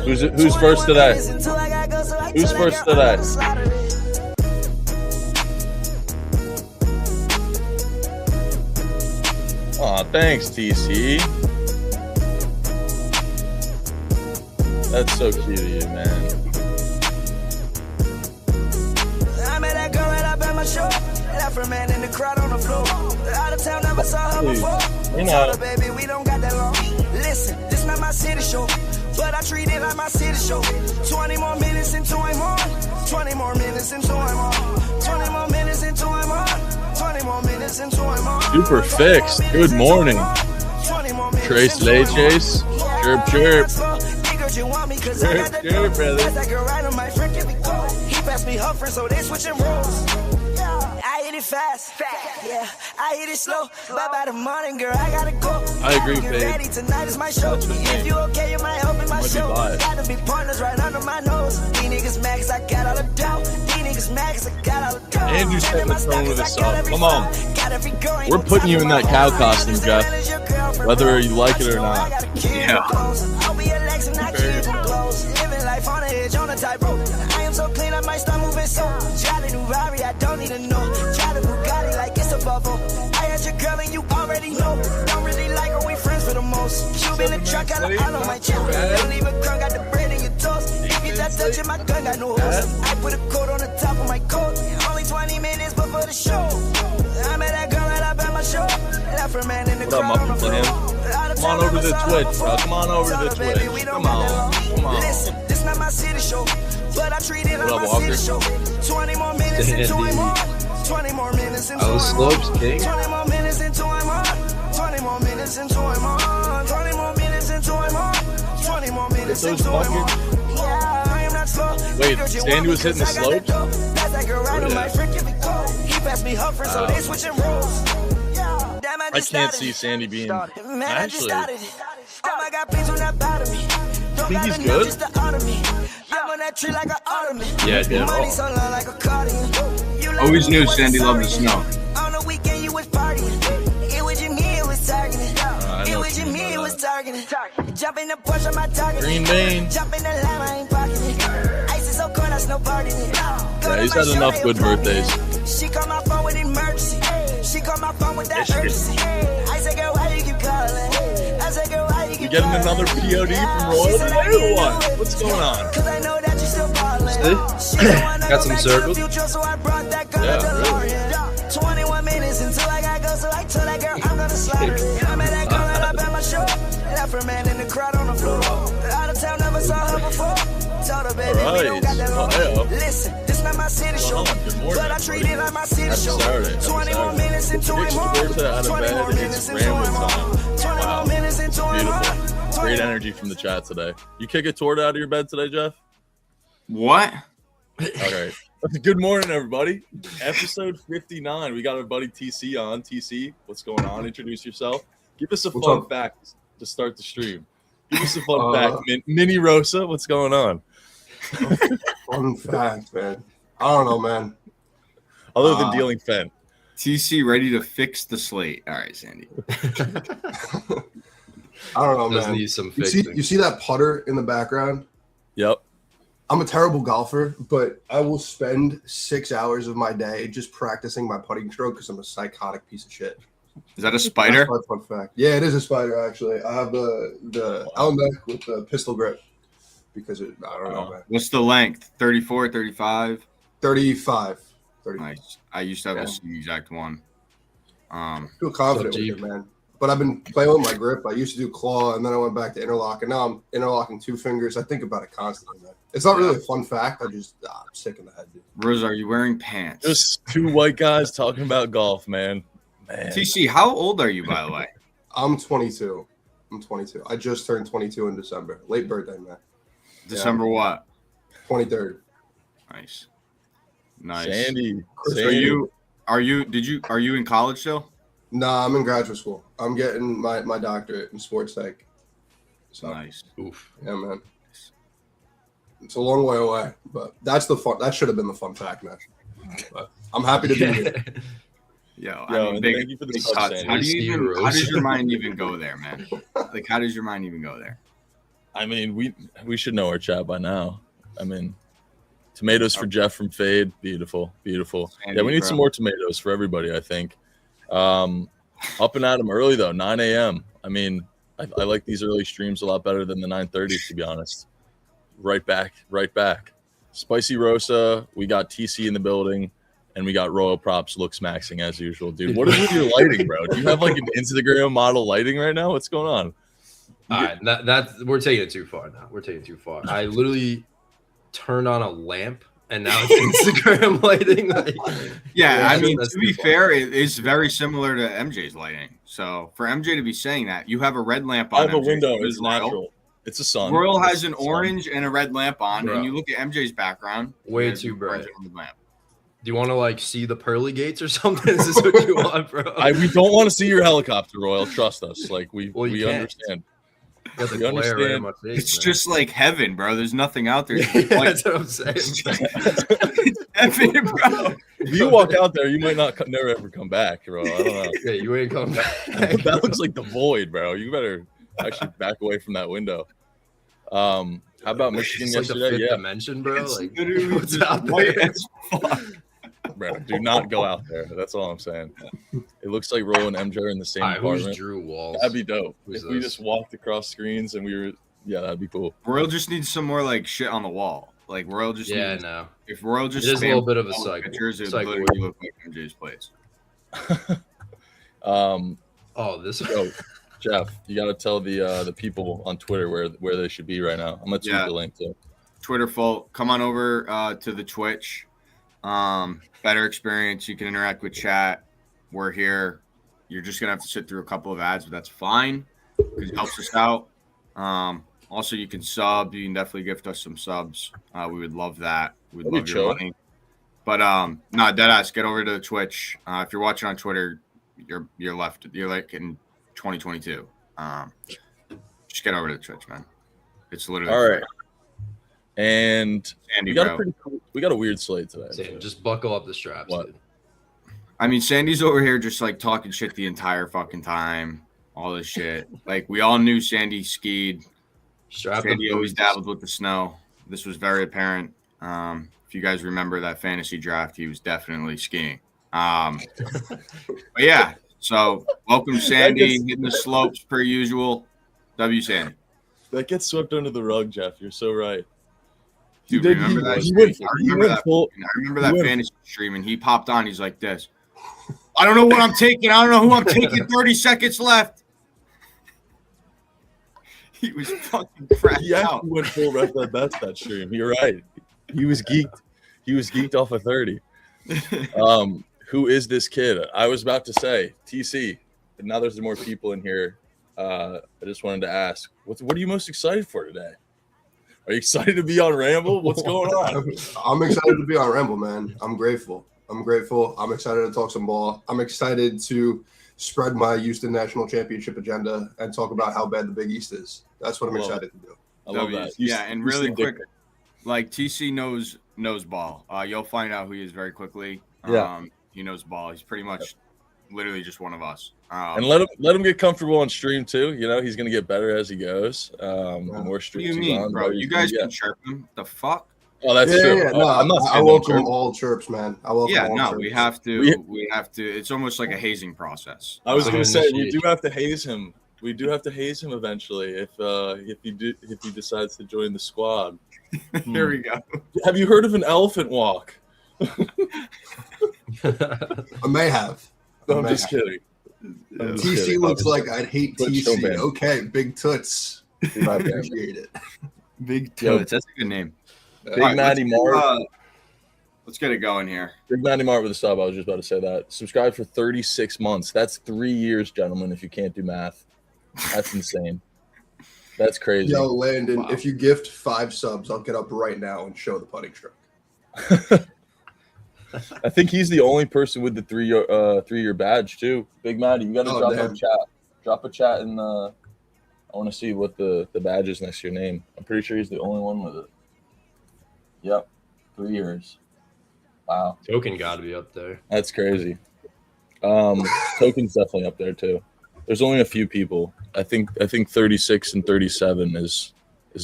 Who's first today? Who's first today? Aw, thanks, TC. That's so cute of you, man. I met that girl right up at my show. Left her man in the crowd on the floor. Out of town, never saw her before. You know. Told her, baby, we don't got that long. Listen, this not my city show, but I treat it like my city show. 20 more minutes into I'm on. 20 more minutes into I'm on. 20 more minutes into I'm on. 20 more minutes into I'm on. Super fixed. Good morning. Trace Leches. Chirp, chirp. Chirp, chirp, brother. He passed me her friend, so they switching roles. I hit it fast, yeah. I hit it slow. Bye bye the morning, girl. I gotta go. I agree, babe. Ready tonight is my show. If you okay, you might help in my show. Gotta be partners right under my nose. These niggas mad 'cause I got all the doubt. These niggas mad 'cause I got all the doubt. Andrew's setting the tone with us up. Come on. We're putting you in that cow costume, Jeff. Whether you like it or not. Yeah. I'll be Alex I keep them close. Living life on the edge, on the tightrope. I am so clean, I might start moving so. Try to do Rari, I don't need to know. Try to Bugatti like it's a bubble. I had your girl and you already know. Don't really like her, we friends for the most. You in the truck, got a on my chest. Don't even crunk, got the bread in your toast. If you not touching my gun, got no host. I put a coat on the top of my coat. Only 20 minutes before the show. I met that girl right up at my show. Left her man in the crowd on the floor. Come on over to the Twitch, bro. Come on over to the Twitch. Come on. Come on. Listen, this not my city show, but I treat it like my Walker? city show. 20 more minutes into I'm on. 20 more minutes into I was I'm on. Slopes King. 20 more minutes into I'm on. 20 more minutes into I'm on. 20 more minutes into I'm on. 20 more minutes Those into I'm fuckers. on. Yeah, I am not slow. Wait, Sandy was hitting the slopes? That's that girl right on my freaking big toe. He passed me her friend, so they switching roles. Damn, I can't see Sandy being. Actually, Oh my God, please do not bother me. Don't think got he's enough good? just to honor me. I'm on that tree like an ottoman. Yeah, dude. Money so long like a cardigan. You let Always me know knew what Sandy it's loved the sorry. snow. On the weekend you was partying. It was you, me, it was targeting. I It know was you, what you me, mean it by was that. targeting. Jump in the Porsche, my target. Green Bean. Jump in the line, I ain't parking it. Ice is so cold, I snow partying it. Yeah, he's had enough good birthdays. She called my phone with emergency. She called my phone with that urgency. I said, girl, why you keep calling? I said, girl, why you You keep getting calling? another POD from Royal today or what? What's going on? Cause I know that you still ballin'. Got some circles? So I brought that girl Yeah, to really. DeLorean. 21 minutes until I gotta go, so I told that girl I'm gonna slide her. I met that girl right up at my show. Left her man in the crowd on the floor. Out of town, never saw her before. Told her, baby, we don't got that long. Alright. Oh, Listen, this not my city show, Hold on, good morning, but I treat it like my city Happy show. Saturday, happy 20 more Saturday. minutes into It's I'm on. Roberta out of 20 bed. more It's minutes into rambling I'm time. on. 20 Wow. more minutes into I'm on. Beautiful. 20 Great energy from the chat today. You kick a torta out of your bed today, Jeff? What? All right. Good morning, everybody. Episode 59. We got our buddy TC on. TC, what's going on? Introduce yourself. Give us a What's fun up? fact to start the stream. Give us a fun fact. Mini Rosa, what's going on? Fun fact, man. I don't know, man. Other than dealing Fen. TC ready to fix the slate. All right, Sandy. I don't know, Does man. need some You see, fixing. you see that putter in the background? Yep. I'm a terrible golfer, but I will spend 6 hours of my day just practicing my putting stroke because I'm a psychotic piece of shit. Is that a spider? That's my fun fact. Yeah, it is a spider, actually. I have the Almec with the pistol grip because I don't know, man. What's the length? 34, 35? 35. Nice. I used to have the same exact one. I feel confident So with deep. it, man. But I've been playing with my grip. I used to do claw, and then I went back to interlock, and now I'm interlocking two fingers. I think about it constantly, man. It's not really a fun fact. I'm sick in the head, dude. Rose, are you wearing pants? Just two white guys talking about golf, man. TC, how old are you, by the way? I'm 22. I just turned 22 in December. Late birthday, man. December what? 23rd. Nice. Nice. Sandy. Are you in college still? Nah, I'm in graduate school. I'm getting my doctorate in sports psych. So, Nice. Oof. yeah, man. It's a long way away, but that's the fun. That should have been the fun fact, man. But I'm happy to be here. Yo, and thank you for the big sub, cuts. Sandy. How does your mind even go there, man? Like, how does your mind even go there? I mean, we should know our chat by now. I mean, tomatoes for Jeff from Fade. Beautiful. Sandy, Yeah, we need bro. some more tomatoes for everybody, I think. Up and at 'em early, though, 9 a.m. I mean, I like these early streams a lot better than the 9:30s, to be honest. Right back. Spicy Rosa. We got TC in the building, and we got Royal Props looks maxing as usual, dude. What is with your lighting, bro? Do you have like an Instagram model lighting right now? What's going on? All right, that's we're taking it too far now. I literally turned on a lamp, and now it's Instagram lighting. Like, Yeah, I mean, that's to be too far. fair, it's very similar to MJ's lighting. So for MJ to be saying that, you have a red lamp I on. have a MJ, window. so It's does Royal. natural. It's a sun. Royal It's has an a sun. orange and a red lamp on, Bro. and you look at MJ's background. Way he has too an orange bright. and a lamp. Do you want to like see the pearly gates or something? Is this what you want, bro? We don't want to see your helicopter, Royal. Trust us. Like we Well, you can't. understand. got the you glare right in understand. my face. It's man. just like heaven, bro. There's nothing out there. That's what I'm saying. It's heaven, bro. If you walk out there, you might never ever come back, bro. I don't know. Yeah, you ain't coming back. That looks like the void, bro. You better actually back away from that window. How about Michigan It's like the yesterday? fifth Yeah, dimension, bro. It's Like, literally what's just out white there? as fuck. bro. Do not go out there. That's all I'm saying. It looks like Roll and MJ are in the same All right, who's apartment. Drew Walls? That'd be dope. Who's If we this? just walked across screens and we were, yeah, that'd be cool. Royal just needs some more like shit on the wall. Like Royal just Yeah, needs, no. if Royal just It is a little spammed bit of a all the cycle. pictures, it would Cycle. literally look like MJ's place. Oh, this. Yo, Jeff, you got to tell the people on Twitter where they should be right now. I'm gonna tweet Yeah. the link too. Twitter folk, come on over to the Twitch. Better experience. You can interact with chat. We're here. You're just gonna have to sit through a couple of ads, but that's fine because it helps us out. Also, you can sub. You can definitely gift us some subs. We would love that. We'd That'd be love your chill. money. But no, deadass. Get over to the Twitch. If you're watching on Twitter, you're left. You're like in 2022. Just get over to the Twitch, man. It's literally All right. free. And Sandy, we got bro. a pretty cool, we got a weird slate today. Sam, just buckle up the straps, What? dude. I mean, Sandy's over here just like talking shit the entire fucking time. All this shit. Like we all knew Sandy skied. Strap the Sandy always boots. dabbled with the snow. This was very apparent. If you guys remember that fantasy draft, he was definitely skiing. But yeah, so welcome Sandy, hitting the slopes per usual. W Sandy. That gets swept under the rug, Jeff. You're so right. Dude, did- remember that? he went- I he remember went that. full- I remember he that went- fantasy stream, and he popped on. He's like this. I don't know what I'm taking. I don't know who I'm taking. 30 seconds left. He was fucking cracked He out. actually went full ref that best that stream. You're right. He was geeked. He was geeked off of 30. Who is this kid? I was about to say TC, but now there's more people in here. I just wanted to ask, what are you most excited for today? Are you excited to be on Ramble? What's going on? I'm excited to be on Ramble, man. I'm grateful. I'm excited to talk some ball. I'm excited to spread my Houston National Championship agenda and talk about how bad the Big East is. That's what I'm Love excited to do. I love W's. that. Yeah, and really Houston quick, like TC knows ball. You'll find out who he is very quickly. Yeah. He knows ball. He's pretty much literally just one of us. And let him get comfortable on stream too. You know, he's gonna get better as he goes. The more what do streams you he's mean, on, bro? better You he's guys gonna can get. chirp him. The fuck? Oh, that's true. No, I'm not I saying welcome chirp. all chirps, man. I welcome all No, chirps. we have to. We- We have to. It's almost like a hazing process. I was Like gonna an say we do initiation. have to haze him. We do have to haze him eventually if he decides to join the squad. Here we go. Have you heard of an elephant walk? I may have. No, I'm just kidding. I'm just TC kidding. looks like I'd hate But show TC. man. Okay, big toots. My I bad. appreciate it. Big Yo. Toots. That's a good name. Big All right, Matty Mart. Let's get it going here. Big Matty Mart with a sub. I was just about to say that. Subscribe for 36 months. That's 3 years, gentlemen. If you can't do math, that's insane. That's crazy. Yo, Landon, Wow. if you gift 5 subs, I'll get up right now and show the putting stroke. I think he's the only person with the 3-year badge too. Big Matty, you got to Oh, drop damn. a chat. Drop a chat in the. I want to see what the badge is next to your name. I'm pretty sure he's the only one with it. Yep, 3 years. Wow, Token got to be up there. that's crazy. Token's definitely up there too. There's only a few people. I think 36 and 37 is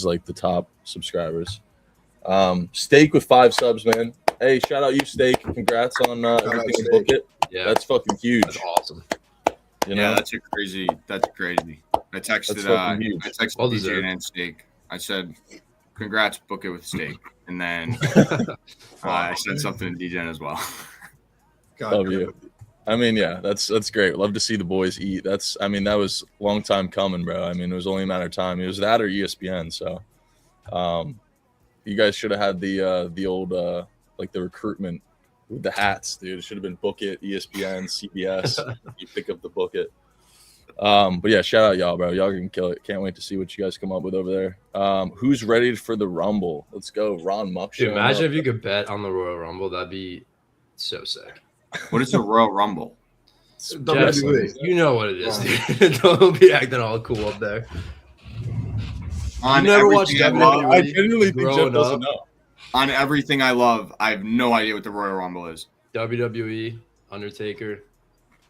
like the top subscribers. Steak with 5 subs, man. Hey, shout out you, Steak. Congrats on everything in Book It. Yeah, That's fucking huge. that's awesome. You know, That's crazy. I texted That's fucking huge. Well DJ deserved. and Steak. I said, "Congrats, Book It with Steak," and then I said something to DJ as well. God, Love you. I mean, yeah, that's great. Love to see the boys eat. That was a long time coming, bro. I mean, it was only a matter of time. It was that or ESPN. So, you guys should have had the old like the recruitment with the hats, dude. It should have been Book It, ESPN, CBS. You pick up the Book It. But yeah, shout out y'all, bro. Y'all can kill it. Can't wait to see what you guys come up with over there. Who's ready for the Rumble? Let's go, Ron Muck. Dude, showing imagine up. if you could bet on the Royal Rumble. That'd be so sick. What is the Royal Rumble? WWE. You know what it is, dude. Don't be acting all cool up there. On You never watched everything I love- WWE? I genuinely think Jeff Growing doesn't up. know. On everything I love, I have no idea what the Royal Rumble is. WWE, Undertaker.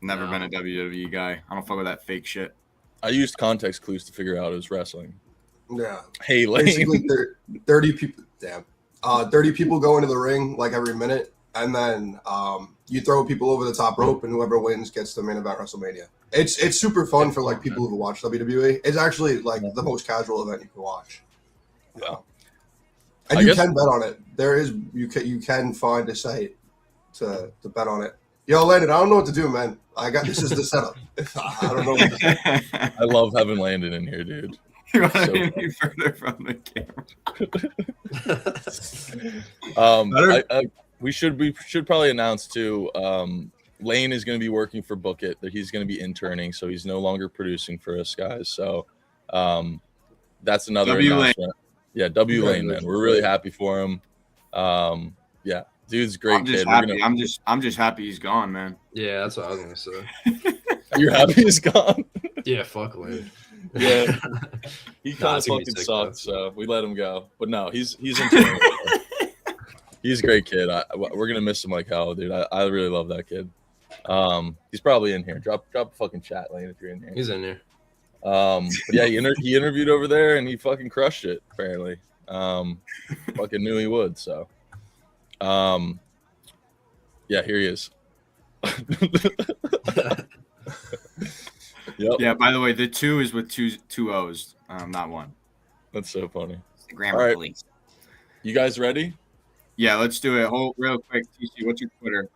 Never No. been a WWE guy. I don't fuck with that fake shit. I used context clues to figure out it was wrestling. Yeah. Hey, Lane. Basically, 30 people. Damn. 30 people go into the ring like every minute, and then you throw people over the top rope, and whoever wins gets the main event WrestleMania. It's super fun for like people who watch WWE. It's actually like the most casual event you can watch. Yeah. And I you guess- can bet on it. There is you can find a site to bet on it. Yo, Landon, I don't know what to do, man. This is the setup. I don't know what to do. I love having Landon in here, dude. You want So- to be any further from the camera? We should probably announce too. Lane is going to be working for Book It. That he's going to be interning, so he's no longer producing for us guys. So that's another W. Lane. announcement. Yeah, W Lane, man. We're really happy for him. Yeah, dude's a great I'm just kid. happy. I'm just happy he's gone, man. Yeah, that's what I was gonna say. You're happy he's gone. Yeah, fuck Lane. Yeah, he Nah, kind of it's gonna be fucking sick, sucked, so we let him go. But no, he's interning. He's a great kid. We're gonna miss him like hell, dude. I really love that kid. He's probably in here. Drop a fucking chat, Lane, if you're in here. He's in there. But yeah, he interviewed over there and he fucking crushed it. Apparently, fucking knew he would. So, yeah, here he is. Yep, Yeah. By the way, the 2 is with two O's, not one. that's so funny. It's the grammar All right. police. You guys ready? Yeah, let's do it. Hold real quick. TC, what's your Twitter?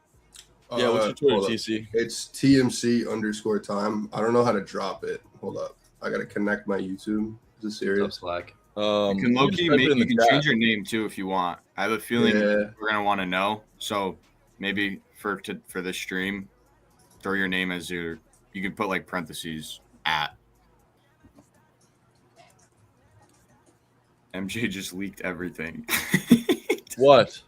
Yeah, what's your Twitter, hold up. TC? It's TMC_time. I don't know how to drop it. Hold up. I gotta connect my YouTube. Is this Up serious? Slack. You can low key type it make. in You the can chat. change your name too if you want. I have a feeling Yeah. we're gonna want to know. So maybe for this stream, throw your name as your. You can put like parentheses at. MJ just leaked everything. What?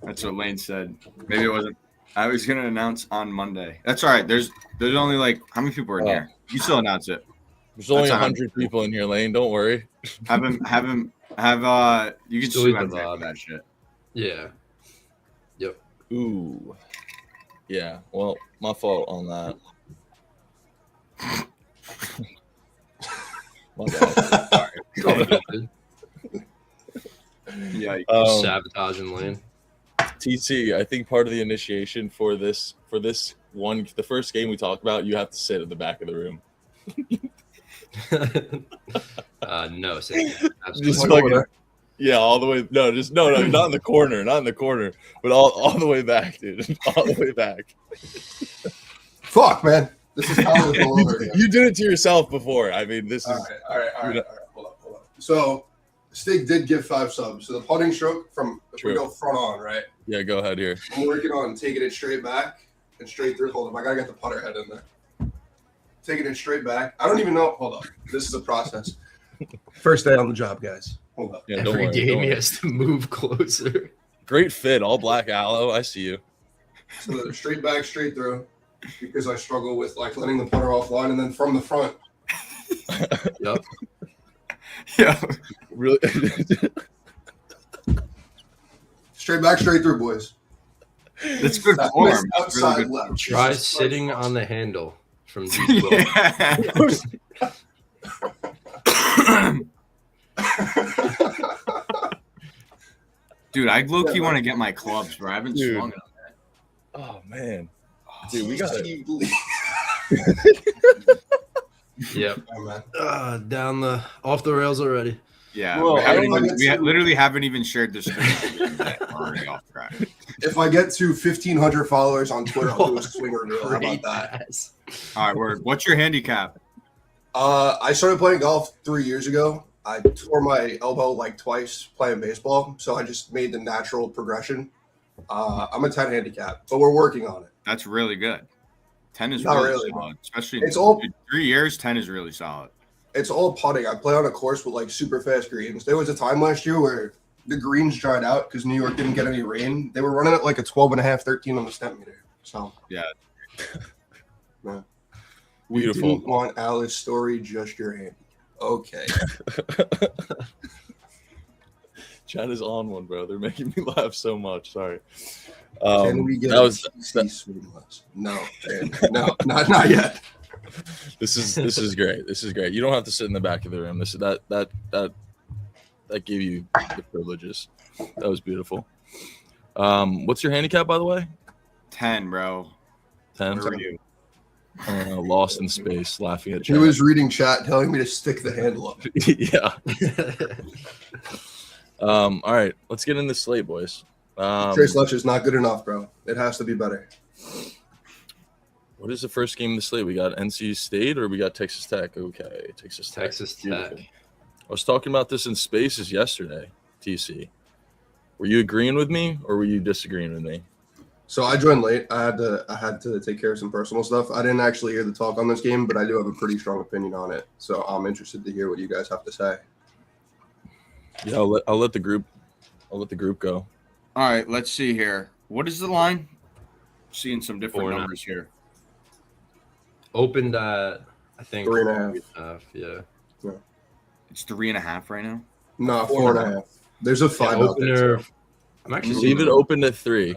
That's what Lane said. Maybe it wasn't. I was gonna announce on Monday. That's all right. There's only like how many people are in Oh. here? You still announce it. There's only That's 100 people in here, Lane. Don't worry. Have him. You can Still sue eat the MJ for VOD. that shit. Yeah. Ooh. Yeah. Well, my fault on that. My bad. Yeah. Sabotaging Lane. TC, I think part of the initiation for this one, the first game we talk about, you have to sit at the back of the room. No, Sam. Just Absolutely. fucking, yeah, all the way. No, just no, not in the corner, not in the corner, but all the way back, dude, all the way back. Fuck, man. This is college all over again. You did it to yourself before. I mean, this is All right. Hold up. So, Stig did give 5 subs. So the putting stroke from if we True. go front on, right? yeah. Go ahead here. I'm working on taking it straight back and straight through. Hold up, I gotta get the putter head in there. Taking it straight back. I don't even know. Hold up. This is a process. First day on the job, guys. Hold up. Yeah, don't Every worry, game don't he worry. has to move closer. Great fit, all black aloe. I see you. So straight back, straight through. Because I struggle with like letting the putter offline and then from the front. Yep. Yeah. Really. Straight back, straight through, boys. That's good That form. missed That's really outside good left. Try Jesus sitting Christ. on the handle from deep low. Dude, I low-key want to get my clubs, bro. I haven't Dude. swung them. Oh man, dude, we got it. Yep. Yeah, man. Off the rails already. Yeah, Well, we, haven't I even, don't- we literally haven't even shared the screen yet. We're already off track. If I get to 1,500 followers on Twitter, I'll do a swinger reel. How about Great that? pass. All right, word. What's your handicap? I started playing golf 3 years ago. I tore my elbow like twice playing baseball, so I just made the natural progression. I'm a 10 handicap, but we're working on it. That's really good. 10 is Not really, really. solid, especially It's all- in 3 years. 10 is really solid. It's all putting. I play on a course with like super fast greens. There was a time last year where the greens dried out because New York didn't get any rain. They were running at like a 12.5, 13 on the stent meter. So Yeah. yeah. We Beautiful. didn't want Alice's story, just your hand. Okay. Chat is on one, bro. They're making me laugh so much. Sorry. Can we get that was TC swingless? No, no, not yet. this is great. This is great. You don't have to sit in the back of the room. That gave you the privileges. That was beautiful. What's your handicap, by the way? 10, bro. 10. Where were you? Lost in space, laughing at He chat. was reading chat, telling me to stick the handle up. Yeah. All right, let's get in the slate, boys. Trace Letcher's not good enough, bro. It has to be better. What is the first game of the slate? We got NC State or we got Texas Tech? Okay, Texas Tech. Texas Beautiful. Tech. I was talking about this in Spaces yesterday, TC. Were you agreeing with me or were you disagreeing with me? So I joined late. I had to take care of some personal stuff. I didn't actually hear the talk on this game, but I do have a pretty strong opinion on it. So I'm interested to hear what you guys have to say. Yeah, I'll let the group go. All right, let's see here. What is the line? Seeing some different 4.5. numbers here. Opened at, I think, 3.5. Yeah. It's 3.5 right now. No, 4.5. There's a Yeah, 5 out there. opener. I'm actually I believe seeing it opened at 3.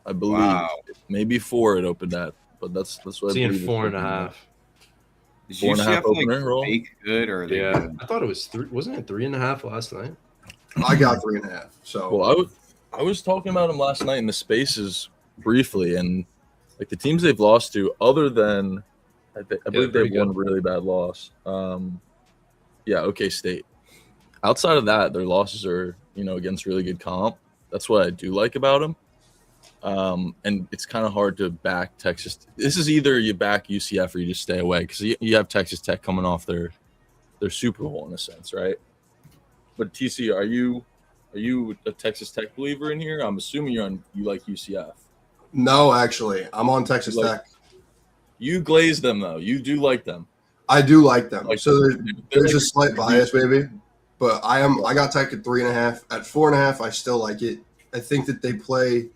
I believe Wow. maybe 4 it opened at, but that's what I seeing believe. 4.5. Is 4.5 UCF opener roll? fake good or are they Yeah, good? I thought it was 3. Wasn't it 3.5 last night? I got 3.5. So Well, I was talking about them last night in the Spaces briefly, and like the teams they've lost to, other than I believe pretty they've one good. really bad loss. OK State. Outside of that, their losses are against really good comp. That's what I do like about them. And it's kind of hard to back Texas. This is either you back UCF or you just stay away because you have Texas Tech coming off their Super Bowl in a sense, right? But TC, are you a Texas Tech believer in here? I'm assuming you like UCF. no, actually, I'm on Texas Like- Tech. You glaze them though. You do like them. I do like them. Like, So they're there's like- a slight bias, maybe, but I got Tech at 3.5. At 4.5, I still like it. I think that they play.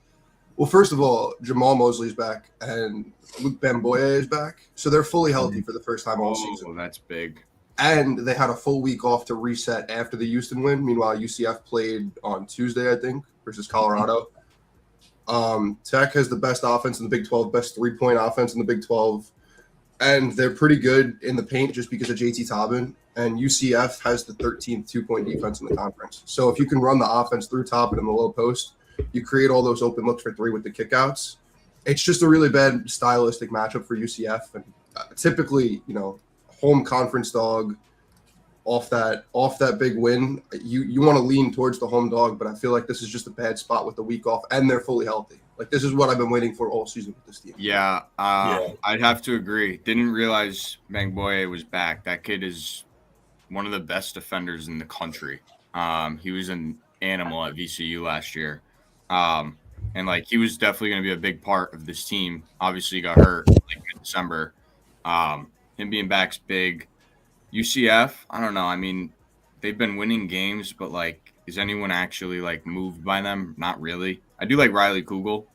Well, first of all, Jamal Mosley's back and Luke Bamboya is back, so they're fully healthy for the first time all season. Oh, that's big. And they had a full week off to reset after the Houston win. Meanwhile, UCF played on Tuesday, I think, versus Colorado. Tech has the best offense in the Big 12, best 3-point offense in the Big 12. And they're pretty good in the paint just because of JT Toppin. And UCF has the 13th 2-point defense in the conference. So if you can run the offense through Toppin in the low post, you create all those open looks for 3 with the kickouts. It's just a really bad stylistic matchup for UCF. And typically, home conference dog off that big win, you want to lean towards the home dog, but I feel like this is just a bad spot with the week off and they're fully healthy. Like this is what I've been waiting for all season with this team. Yeah, I'd have to agree. Didn't realize Bangboye was back. That kid is one of the best defenders in the country. He was an animal at VCU last year. And like he was definitely going to be a big part of this team. Obviously, he got hurt like in December. Him being back's big. UCF, I don't know. I mean, they've been winning games, but like, is anyone actually like moved by them? Not really. I do like Riley Kugel.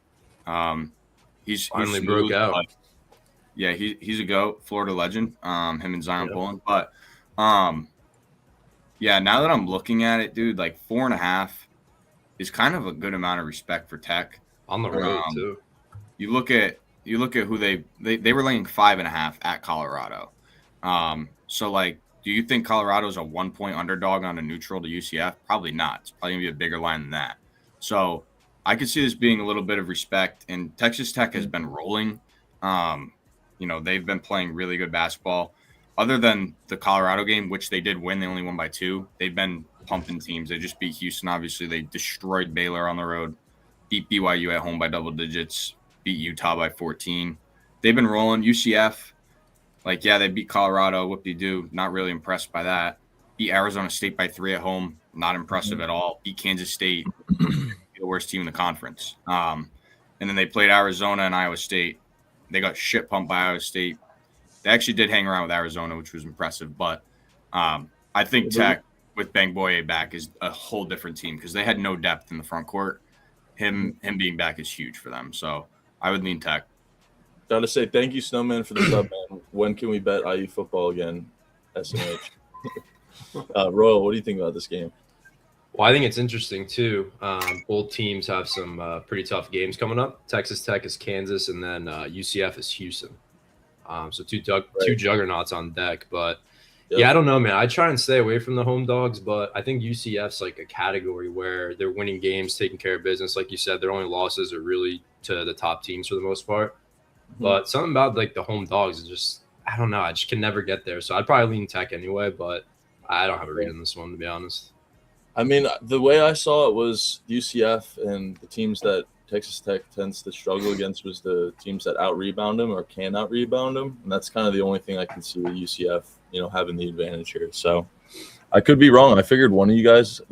He's Finally smooth, broke out. but yeah, he's a GOAT, Florida legend. Him and Zion Yeah. Poland. But yeah, now that I'm looking at it, dude, like 4.5 is kind of a good amount of respect for Tech. On the road Um, too. You look at who they were laying 5.5 at Colorado. So like, do you think Colorado's a 1-point underdog on a neutral to UCF? Probably not. It's probably gonna be a bigger line than that. So I could see this being a little bit of respect. And Texas Tech has been rolling. They've been playing really good basketball. Other than the Colorado game, which they did win, they only won by 2. They've been pumping teams. They just beat Houston. Obviously, they destroyed Baylor on the road, beat BYU at home by double digits, beat Utah by 14. They've been rolling. UCF, they beat Colorado, whoop-de-doo. Not really impressed by that. Beat Arizona State by 3 at home. Not impressive at all. Beat Kansas State, the worst team in the conference. And then they played Arizona and Iowa State. They got shit pumped by Iowa State. They actually did hang around with Arizona, which was impressive. But I think Tech, with Bang Boye back, is a whole different team because they had no depth in the front court. Him being back is huge for them. So I would lean Tech. Gotta say thank you, Snowman, for the sub, man. When can we bet IU football again? SMH. Royal, what do you think about this game? Well, I think it's interesting too. Both teams have some pretty tough games coming up. Texas Tech is Kansas, and then UCF is Houston. So two juggernauts on deck. But yeah, I don't know, man. I try and stay away from the home dogs, but I think UCF's like a category where they're winning games, taking care of business. Like you said, their only losses are really to the top teams for the most part. But something about like the home dogs is just, I don't know. I just can never get there. So I'd probably lean Tech anyway, but I don't have a read on this one, to be honest. I mean, the way I saw it was UCF and the teams that Texas Tech tends to struggle against was the teams that out-rebound them or can out-rebound them. And that's kind of the only thing I can see with UCF, having the advantage here. So I could be wrong. I figured one of you guys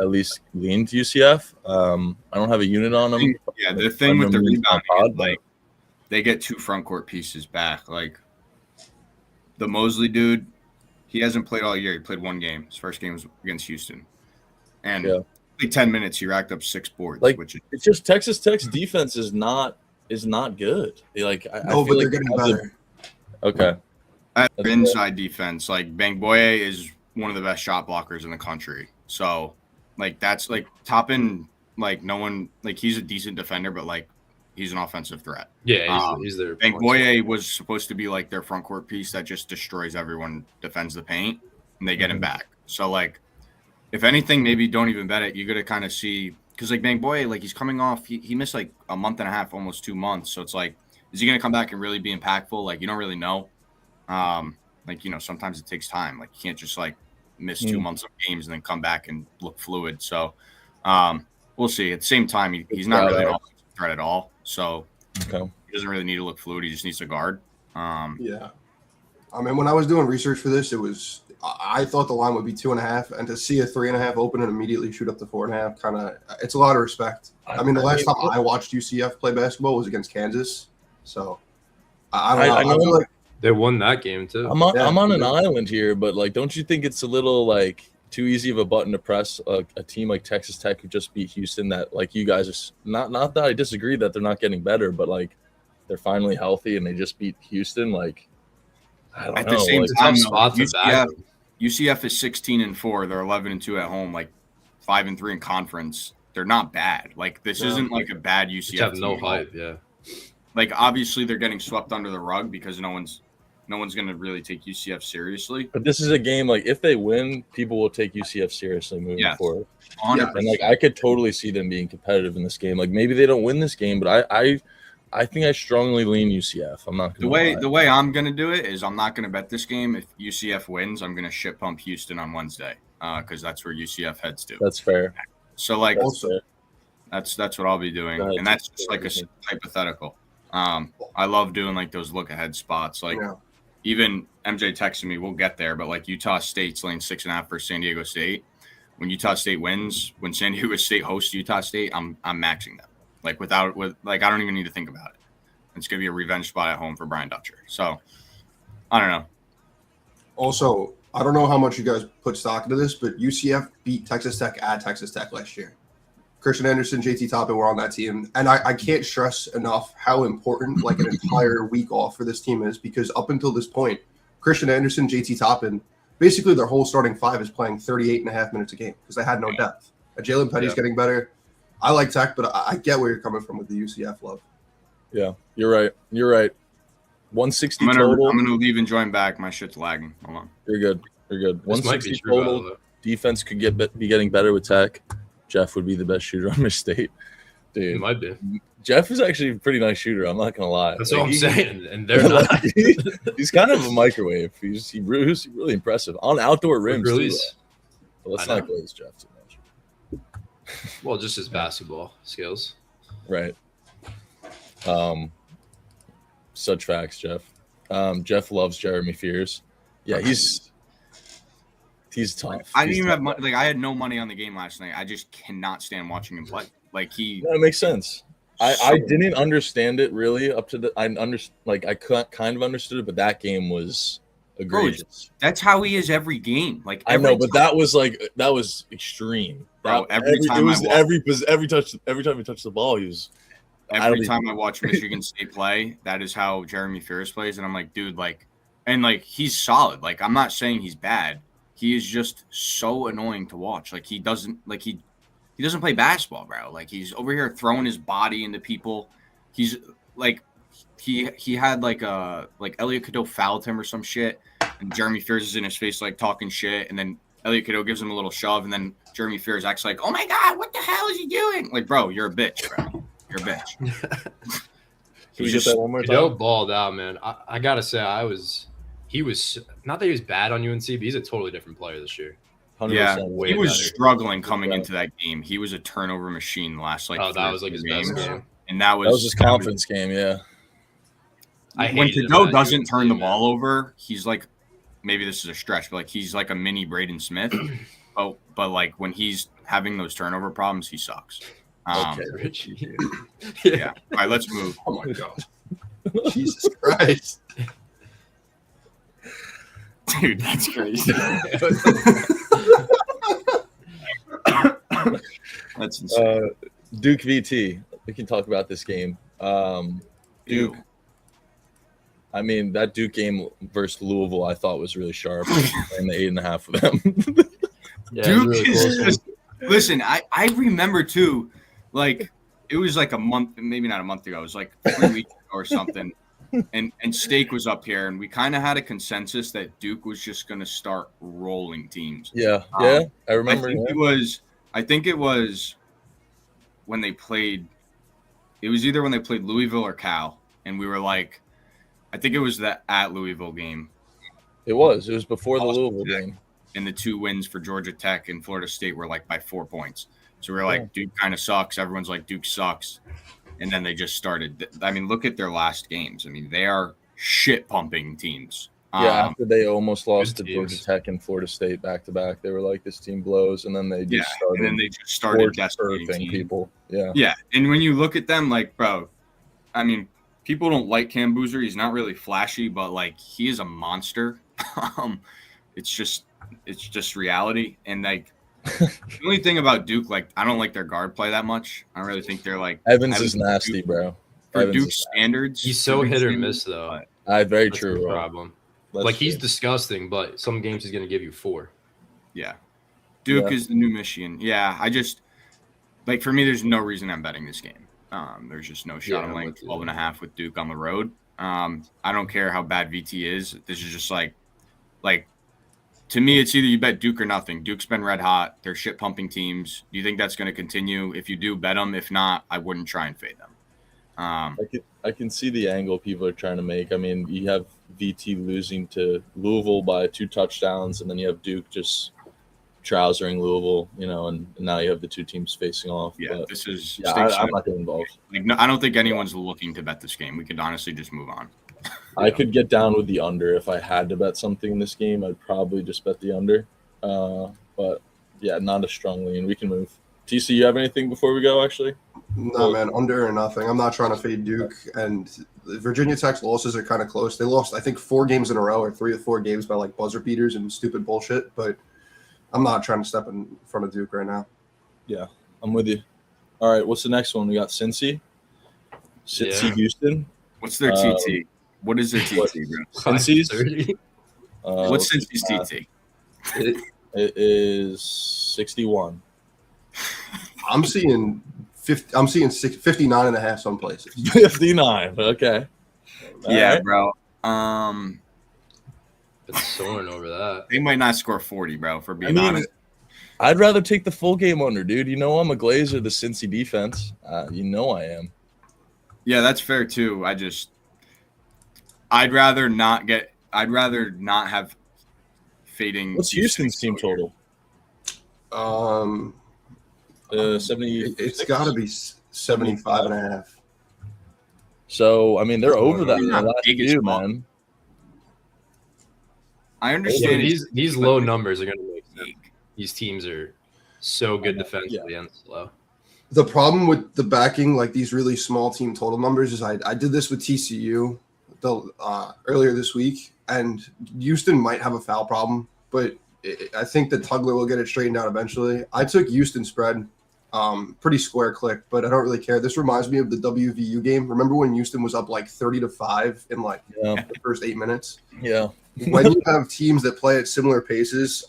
at least leaned to UCF. I don't have a unit on them. Yeah, the thing with the rebounding, they get 2 front court pieces back. Like the Mosley dude, he hasn't played all year. He played 1 game. His first game was against Houston. And like 10 minutes, he racked up 6 boards. It's just Texas Tech's defense is not good. But they're getting better. Okay. Their inside defense, like Bang Boye is one of the best shot blockers in the country. So, that's Toppin. No one, he's a decent defender, but he's an offensive threat. Yeah, he's their. Bang Boye was supposed to be their front court piece that just destroys everyone, defends the paint, and they get him back. So if anything, maybe don't even bet it. You got to kind of see, because Bang Boye, he's coming off. He missed a month and a half, almost 2 months. So it's is he going to come back and really be impactful? You don't really know. Sometimes it takes time. You can't just miss 2 months of games and then come back and look fluid. So we'll see. At the same time, he's not really an offensive threat at all. So he doesn't really need to look fluid. He just needs to guard. Yeah. I mean, when I was doing research for this, I thought the line would be 2.5, and to see a 3.5 open and immediately shoot up to 4.5, it's a lot of respect. I mean, the last time I watched UCF play basketball was against Kansas. So I don't know. I feel they won that game too. I'm on an island here, but don't you think it's a little too easy of a button to press a team like Texas Tech who just beat Houston? That you guys are not that I disagree that they're not getting better, but they're finally healthy and they just beat Houston. I don't know. At the same time, UCF is 16-4. They're 11-2 at home, 5-3 in conference. They're not bad. This isn't a bad UCF. They have no hype. Yeah. Obviously they're getting swept under the rug because no one's going to really take UCF seriously. But this is a game if they win, people will take UCF seriously moving forward. 100%. And I could totally see them being competitive in this game. Maybe they don't win this game, but I think I strongly lean UCF. I'm not going the way I'm going to do it is I'm not going to bet this game. If UCF wins, I'm going to shit pump Houston on Wednesday because that's where UCF heads to. That's fair. So that's what I'll be doing, and that's just a hypothetical. I love doing those look ahead spots. Even MJ texted me, we'll get there, but Utah State's laying 6.5 for San Diego State. When Utah State wins, when San Diego State hosts Utah State, I'm maxing them. I don't even need to think about it. It's going to be a revenge spot at home for Brian Dutcher. So, I don't know. Also, I don't know how much you guys put stock into this, but UCF beat Texas Tech at Texas Tech last year. Christian Anderson, JT Toppin were on that team. And I can't stress enough how important an entire week off for this team is, because up until this point, Christian Anderson, JT Toppin, basically their whole starting 5 is playing 38.5 minutes a game because they had no depth. Jalen Petty's getting better. I like Tech, but I get where you're coming from with the UCF love. Yeah, you're right. You're right. 160 I'm total. gonna leave and join back. My shit's lagging. Hold on. You're good. You're good. This might be 160 true. total. Defense could be getting better with Tech. Jeff would be the best shooter on Michigan State. It Dude, might be. Jeff is actually a pretty nice shooter. I'm not gonna lie. That's Like, what I'm saying, and they're not. he's kind of a microwave. He's really impressive on outdoor rims. Too, Release. but let's I know. not glaze Jeff too much. Well, just his basketball skills. Right. Such facts, Jeff. Jeff loves Jeremy Fears. Yeah, he's tough. I didn't He's even tough. have money. Like I had no money on the game last night. I just cannot stand watching him play. Like he. That makes sense. I didn't understand it really up to the I kind of understood it, but that game was egregious. That's how he is every game. Like I know, but that was extreme. Bro, That, every time it was I watch- every time he touched the ball, he was every time I watch Michigan State play, that is how Jeremy Fears plays, and I'm like, dude, like, and like he's solid. Like I'm not saying he's bad. He is just so annoying to watch. Like he doesn't play basketball, bro. Like he's over here throwing his body into people. He's like he had like Elliot Cadeau fouled him or some shit, and Jeremy Fears is in his face like talking shit, and then Elliot Cadeau gives him a little shove, and then Jeremy Fears acts like, "Oh my god, what the hell is he doing?" Like, bro, you're a bitch, bro. You're a bitch. Can we get that one more Cadeau time? balled out, man. I gotta say, he was not that he was bad on UNC, but he's a totally different player this year. 100% Yeah, way he was better. struggling coming into that game. He was a turnover machine the last like. Oh, that 3 or was like his 4 best games. game. And that That was his confidence game. Yeah, I When hated him Cadeau at doesn't UNC, turn the man. ball over, he's like, maybe this is a stretch, but like he's like a mini Braden Smith. but like when he's having those turnover problems, he sucks. Okay. Richie. Yeah. All right, let's move. Oh my god, Jesus Christ! Dude, that's crazy. That's insane. Duke VT. We can talk about this game. Duke. Ew. I mean, that Duke game versus Louisville, I thought was really sharp, and the 8.5 of them. Yeah, Duke really is close one. just listen. I remember too, like it was like a month, maybe not a month ago. It was like 3 weeks ago or something. And Steak was up here, and we kind of had a consensus that Duke was just going to start rolling teams. Yeah, I remember. I think it was when they played. It was either when they played Louisville or Cal, and we were like, I think it was the at Louisville game. It was before the Louisville game. And the 2 wins for Georgia Tech and Florida State were like by 4 points. So we were like, Duke kind of sucks. Everyone's like, Duke sucks. And then they just started. I mean, look at their last games. I mean, they are shit pumping teams. Yeah, after they almost lost to good Georgia teams. Tech and Florida State back to back, they were like, "This team blows," and then they just started. And then they just started decimating decimating people. Yeah, Yeah, and when you look at them, like, bro, I mean, people don't like Cam Boozer. He's not really flashy, but like, he is a monster. It's just reality. And like, the only thing about Duke, like, I don't like their guard play that much. I don't really think they're like Evans is nasty, bro. For Evans Duke is- standards. He's so for Duke hit or standards, miss though. but, very That's true. the bro. problem. That's Like he's true. disgusting, but some games he's gonna give you 4. yeah, Duke Yeah. is the new Michigan. Yeah, I just like for me, there's no reason I'm betting this game. There's just no shot. Yeah, I'm laying with you. 12.5 with Duke on the road. I don't care how bad VT is. This is just like to me, it's either you bet Duke or nothing. Duke's been red hot. They're shit pumping teams. Do you think that's going to continue? If you do, bet them. If not, I wouldn't try and fade them. I can see the angle people are trying to make. I mean, you have VT losing to Louisville by 2 touchdowns, and then you have Duke just trousering Louisville, and now you have the 2 teams facing off. Yeah, But, this is. yeah, Steak I'm not getting involved. like, no, I don't think anyone's looking to bet this game. We could honestly just move on. I could get down with the under if I had to bet something in this game. I'd probably just bet the under. But yeah, not as strongly, and we can move. TC, you have anything before we go? Actually, No, man, under or nothing. I'm not trying to fade Duke. And Virginia Tech's losses are kind of close. They lost, I think, 4 games in a row or 3 or 4 games by like buzzer beaters and stupid bullshit. But I'm not trying to step in front of Duke right now. yeah, I'm with you. All right, what's the next one? We got Cincy, Yeah. Houston. What's their TT? What is their TT, bro? Cincy's. 30? What's Cincy's TT? It is 61. I'm seeing I'm seeing 59 and a half some places. 59. Okay. All Yeah, right. bro. It's soaring over that. They might not score 40, bro. For being I mean, honest. I'd rather take the full game under, dude. You know I'm a Glazer, the Cincy defense. You know I am. Yeah, that's fair too. I'd rather not have fading. What's Houston's team exposure. total? 70. It's got to be 75 and a half. So I mean, they're over that in the Not last big as few, fuck. man. I Yeah, understand these low numbers are going to make sense. These teams are so good defensively and slow. The problem with the backing, like these really small team total numbers, is I did this with TCU earlier this week, and Houston might have a foul problem, but I think that Tugler will get it straightened out eventually. I took Houston spread, pretty square click, but I don't really care. This reminds me of the WVU game. Remember when Houston was up like 30-5 in like Yeah. the first 8 minutes? Yeah. When you have teams that play at similar paces,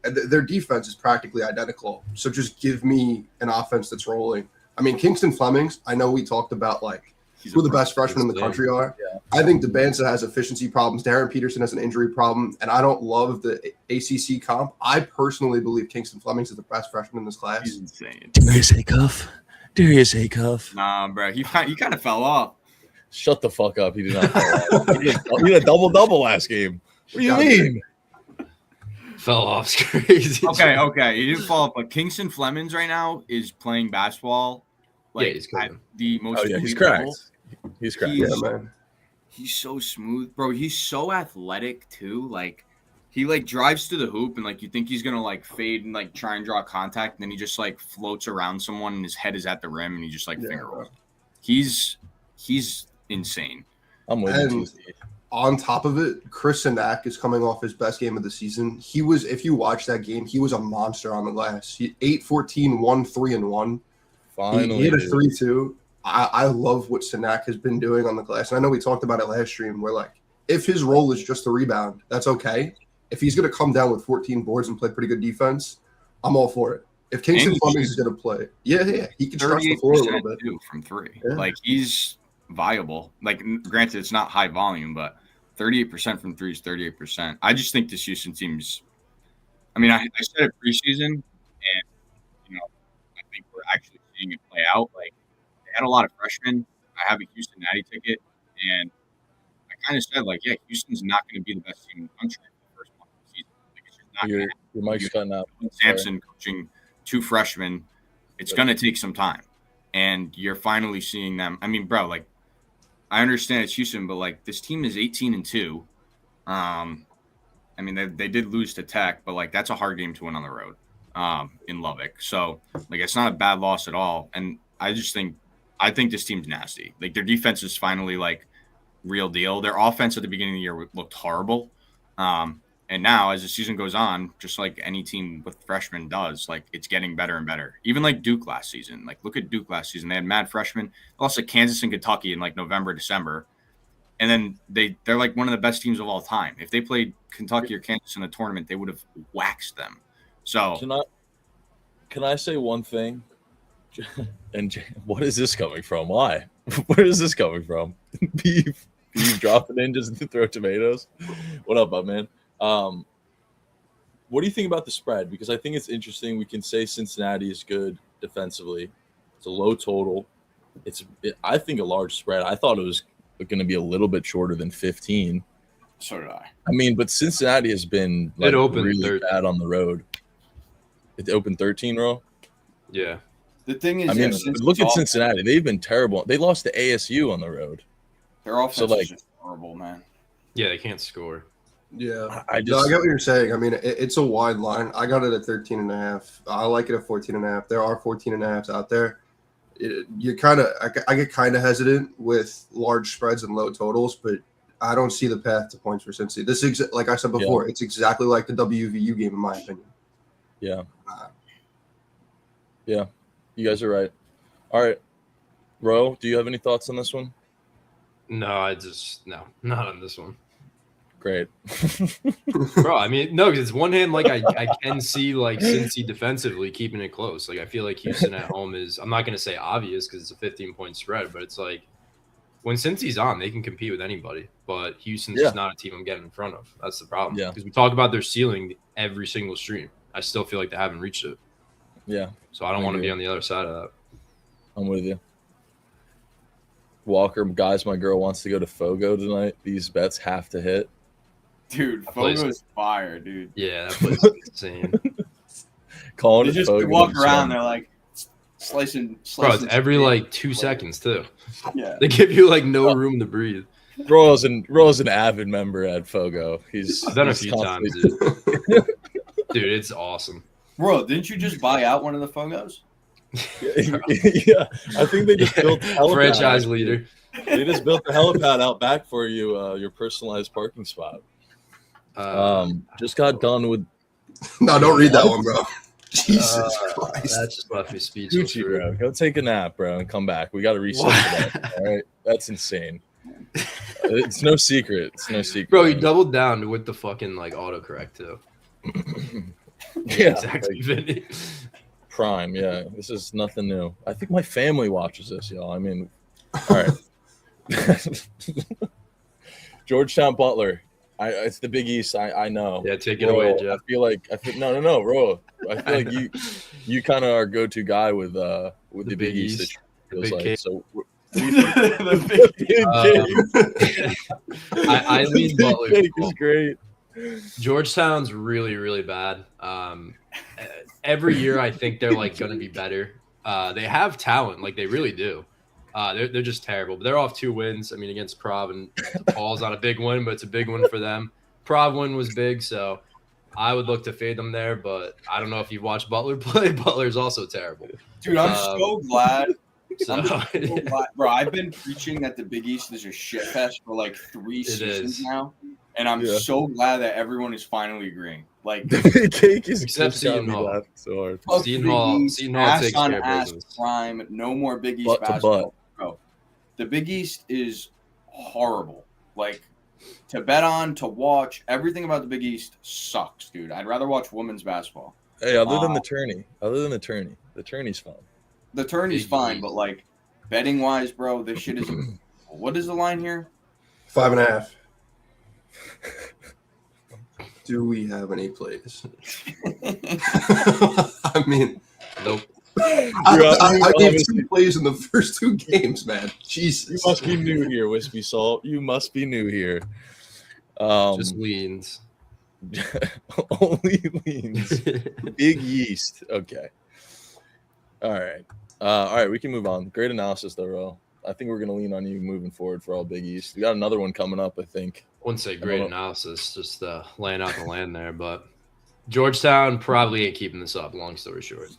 their defense is practically identical. So just give me an offense that's rolling. I mean, Kingston Flemings, I know we talked about like who the best freshmen in the country are. Yeah. I think DeBanza has efficiency problems. Darren Peterson has an injury problem, and I don't love the ACC comp. I personally believe Kingston Flemings is the best freshman in this class. he's insane. Darius Acuff. Nah, bro. He kind of fell off. Shut the fuck up. He did not. He had a double last game. What do you mean? Fell off crazy. Okay. He didn't fall off, but Kingston Flemings right now is playing basketball. Like, Yeah, he's at cooking. the most. Oh yeah, he's elite cracked. level. He's cracked. He's- Yeah, man. He's so smooth, bro. He's so athletic too. Like he like drives to the hoop and like you think he's gonna like fade and like try and draw contact, and then he just like floats around someone and his head is at the rim and he just like Yeah, finger bro. rolls. He's insane. I'm with And- you. TC. On top of it, Chris Sinak is coming off his best game of the season. He was, if you watch that game, he was a monster on the glass. He 8-14, 1-3-1. Finally, He hit a dude. 3-2. I love what Sinak has been doing on the glass. And I know we talked about it last stream where, like, if his role is just a rebound, that's okay. If he's going to come down with 14 boards and play pretty good defense, I'm all for it. If Kingston And Flemings is going to play, yeah, he can stretch the floor a little 38% bit. too from three. Yeah. Like he's viable. Like granted, it's not high volume, but 38% from three is 38%. I just think this Houston team's. I mean, I said it preseason, and I think we're actually seeing it play out. Like they had a lot of freshmen. I have a Houston Natty ticket, and I kind of said like, yeah, Houston's not going to be the best team in the country for the first month of the season. Like it's just not going Your mic's cutting out. to. Sampson coaching 2 freshmen, it's going to take some time, and you're finally seeing them. I mean, bro, like I understand it's Houston, but like this team is 18-2. I mean, they did lose to Tech, but like that's a hard game to win on the road in Lubbock. So like it's not a bad loss at all. And I think this team's nasty. Like their defense is finally like real deal. Their offense at the beginning of the year looked horrible. And now as the season goes on, just like any team with freshmen does, like it's getting better and better. Even like Duke last season. Like look at Duke last season. They had mad freshmen. They lost to Kansas and Kentucky in like November, December. And then they're like one of the best teams of all time. If they played Kentucky or Kansas in the tournament, they would have waxed them. So Can I say one thing? And what is this coming from? Why? Where is this coming from? Beef dropping in just to throw tomatoes. What up, man? What do you think about the spread? Because I think it's interesting. We can say Cincinnati is good defensively. It's a low total. I think a large spread. I thought it was going to be a little bit shorter than 15. so did I. I mean, but Cincinnati has been like, It opened really 13. bad on the road. It opened 13, Ro. Yeah. The thing is, I mean, look at Cincinnati. They've been terrible. They lost to ASU on the road. Their offense So, like- is just horrible, man. Yeah, they can't score. Yeah. I No, I just get what you're saying. I mean, it's a wide line. I got it at 13 and a half. I like it at 14 and a half. There are 14 and a halves out there. I get kind of hesitant with large spreads and low totals, but I don't see the path to points for Cincy. This is like I said before, It's exactly like the WVU game in my opinion. yeah. You guys are right. All right, Ro, do you have any thoughts on this one? No, not on this one. Great. Bro, I mean, no, because it's one hand, like I can see like Cincy defensively keeping it close. Like I feel like Houston at home is, I'm not gonna say obvious because it's a 15-point spread, but it's like when Cincy's on, they can compete with anybody. But Houston's just not a team I'm getting in front of. That's the problem. Yeah. Because we talk about their ceiling every single stream. I still feel like they haven't reached it. Yeah. So I don't want to be on the other side of that. I'm with you. Walker, guys, my girl wants to go to Fogo tonight. These bets have to hit. Dude, That place Fogo's fire, dude. Yeah, that place is insane. Calling They it just Fogo. walk is around, fun. they're like slicing. Bro, it's every steak. like 2 seconds too. Yeah. They give you like no room to breathe. Royal's an avid member at Fogo. He's I've done a he's few constantly- times, dude. Dude, it's awesome. Bro, didn't you just buy out one of the Fogos? Yeah, I think they just built the helipad. Franchise leader. They just built the helipad out back for you, your personalized parking spot. Just got done with No, don't read that one, bro. Jesus Christ. That just left me speechless. Gucci, bro. Go take a nap, bro, and come back. We got to reset that. All right, that's insane. It's no secret. It's no secret. Bro, you doubled down with the fucking like autocorrect too. Yeah, exactly. Vinny. Prime. Yeah, this is nothing new. I think my family watches this, y'all. I mean, all right. Georgetown Butler. It's the Big East. I know. Yeah, take it away, Jeff. I feel no, Ro. I feel like you kind of are go-to guy with the Big East. It feels Big like. cake. So The big I lean Butler. Big cake is great. Georgetown's really, really bad. Every year I think they're like going to be better. They have talent, like they really do. They're just terrible. But they're off 2 wins. I mean, against Prov, and Paul's not a big win, but it's a big win for them. Prov win was big, so I would look to fade them there. But I don't know if you've watched Butler play. Butler's also terrible. Dude, I'm so glad. So, I'm so glad. Bro, I've been preaching that the Big East is a shit fest for like 3 seasons now. And I'm so glad that everyone is finally agreeing. Like, The Big Cake is Except just got Seton me Hall. laughing so hard. fuck Seton Big Hall- East, Seton Hall ass takes on care of ass business. prime. No more Big East Butt to basketball. butt. Bro, the Big East is horrible. Like, to bet on, to watch, everything about the Big East sucks, dude. I'd rather watch women's basketball. Hey, other than the tourney, the tourney's fun. The tourney's Big fine, East. but like betting wise, bro, this shit is. What is the line here? 5.5. Do we have any plays? I mean, nope. I gave 2 plays in the first 2 games, man. Jesus. You must be new here, Wispy Salt. You must be new here. Just leans. Only leans. Big Yeast. Okay. All right. We can move on. Great analysis, though, Ro. I think we're gonna lean on you moving forward for all Big East. We got another one coming up, I think. Wouldn't say great analysis, just laying out the land there. But Georgetown probably ain't keeping this up. Long story short.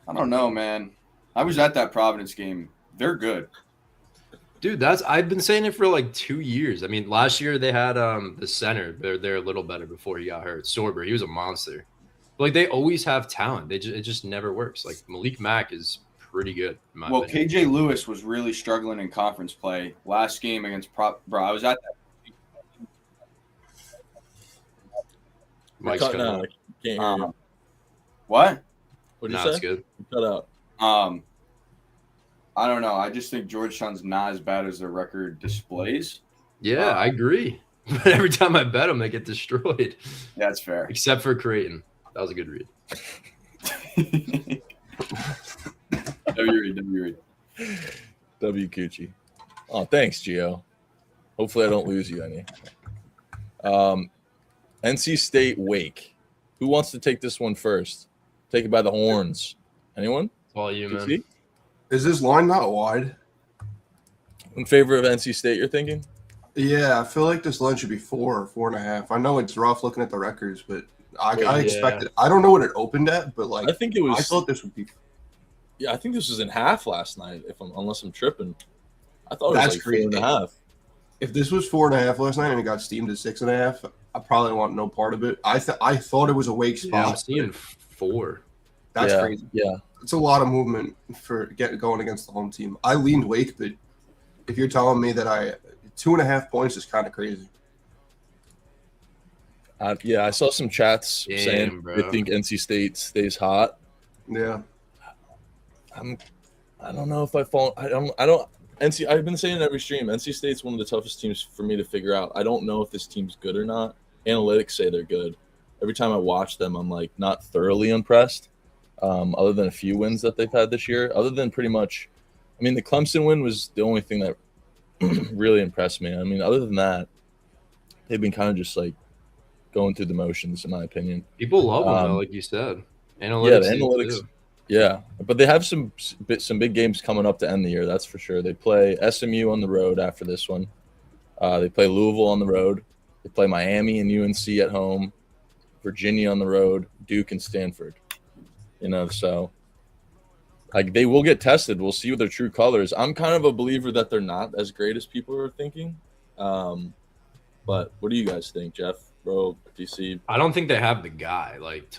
I don't know, man. I was at that Providence game. They're good. Dude, I've been saying it for like 2 years. I mean, last year they had the center. They're a little better before he got hurt. Sorber, he was a monster. But, like, they always have talent. It just never works. Like, Malik Mack is pretty good. In my Well, opinion. KJ Lewis was really struggling in conference play last game against Bro, I was at that. You're Mike's cutting cut out. out. I can't hear you. What? What did No, you it's say? good. You cut out. I don't know. I just think Georgetown's not as bad as their record displays. Yeah, I agree. But every time I bet them, they get destroyed. Yeah, that's fair. Except for Creighton. That was a good read. W. W Coochie. Oh, thanks, Gio. Hopefully I don't lose you any. NC State Wake. Who wants to take this one first? Take it by the horns. Anyone? It's all you, man. PC? Is this line not wide? In favor of NC State, you're thinking? Yeah, I feel like this line should be 4 or 4.5. I know it's rough looking at the records, but I expected. I don't know what it opened at, but like I think it was. I thought this would be. Yeah, I think this was in half last night. Unless I'm tripping, I thought it was That's like crazy. 4.5. If this was 4.5 last night and it got steamed to 6.5, I probably want no part of it. I thought it was a Wake Yeah, I'm spot. seeing 4. That's Yeah, crazy. Yeah, It's a lot of movement for going against the home team. I leaned Wake, but if you're telling me that 2.5 points is kind of crazy. Yeah, I saw some chats Damn, saying bro. they think NC State stays hot. Yeah. I don't know if I fall. I don't. NC. I've been saying it every stream. NC State's one of the toughest teams for me to figure out. I don't know if this team's good or not. Analytics say they're good. Every time I watch them, I'm like not thoroughly impressed. Other than a few wins that they've had this year. Other than pretty much, I mean, the Clemson win was the only thing that really impressed me. I mean, other than that, they've been kind of just like going through the motions, in my opinion. People love them, though, like you said. Analytics. Yeah, the analytics. Yeah, but they have some big games coming up to end the year. That's for sure. They play SMU on the road after this one. They play Louisville on the road. They play Miami and UNC at home. Virginia on the road. Duke and Stanford. So like they will get tested. We'll see their true colors. I'm kind of a believer that they're not as great as people are thinking. But what do you guys think, Jeff? Bro, DC? I don't think they have the guy. Like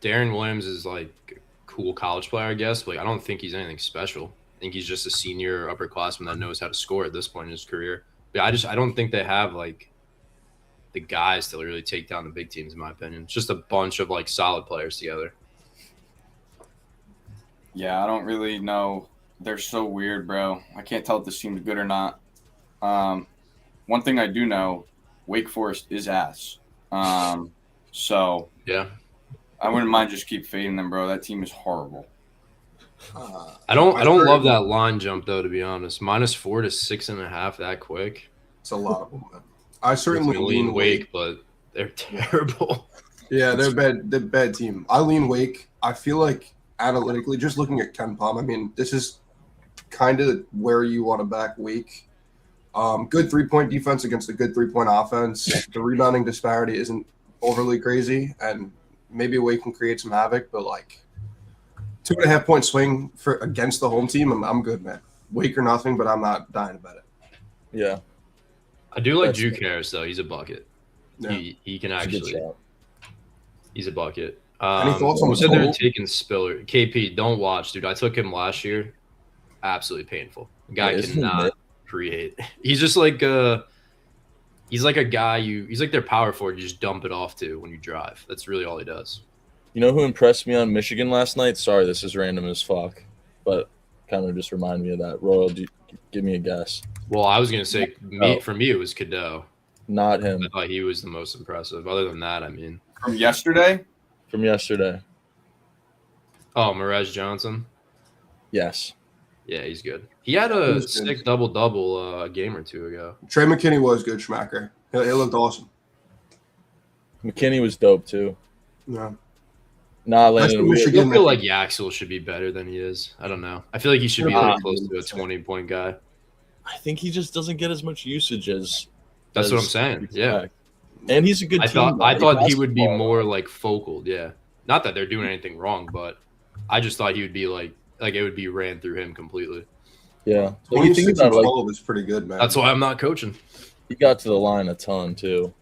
Darren Williams is like a cool college player, I guess. But I don't think he's anything special. I think he's just a senior upperclassman that knows how to score at this point in his career. But I don't think they have like the guys to really take down the big teams, in my opinion. It's just a bunch of like solid players together. Yeah, I don't really know. They're so weird, bro. I can't tell if this team's good or not. One thing I do know, Wake Forest is ass. So Yeah. I wouldn't mind just keep fading them, bro. That team is horrible. I don't love that line jump though, to be honest. -4 to 6.5 that quick. It's a lot of them. I certainly lean Wake, but they're terrible. Yeah, they're bad. They're a bad team. I lean Wake. I feel like analytically, just looking at Ken Palm, I mean, this is kind of where you want to back Wake. Good 3-point defense against a good 3-point offense. The rebounding disparity isn't overly crazy, and maybe Wake can create some havoc. But like 2.5 point swing for against the home team, I'm good, man. Wake or nothing, but I'm not dying to bet it. Yeah. I do like That's Drew Karras, though. He's a bucket. Yeah. He can It's a good actually. shot. He's a bucket. Any thoughts on who the said they're total? taking Spiller? KP, don't watch, dude. I took him last year. Absolutely painful. The guy Yeah, isn't he cannot mid? create. He's just like he's like a guy he's like their power forward. You just dump it off to when you drive. That's really all he does. You know who impressed me on Michigan last night? Sorry, this is random as fuck, but kind of just remind me of that. Royal, give me a guess. Well, I was gonna say for me it was Cadeau. Not him. I thought he was the most impressive. Other than that, I mean, From yesterday, From yesterday. oh, Merez Johnson. Yes. Yeah, he's good. He had He a was good. sick double a game or two ago. Trey McKinney was good, Schmacker. He looked awesome. McKinney was dope too. Yeah. Nah, That's Landon. what we I should still get. feel like Yaxel should be better than he is. I don't know. I feel like he should be like close to a 20-point guy. I think he just doesn't get as much usage as. That's what I'm as saying. you'd Yeah. expect. And he's a good I team. thought he would be more like focal. Yeah. Not that they're doing anything wrong, but I just thought he would be like it would be ran through him completely. Yeah. Like, you think 26 about and it, like 12 is pretty good, man. That's why I'm not coaching. he got to the line a ton too.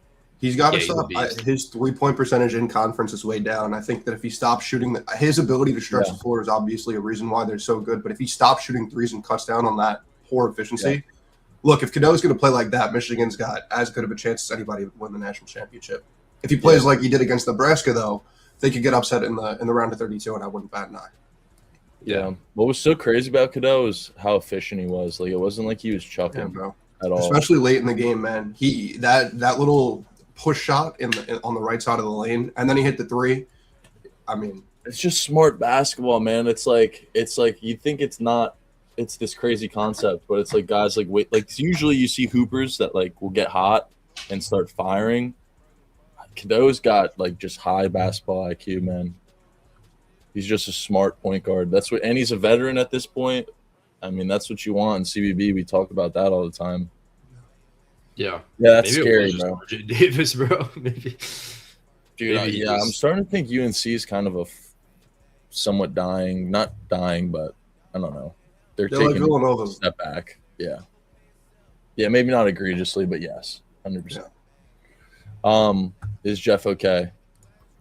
He's got to Yeah, he's a stop. beast. His 3-point percentage in conference is way down. I think that if he stops shooting, his ability to stretch Yeah. the floor is obviously a reason why they're so good. But if he stops shooting threes and cuts down on that poor efficiency, look, if Cadeau's going to play like that, Michigan's got as good of a chance as anybody to win the national championship. If he plays like he did against Nebraska, though, they could get upset in the round of 32, and I wouldn't bat an eye. Yeah. What was so crazy about Cadeau is how efficient he was. Like it wasn't like he was Yeah, chucking bro. at all. Especially late in the game, man. He that little push shot on the right side of the lane, and then he hit the three. I mean, It's just smart basketball, man. It's like you think it's not. It's this crazy concept, but it's like guys usually you see hoopers that like will get hot and start firing. Cadeau's got like just high basketball IQ, man. He's just a smart point guard. And he's a veteran at this point. I mean, that's what you want in CBB. We talk about that all the time. Yeah. Yeah, that's Maybe scary, it was just bro. RJ Davis, bro. Maybe. Dude, Maybe he yeah, was- I'm starting to think UNC is kind of somewhat dying. Not dying, but I don't know. They're they're like taking Villanova. a step back. Yeah. Yeah, maybe not egregiously, but yes, 100%. Is Jeff okay?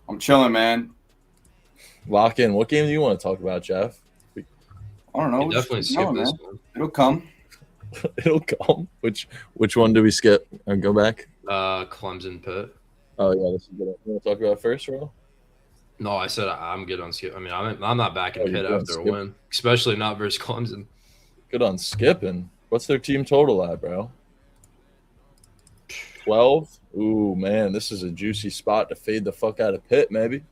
I'm chilling, man. Lock in. What game do you want to talk about, Jeff? I don't know. You Just definitely keep going, skip this man. one. It'll come. It'll come. Which one do we skip? Go back. Clemson Pitt. Oh yeah, this is good. You want to talk about it first, bro? No, I said I'm good on Skip. I mean, I'm not backing Oh, you're Pitt good on after a Skip? win, especially not versus Clemson. Good on skipping. What's their team total at, bro? 12. Ooh man, this is a juicy spot to fade the fuck out of Pitt, maybe.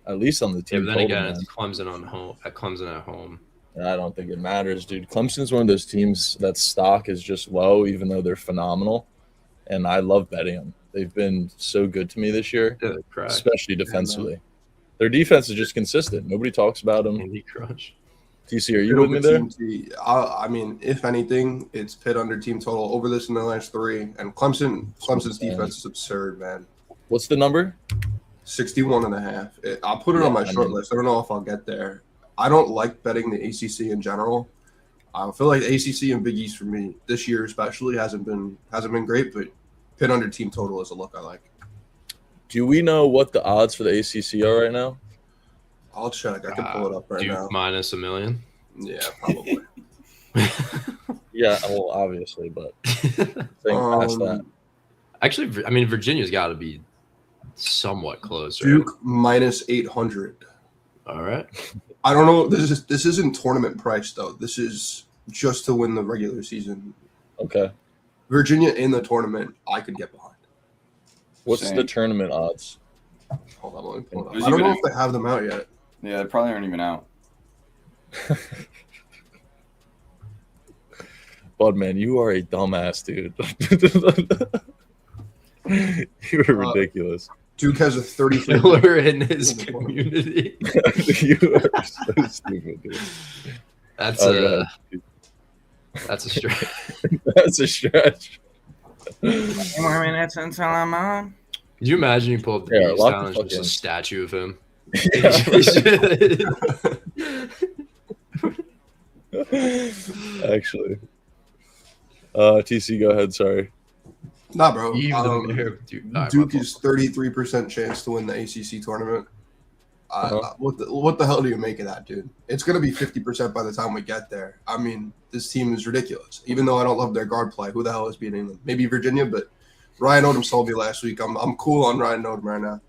At least on the Yeah, team but then total, again, man. it's Clemson at home. I don't think it matters, dude. Clemson's one of those teams that stock is just low, even though they're phenomenal. And I love betting them. They've been so good to me this year, Yeah, crack. especially defensively. Their defense is just consistent. Nobody talks about them. Andy Crush. TC, are you with me there? I mean, if anything, it's Pitt under team total over this in the last 3. And Clemson's defense is absurd, man. What's the number? 61.5. I'll put it on my short list. I don't know if I'll get there. I don't like betting the ACC in general. I feel like the ACC and Big East for me this year especially hasn't been great, but Pitt under team total is a look I like. Do we know what the odds for the ACC are right now? I'll check. I can pull it up right Duke now. minus $1 million. Yeah, probably. Yeah, well, obviously, but think past that. Actually, I mean, Virginia's got to be somewhat close, right? Duke minus 800. All right. I don't know. This isn't tournament price though. This is just to win the regular season. Okay. Virginia in the tournament, I could get behind. What's Same. the tournament odds? Hold on, let me pull it Who's up. I don't know even- if they have them out yet. Yeah, they probably aren't even out. Bud, man, you are a dumbass, dude. You are ridiculous. Duke has a 33. Killer in his community. You are so stupid, dude. That's Oh, that's a stretch. That's a stretch. More minutes until I'm on. Could you imagine you pull up the Yeah, Beast lock the Challenge, fuck just a in. statue of him? Actually. TC, go ahead. Sorry. Nah, bro. Even there, Duke, all right, Duke my is 33% chance to win the ACC tournament. Uh-huh. What the hell do you make of that, dude? It's going to be 50% by the time we get there. I mean, this team is ridiculous. Even though I don't love their guard play, who the hell is beating them? Maybe Virginia, but Ryan Odom sold me last week. I'm cool on Ryan Odom right now.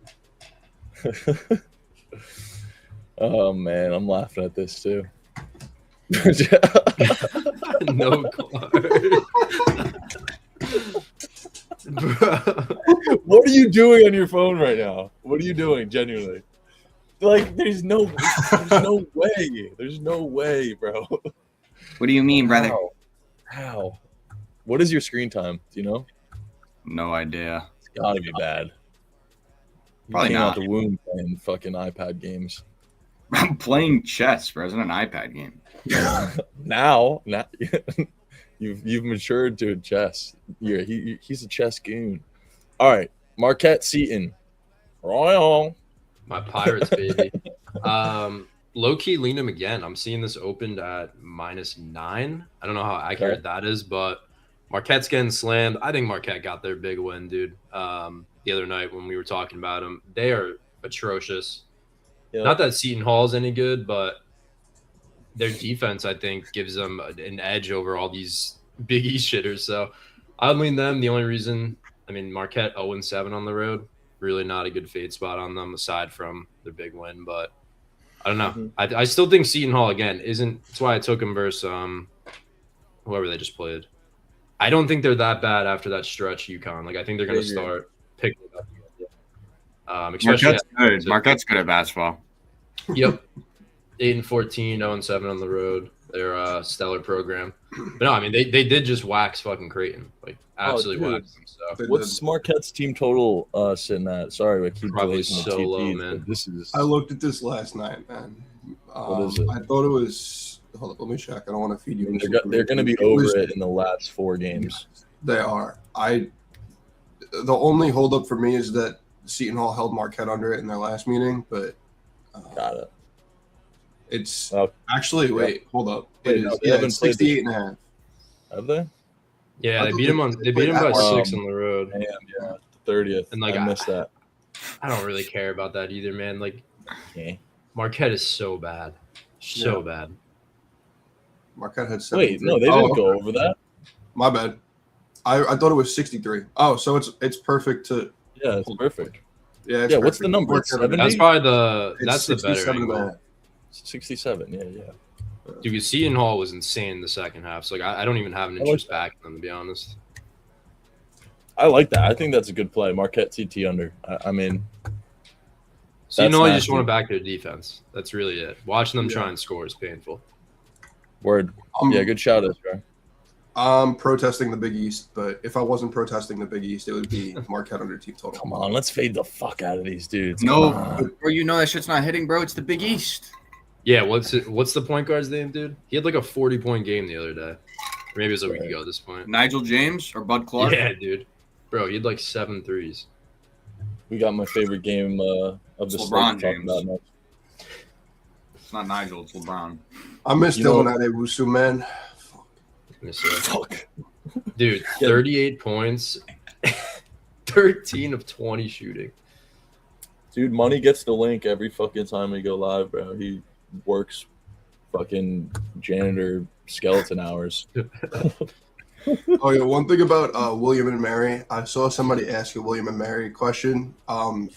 Oh man, I'm laughing at this too. no card. Bro. What are you doing on your phone right now? What are you doing, genuinely? Like, there's no way. There's no way, bro. What do you mean, brother? How? What is your screen time? Do you know? No idea. It's gotta be bad. You Probably came out not. the womb playing fucking iPad games. I'm playing chess, bro. It's not an iPad game. Now you've matured to a chess. Yeah, he's a chess goon. All right, Marquette Seton. Royal. My Pirates, baby. Low key lean him again. I'm seeing this opened at -9. I don't know how accurate that is, but Marquette's getting slammed. I think Marquette got their big win, dude. The other night when we were talking about them, they are atrocious. Yeah. Not that Seton Hall's any good, but their defense, I think, gives them an edge over all these Big East shitters. So I'd lean them. The only reason, I mean, Marquette 0-7 on the road. Really not a good fade spot on them aside from their big win. But I don't know. Mhm. I still think Seton Hall, again, isn't – that's why I took them versus whoever they just played. I don't think they're that bad after that stretch, UConn. Like, I think they're going to start picking it up. Especially Marquette's good. Marquette's good at basketball. Yep. 8-14, 0-7 on the road. They're a stellar program. But no, I mean, they did just wax fucking Creighton. Like, absolutely dude. wax them. So They What's did. Marquette's team total sitting at? Sorry, I keep Probably glazing the so low, TPs, man. but this is I looked at this last night, man. What is it? I thought it was. Hold up, let me check. I don't want to feed you. they're going to be over it in the last 4 games. They are. The only holdup for me is that Seton Hall held Marquette under it in their last meeting, but Got it. it's Oh. actually hold up. Wait, It no, is they haven't played 68.5. Have they? yeah, I they thought beat them on. They beat them by Um, 6 on the road. Damn, yeah. 30th. And, like, I missed that. I don't really care about that either, man. Like, Okay. Marquette is so bad, so bad. Marquette had 73. Wait, no, they didn't go over that. My bad. I thought it was 63. Oh, so it's perfect to Yeah, it's perfect. Yeah, Yeah, what's the perfect. number? Works every day. 70? That's probably the It's better 67 and a angle. half. 67. Yeah. Dude, Seton Hall was insane in the second half. So like, I don't even have an I like interest back in them, to be honest. I like that. I think that's a good play. Marquette TT under. I mean, Seton That's Hall, you just nasty. want to back their defense. That's really it. Watching them Yeah. try and score is painful. word. Yeah, good shout out, bro. I'm protesting the Big East, but if I wasn't protesting the Big East, it would be Marquette under team total. Come on, let's fade the fuck out of these dudes. No, Come on. bro, you know that shit's not hitting, bro. It's the Big East. Yeah, what's the point guard's name, dude? He had like a 40-point game the other day. Or maybe it was a week ago at this point. Nigel James or Bud Clark? Yeah, dude. Bro, he had like 7 threes. We got my favorite game of the It's slate LeBron to talk James. about next. It's not Nigel. It's LeBron. I miss You know- Dylan Adewusu, man. Let me see. Fuck. Dude, 38 points, 13 of 20 shooting. Dude, Money gets the link every fucking time we go live, bro. He works fucking janitor skeleton hours. Oh yeah, one thing about William and Mary, I saw somebody ask a William and Mary question.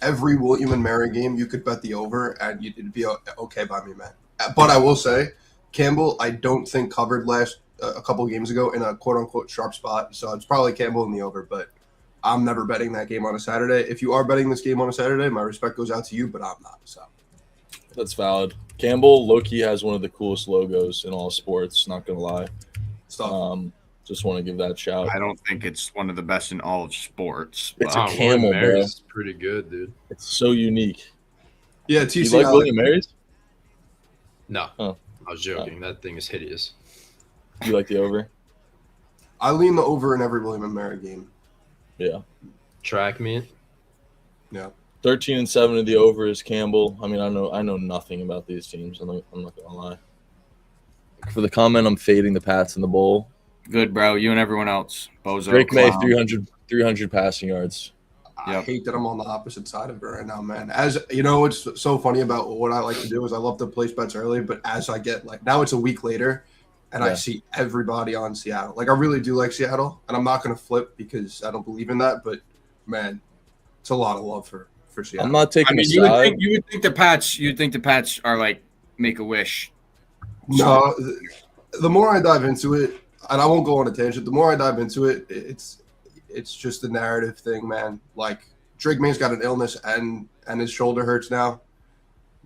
Every William and Mary game, you could bet the over, and it'd be okay by me, man. But I will say, Campbell, I don't think covered last a couple games ago in a quote unquote sharp spot, so it's probably Campbell in the over. But I'm never betting that game on a Saturday. If you are betting this game on a Saturday, my respect goes out to you, but I'm not. So That's valid. Campbell, Loki has one of the coolest logos in all sports, not going to lie. stop. Just want to give that shout. I don't think it's one of the best in all of sports. It's but- a camel, William Mary's pretty good, dude. It's so unique. Yeah, You TC. like William Mary's? No, Oh. I was joking. That thing is hideous. You like the over? I lean the over in every William and Mary game. Yeah. Track meet. Yeah. 13-7 in the over is Campbell. I mean, I know nothing about these teams. I'm not gonna lie. For the comment, I'm fading the Pats in the bowl. Good, bro. You and everyone else. Bozo. Drake May, clown. 300 passing yards. I Yep. hate that I'm on the opposite side of it right now, man. As you know, what's so funny about what I like to do is I love to place bets early, but as I get like now it's a week later and I Yeah. see everybody on Seattle. Like I really do like Seattle, and I'm not gonna flip because I don't believe in that, but man, it's a lot of love for Seattle. I'm not I taking mean, a you would side. think the Pats are like make a wish. No, the more I dive into it, and I won't go on a tangent, the more I dive into it, it's just a narrative thing, man. Like Drake May's got an illness and his shoulder hurts now.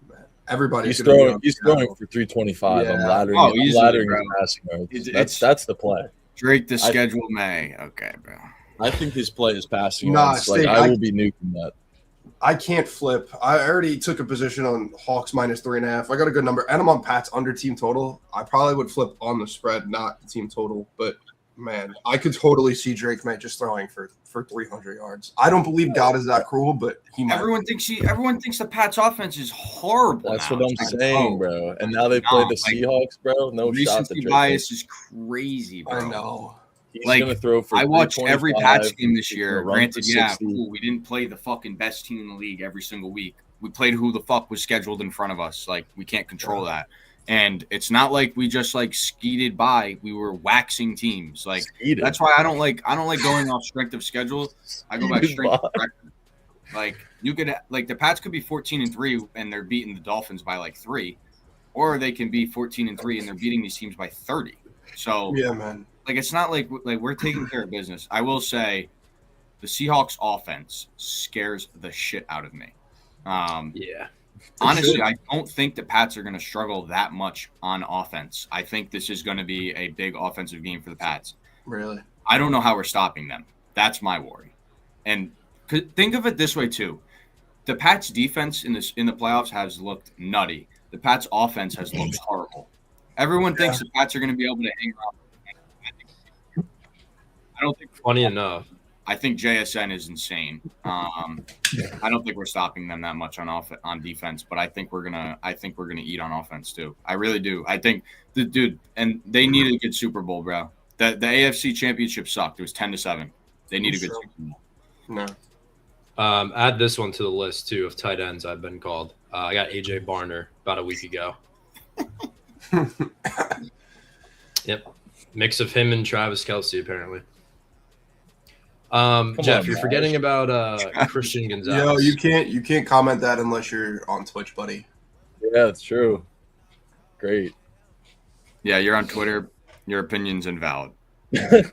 Man, everybody's He's gonna be throwing. on He's Seattle. throwing for 325. Yeah. I'm laddering. Oh, I'm easily, laddering bro. his passing yards. It's- That's the play. Drake the schedule May. Okay, bro. I think his play is passing Nah, yards. Like Stig, I I- will be nuking that. I can't flip. I already took a position on Hawks minus 3.5. I got a good number, and I'm on Pats under team total. I probably would flip on the spread, not the team total. But man, I could totally see Drake May just throwing for 300 yards. I don't believe God is that cruel, but he might. Everyone thinks the Pats offense is horrible. That's now. what I'm It's like, saying, oh, bro. And now they play No, the like, Seahawks, bro. No shot to Recency Drake. bias is crazy, bro. I know. He's Like, gonna throw for. I watched every 325. Pats game this He's year. gonna run Granted, for yeah, 60. cool. We didn't play the fucking best team in the league every single week. We played who the fuck was scheduled in front of us. Like, we can't control that. And it's not like we just like skeeted by. We were waxing teams. Like, Eat it. that's why I don't like going off strength of schedule. I go by Skeeted strength of by. record. Like, you could like the Pats could be 14-3 and they're beating the Dolphins by like 3, or they can be 14-3 and they're beating these teams by 30. So Yeah, man. like it's not like we're taking care of business. I will say, the Seahawks offense scares the shit out of me. Yeah. Honestly, I don't think the Pats are going to struggle that much on offense. I think this is going to be a big offensive game for the Pats. Really. I don't know how we're stopping them. That's my worry. And think of it this way too: the Pats' defense in the playoffs has looked nutty. The Pats' offense has looked horrible. Everyone thinks the Pats are going to be able to hang around. I don't think. Funny enough. I think JSN is insane. I don't think we're stopping them that much on defense, but I think we're gonna eat on offense too. I really do. I think and they need a good Super Bowl, bro. The AFC Championship sucked. It was 10-7. They need a good Sure. Super Bowl. No. Add this one to the list too of tight ends I've been called. I got AJ Barner about a week ago. Yep, mix of him and Travis Kelce apparently. Jeff, on, you're Josh. forgetting about Christian Yo, Gonzalez. you can't comment that unless you're on Twitch, buddy. Yeah, it's true. Great. Yeah, you're on Twitter. Your opinion's invalid. Get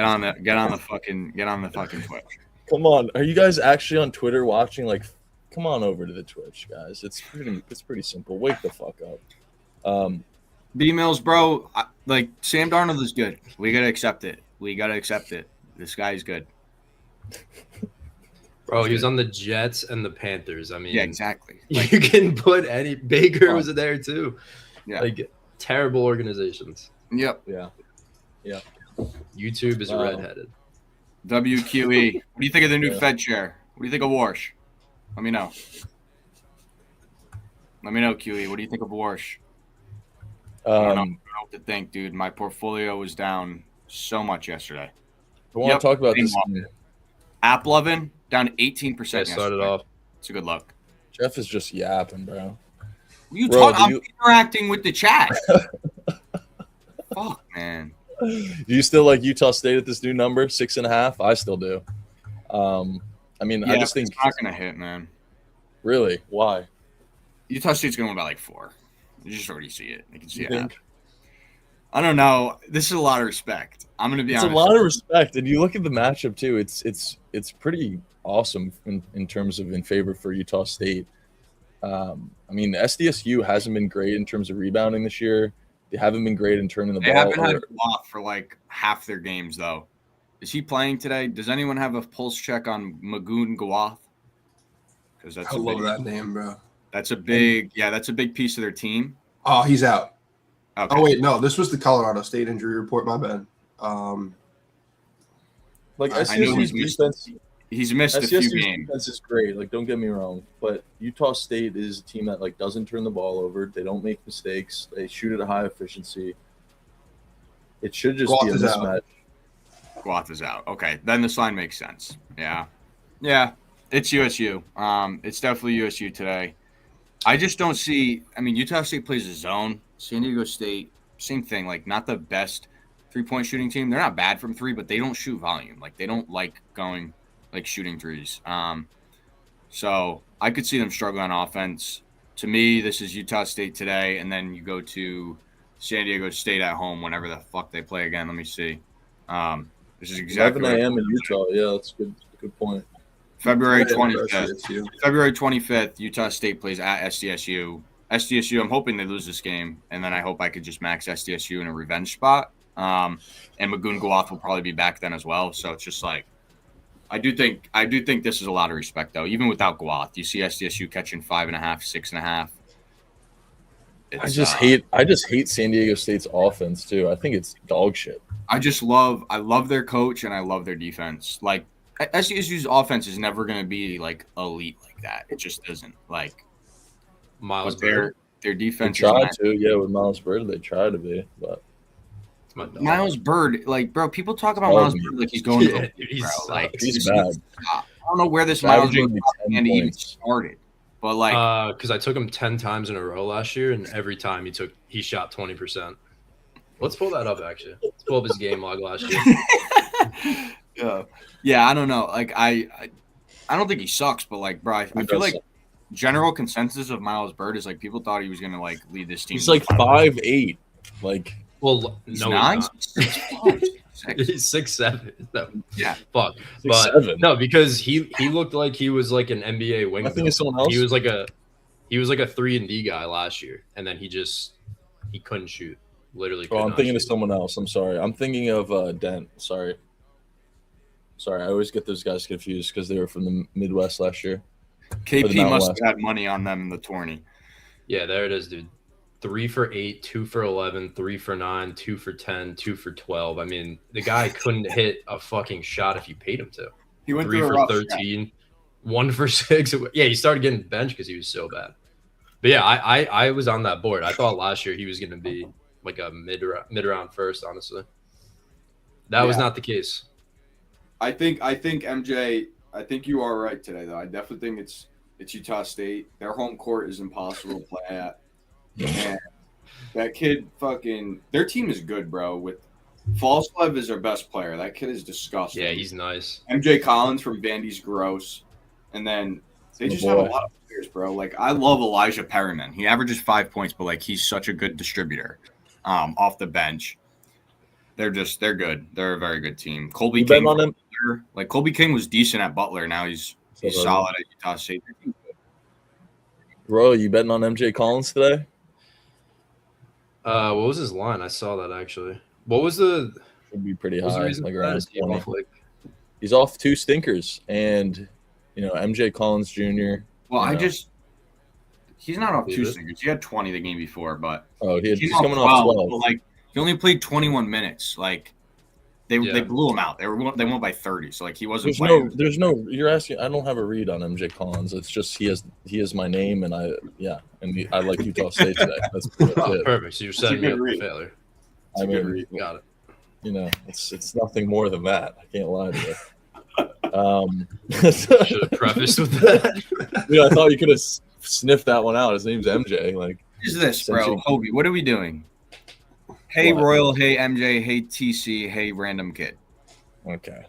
on the fucking Twitch. Come on, are you guys actually on Twitter watching? Like, come on over to the Twitch, guys. It's pretty simple. Wake the fuck up. B-Mills, bro. Like Sam Darnold is good. We gotta accept it. This guy's good. Bro, he was on the Jets and the Panthers. I mean, Yeah, exactly. You can put any. Baker was there too. Yeah. Like terrible organizations. Yep. Yeah. YouTube is Wow. redheaded. WQE. What do you think of the new Yeah. Fed chair? What do you think of Warsh? Let me know. QE. What do you think of Warsh? I don't know what to think, dude. My portfolio was down so much yesterday. I want Yep. to talk about Same this. one. App loving down 18%. I started yesterday. off. It's a good look. Jeff is just yapping, bro. You Bro, talk. do I'm you- interacting with the chat. Fuck, man. Do you still like Utah State at this new number, 6.5? I still do. I mean, I just think it's not gonna hit, man. really. Why? Utah State's gonna win by like 4. You just already see it. You can see You it. think? happen. I don't know. This is a lot of respect. I'm gonna be It's honest. a lot of respect, and you look at the matchup too. It's pretty awesome in terms of in favor for Utah State. I mean, SDSU hasn't been great in terms of rebounding this year. They haven't been great in turning the They ball. haven't had Goff for like half their games though. Is he playing today? Does anyone have a pulse check on Magoon Gawath? Because that's I love that name, bro. That's a big piece of their team. Oh, he's out. Okay. Oh wait, no, this was the Colorado State injury report. My bad. like I know SDSU's he's defense. He's missed a few SDSU's games. defense is great. Like, don't get me wrong, but Utah State is a team that like doesn't turn the ball over. They don't make mistakes. They shoot at a high efficiency. It should just be a Goff is out. mismatch. Gawath is out. Okay, then this line makes sense. Yeah. It's USU. It's definitely USU today. I just don't see. I mean, Utah State plays a zone. San Diego State, same thing. Like, not the best 3-point shooting team. They're not bad from 3, but they don't shoot volume. Like, they don't like going like shooting threes. So I could see them struggle on offense. To me, this is Utah State today, and then you go to San Diego State at home whenever the fuck they play again. Let me see. This is exactly 11 what- a.m. in Utah. Yeah, that's good. Good point. February Yeah, 25th. SDSU. February 25th, Utah State plays at SDSU. SDSU, I'm hoping they lose this game, and then I hope I could just max SDSU in a revenge spot. And Magoon Gawath will probably be back then as well. So it's just like, I do think this is a lot of respect though. Even without Gawath, you see SDSU catching 5.5, 6.5. I just hate San Diego State's offense too. I think it's dog shit. I love their coach and I love their defense. Like, SDSU's offense is never going to be like elite like that. It just isn't. Like, Miles but Bird. their They defense is tried not- to, yeah, with Miles Bird, they tried to be, but It's my dog. Miles Bird, like, bro, people talk about Oh, Miles Bird like he's going to Yeah, the dude, he bro. sucks. Like, he's he bad. needs to stop. I don't know where this Miles Averaging Bird like 10 and even points. started, but like, Because I took him 10 times in a row last year, and every time he shot 20%. Let's pull that up, actually. Let's pull up his game log last year. yeah, I don't know. Like, I don't think he sucks, but like, bro, I feel does like suck. general consensus of Miles Bird is like people thought he was gonna like lead this team. he's like 5'8". Well, He's no, nine, he's not. 6'5", 6'6". He's 6'7". No, Yeah. fuck. But 6'7". no, because he looked like he was like an NBA wing. I think it's someone else. He was like a 3-and-D guy last year, and then he couldn't shoot. Literally. Oh, could I'm not thinking of shoot. someone else. I'm sorry. I'm thinking of Dent. Sorry, I always get those guys confused because they were from the Midwest last year. For the KP Mountain must West. have had money on them in the tourney. Yeah, there it is, dude. 3 for 8, 2 for 11, 3 for 9, 2 for 10, 2 for 12. I mean, the guy couldn't hit a fucking shot if you paid him to. He went 3 through a for rough stretch. 13, 1 for 6. Yeah, he started getting benched because he was so bad. But yeah, I was on that board. I thought last year he was going to be like a mid-round first, honestly. That was Yeah. not the case. I think MJ. I think you are right today, though. I definitely think it's Utah State. Their home court is impossible to play at. And that kid, their team is good, bro. With Falslev is our best player. That kid is disgusting. Yeah, he's nice. MJ Collins from Vandy's gross. And then they just have a lot of players, bro. Like, I love Elijah Perryman. He averages 5 points, but, like, he's such a good distributor off the bench. They're good. They're a very good team. Colby You King, betting on him? like, Colby King was decent at Butler. Now he's solid at Utah State. Royal, you betting on MJ Collins today? What was his line? I saw that actually. What was the Should be pretty what was the high, reason like for that? around Is he 20. off, like, He's off 2 stinkers, and MJ Collins Jr. Well, you know. he's not off 2 David? singers. He had 20 the game before, but He's he's coming off 12. But, like, he only played 21 minutes. Like, they blew him out. They won by 30. So, like, he wasn't playing. You're asking. I don't have a read on MJ Collins. It's just he has my name, and I like Utah State today. That's it. perfect. So you're setting me good up for read. failure. I mean, Got it. it's nothing more than that. I can't lie to you. Should have prefaced with that. I thought you could have sniffed that one out. His name's MJ. Like, What is this, bro? Essentially- Hobie, what are we doing? Hey, What? Royal. Hey, MJ. Hey, TC. Hey, random kid. okay,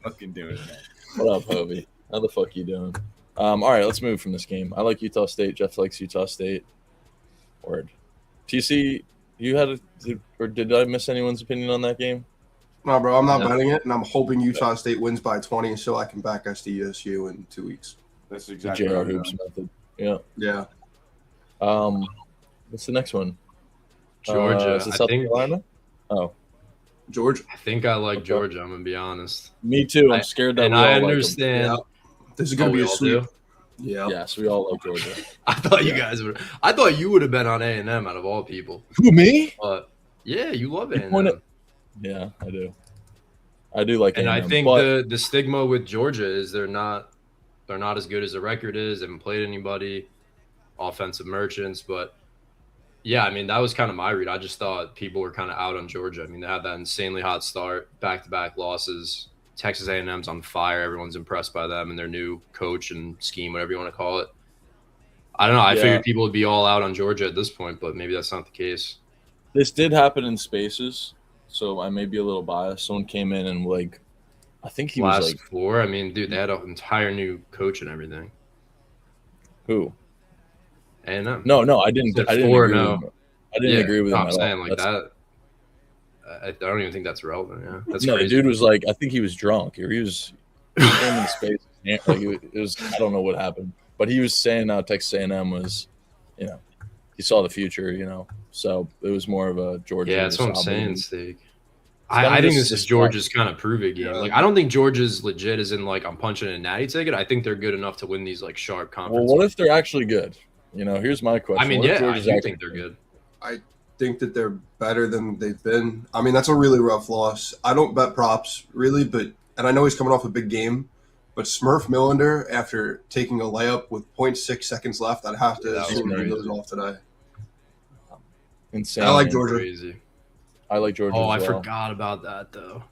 Fucking do it, man. what up, Hobie? How the fuck you doing? All right, let's move from this game. I like Utah State. Jeff likes Utah State. Word. TC, you had or did I miss anyone's opinion on that game? No, bro, I'm not No. betting it, and I'm hoping Utah State wins by 20 so I can back SDSU in 2 weeks. That's The exactly JR what I'm Hoops doing. method. Yeah. Yeah. What's the next one? Georgia. Is it I South think Carolina? Oh, George? I like Okay. Georgia. I'm gonna be honest. me too. I'm scared that And we all I like 'em. understand. Yeah. This is going Oh, to be we a all sweep. do? Yeah. Yes, we all like Georgia. I thought you guys would. I thought you would have been on A&M out of all people. Who, me? But yeah, you love You A&M. pointed- Yeah, I do. I do like And I A&M, think but the stigma with Georgia is they're not as good as the record is. They haven't played anybody, offensive merchants. But yeah, I mean that was kind of my read. I just thought people were kind of out on Georgia. I mean they had that insanely hot start, back-to-back losses. Texas A&M's on fire. Everyone's impressed by them and their new coach and scheme, whatever you want to call it. I don't know. I Yeah. figured people would be all out on Georgia at this point, but maybe that's not the case. this did happen in spaces, so I may be a little biased. Someone came in and I think he Last was like, four, I mean, dude, they had an entire new coach and everything. who? A&M. No, I didn't. They're I didn't 4-0. agree with him. I didn't agree with no, him I'm at saying all. like That's- that. I don't even think that's relevant. Yeah, that's no, crazy. the dude was like, I think he was drunk, or he was in the space. Like it was, I don't know what happened, but he was saying now Texas A&M was, he saw the future, so it was more of a Georgia. Yeah, that's what I'm Sauber. saying, Steak. kinda I think just- this is Georgia's kind of prove it game. Yeah. Like, I don't think Georgia's legit as in like I'm punching a natty ticket. I think they're good enough to win these like sharp Well, conference. what if they're actually good? Here's my question. I mean, What if yeah, I Georgia's do actually think they're good. Think that they're better than they've been. I mean, that's a really rough loss. I don't bet props, really, and I know he's coming off a big game, but Smurf Millender, after taking a layup with 0.6 seconds left, I'd have to Yeah, that was assume he crazy. goes off today. Insane. I like Georgia. Crazy. I like Georgia. Oh, I as well. forgot about that though.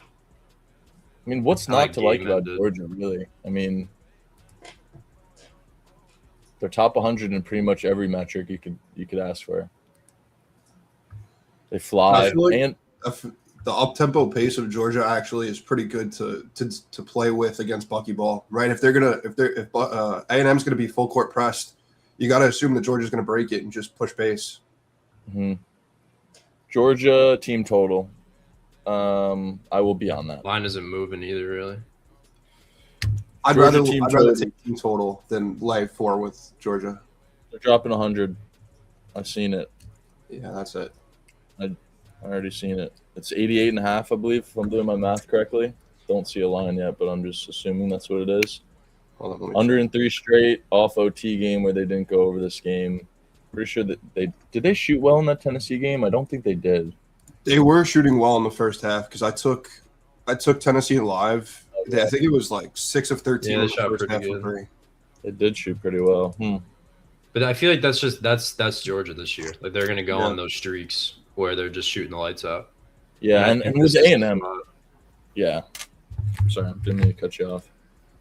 I mean, what's I not like to like game about ended. Georgia, really? I mean, they're top 100 in pretty much every metric you could ask for. They fly, I feel like- and The up-tempo pace of Georgia actually is pretty good to play with against Buckyball, right? If A&M's gonna be full court pressed, you got to assume that Georgia's gonna break it and just push pace. mhm. Georgia team total. I will be on that. Line isn't moving either, really. I'd Georgia rather team I'd rather total. take team total than lay 4 with Georgia. They're dropping 100. I've seen it. Yeah, that's it. I already seen it. It's 88.5, I believe, if I'm doing my math correctly. Don't see a line yet, but I'm just assuming that's what it is. Hold on, let me Under in 3 straight, off OT game where they didn't go over this game. Pretty sure that did they shoot well in that Tennessee game? I don't think they did. They were shooting well in the first half because I took Tennessee live. I think it was like 6 of 13 Yeah, in they the shot first pretty half good. for free. They did shoot pretty well. But I feel like that's Georgia this year. Like they're gonna go Yeah. on those streaks where they're just shooting the lights out. Yeah, I and think with this is A&M, the spot. yeah. Sorry, I didn't mean to cut you off.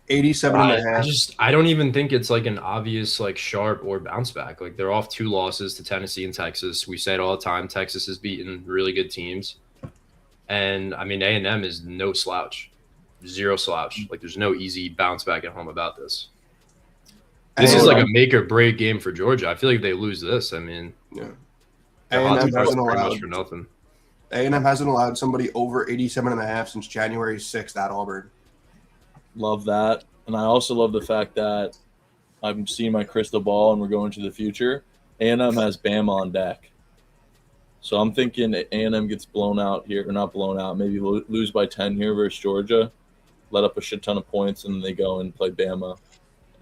87 and a half. I don't even think it's like an obvious like sharp or bounce back. Like they're off 2 losses to Tennessee and Texas. We say it all the time. Texas has beaten really good teams, and I mean A&M is no slouch, 0 slouch. Like there's no easy bounce back at home about this. This is like a make or break game for Georgia. I feel like if they lose this, I mean, Yeah. their odds A&M are hasn't pretty much allowed for nothing. A&M hasn't allowed somebody over 87 and a half since January 6th at Auburn. Love that. And I also love the fact that I'm seeing my crystal ball and we're going to the future. A&M has Bama on deck. So I'm thinking A&M gets blown out here, or not blown out, maybe lose by 10 here versus Georgia, let up a shit ton of points, and then they go and play Bama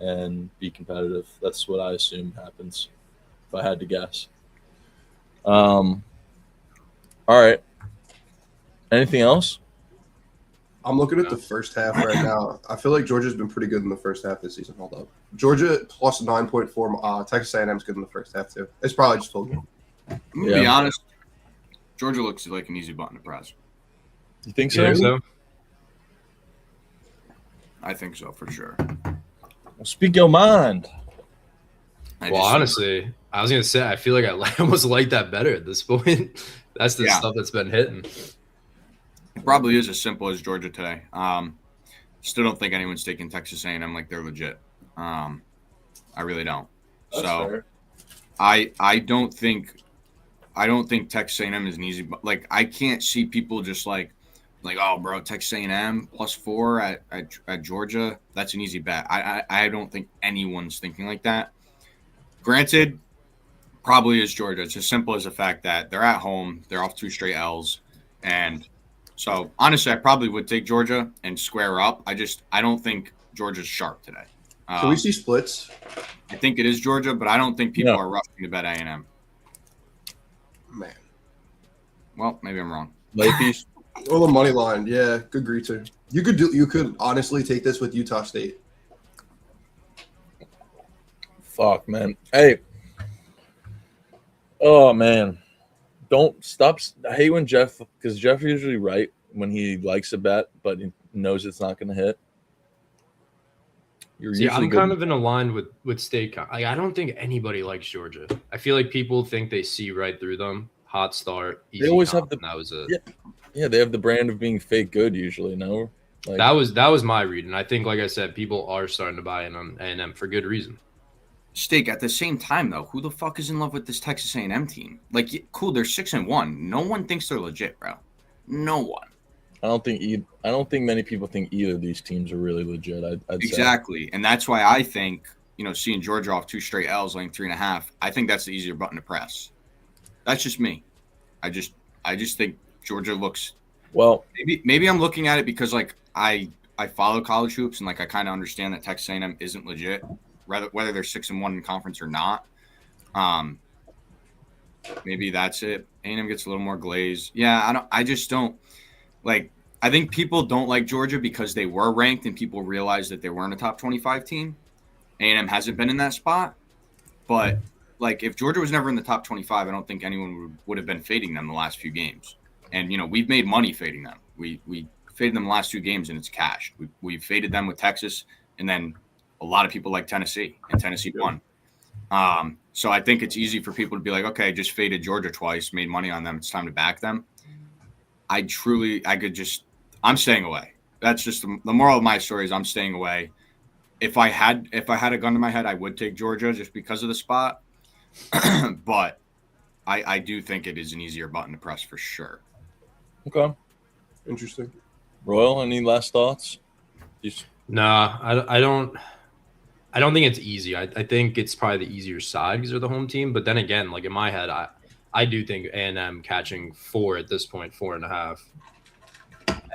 and be competitive. That's what I assume happens if I had to guess. All right. Anything else? I'm looking at the first half right now. I feel like Georgia's been pretty good in the first half this season. Hold up. Georgia plus 9.4. Texas A&M's good in the first half too. It's probably just full game. I'm gonna be honest. Georgia looks like an easy button to press. You think You think so? so? I think so for sure. Well, speak your mind. Well, honestly, I was gonna say I feel like I almost like that better at this point. That's the stuff that's been hitting. it probably is as simple as Georgia today. Still don't think anyone's taking Texas A&M like they're legit. I really don't. That's so fair. I don't think Texas A&M is an easy. Like I can't see people just like oh bro, Texas A&M +4 at Georgia. That's an easy bet. I don't think anyone's thinking like that. Granted, probably is Georgia. It's as simple as the fact that they're at home, they're off 2 straight L's, and so honestly, I probably would take Georgia and square up. I don't think Georgia's sharp today. So we see splits. I think it is Georgia, but I don't think people are rushing to bet A&M. Man. Well, maybe I'm wrong. Late piece. Well, the money line, yeah, good greeter. You could honestly take this with Utah State. Fuck, man. Hey. Oh, man. Don't stop. I hate when because Jeff is usually right when he likes a bet, but he knows it's not going to hit. I'm kind of in a line with State. Like, I don't think anybody likes Georgia. I feel like people think they see right through them. Hot start. Easy They always comp, have and that was it. Yeah, they have the brand of being fake good usually, no? Like, That was my read, and I think, like I said, people are starting to buy in on A&M for good reason. Steak, at the same time, though, who the fuck is in love with this Texas A&M team? Like, cool, they're 6-1. No one thinks they're legit, bro. No one. I don't think many people think either of these teams are really legit. I'd say. Exactly, and that's why I think seeing Georgia off 2 straight L's, laying 3.5. I think that's the easier button to press. That's just me. I just think Georgia looks. Well, maybe I'm looking at it because like I follow college hoops and like I kind of understand that Texas A&M isn't legit, whether they're 6-1 in conference or not. Maybe that's it. A&M gets a little more glaze. Yeah, I just don't like. I think people don't like Georgia because they were ranked and people realized that they weren't a top 25 team. A&M hasn't been in that spot, but like if Georgia was never in the top 25, I don't think anyone would have been fading them the last few games. And we've made money fading them. We faded them the last 2 games and it's cash. We faded them with Texas, and then a lot of people like Tennessee, and Tennessee won. So I think it's easy for people to be like, okay, just faded Georgia twice, made money on them. It's time to back them. I'm staying away. That's just the moral of my story is I'm staying away. If I had a gun to my head, I would take Georgia just because of the spot. But I do think it is an easier button to press for sure. okay. Interesting. Royal, any last thoughts? Nah, I don't think it's easy. I think it's probably the easier side because they're the home team. But then again, like in my head, I do think A&M catching 4 at this point, 4.5.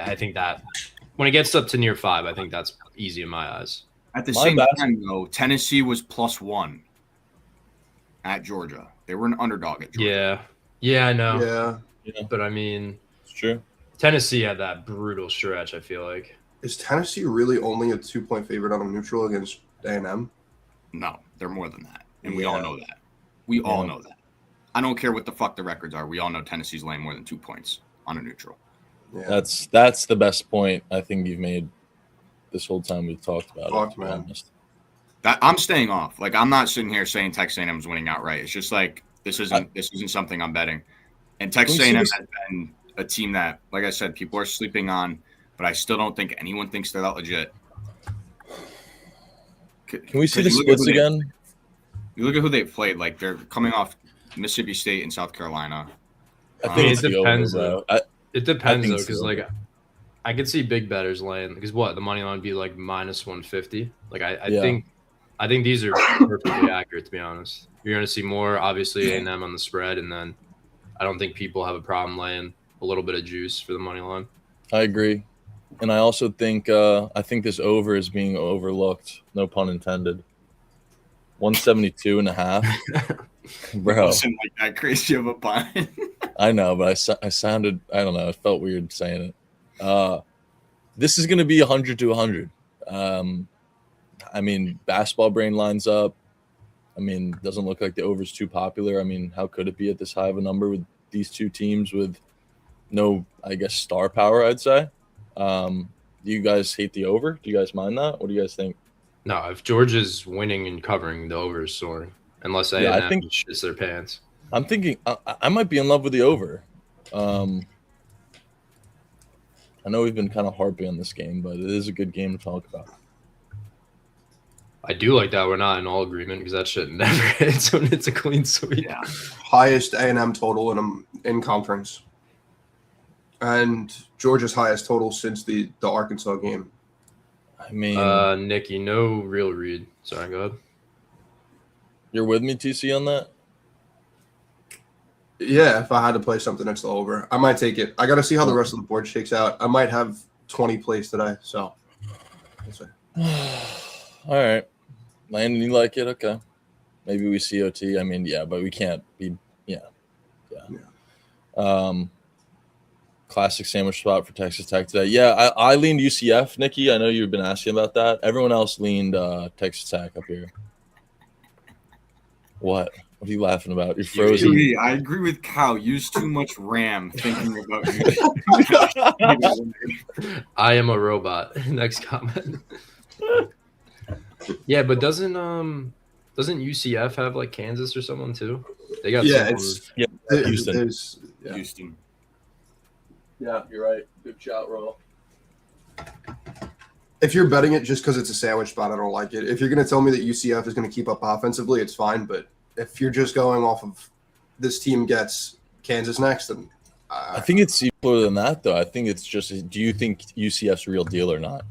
I think that when it gets up to near 5, I think that's easy in my eyes. At the same time, though, Tennessee was +1 at Georgia. They were an underdog at Georgia. Yeah, I know. Yeah. But I mean, It's true. Tennessee had that brutal stretch, I feel like. Is Tennessee really only a 2-point favorite on a neutral against A&M? No, they're more than that. And we all know that. We all know that. I don't care what the fuck the records are. We all know Tennessee's laying more than 2 points on a neutral. Yeah. That's the best point I think you've made this whole time we've talked about Fuck, it. To be man. honest. I'm staying off. Like, I'm not sitting here saying Texas A&M's winning outright. It's just like this isn't something I'm betting. And Texas Can we A&M see has been a team that, like I said, people are sleeping on, but I still don't think anyone thinks they're that legit. Can we see the splits again? You look at who they've played. Like, they're coming off Mississippi State and South Carolina. I mean, think it it's the over, depends, bro. It depends think though, because so. like I could see big betters laying because what the money line would be like minus 150. Like I Yeah. think these are perfectly accurate, to be honest. You're going to see more, obviously, A&M on the spread, and then I don't think people have a problem laying a little bit of juice for the money line. I agree. And I also think this over is being overlooked. No pun intended. 172.5. Bro, Wasn't like that crazy of a pun. I know, but I sounded, I don't know, it felt weird saying it. This is going to be 100 to 100. I mean, basketball brain lines up. I mean, doesn't look like the over's too popular. I mean, how could it be at this high of a number with these two teams with no, I guess, star power, I'd say. Do you guys hate the over? Do you guys mind that? What do you guys think? No, if Georgia's winning and covering, the over is soaring. Unless A&M I think- shits their pants. I'm thinking I might be in love with the over. I know we've been kind of harping on this game, but it is a good game to talk about. I do like that we're not in all agreement because that shit never hits when it's a clean sweep. Yeah. Highest A&M total in conference, and Georgia's highest total since the Arkansas game. I mean, Nikki, no real read. Sorry, go ahead. you're with me, TC, on that? Yeah, if I had to play something that's the over, I might take it. I got to see how the rest of the board shakes out. I might have 20 plays today, so we'll see. All right. Landon, you like it? Okay. Maybe we COT. I mean, yeah, but we can't be, yeah. Classic sandwich spot for Texas Tech today. Yeah, I leaned UCF, Nikki. I know you've been asking about that. Everyone else leaned Texas Tech up here. What? What are you laughing about? You're frozen. Huey, I agree with Cal. Use too much RAM thinking about you. I am a robot. Next comment. Yeah, but doesn't UCF have like Kansas or someone too? They got Yeah, someone- Houston. Yeah. Houston. Yeah, you're right. Good shot, roll. If you're betting it just because it's a sandwich spot, I don't like it. If you're going to tell me that UCF is going to keep up offensively, it's fine. But if you're just going off of this team gets Kansas next, then I think it's simpler than that, though. I think it's just, do you think UCF's real deal or not?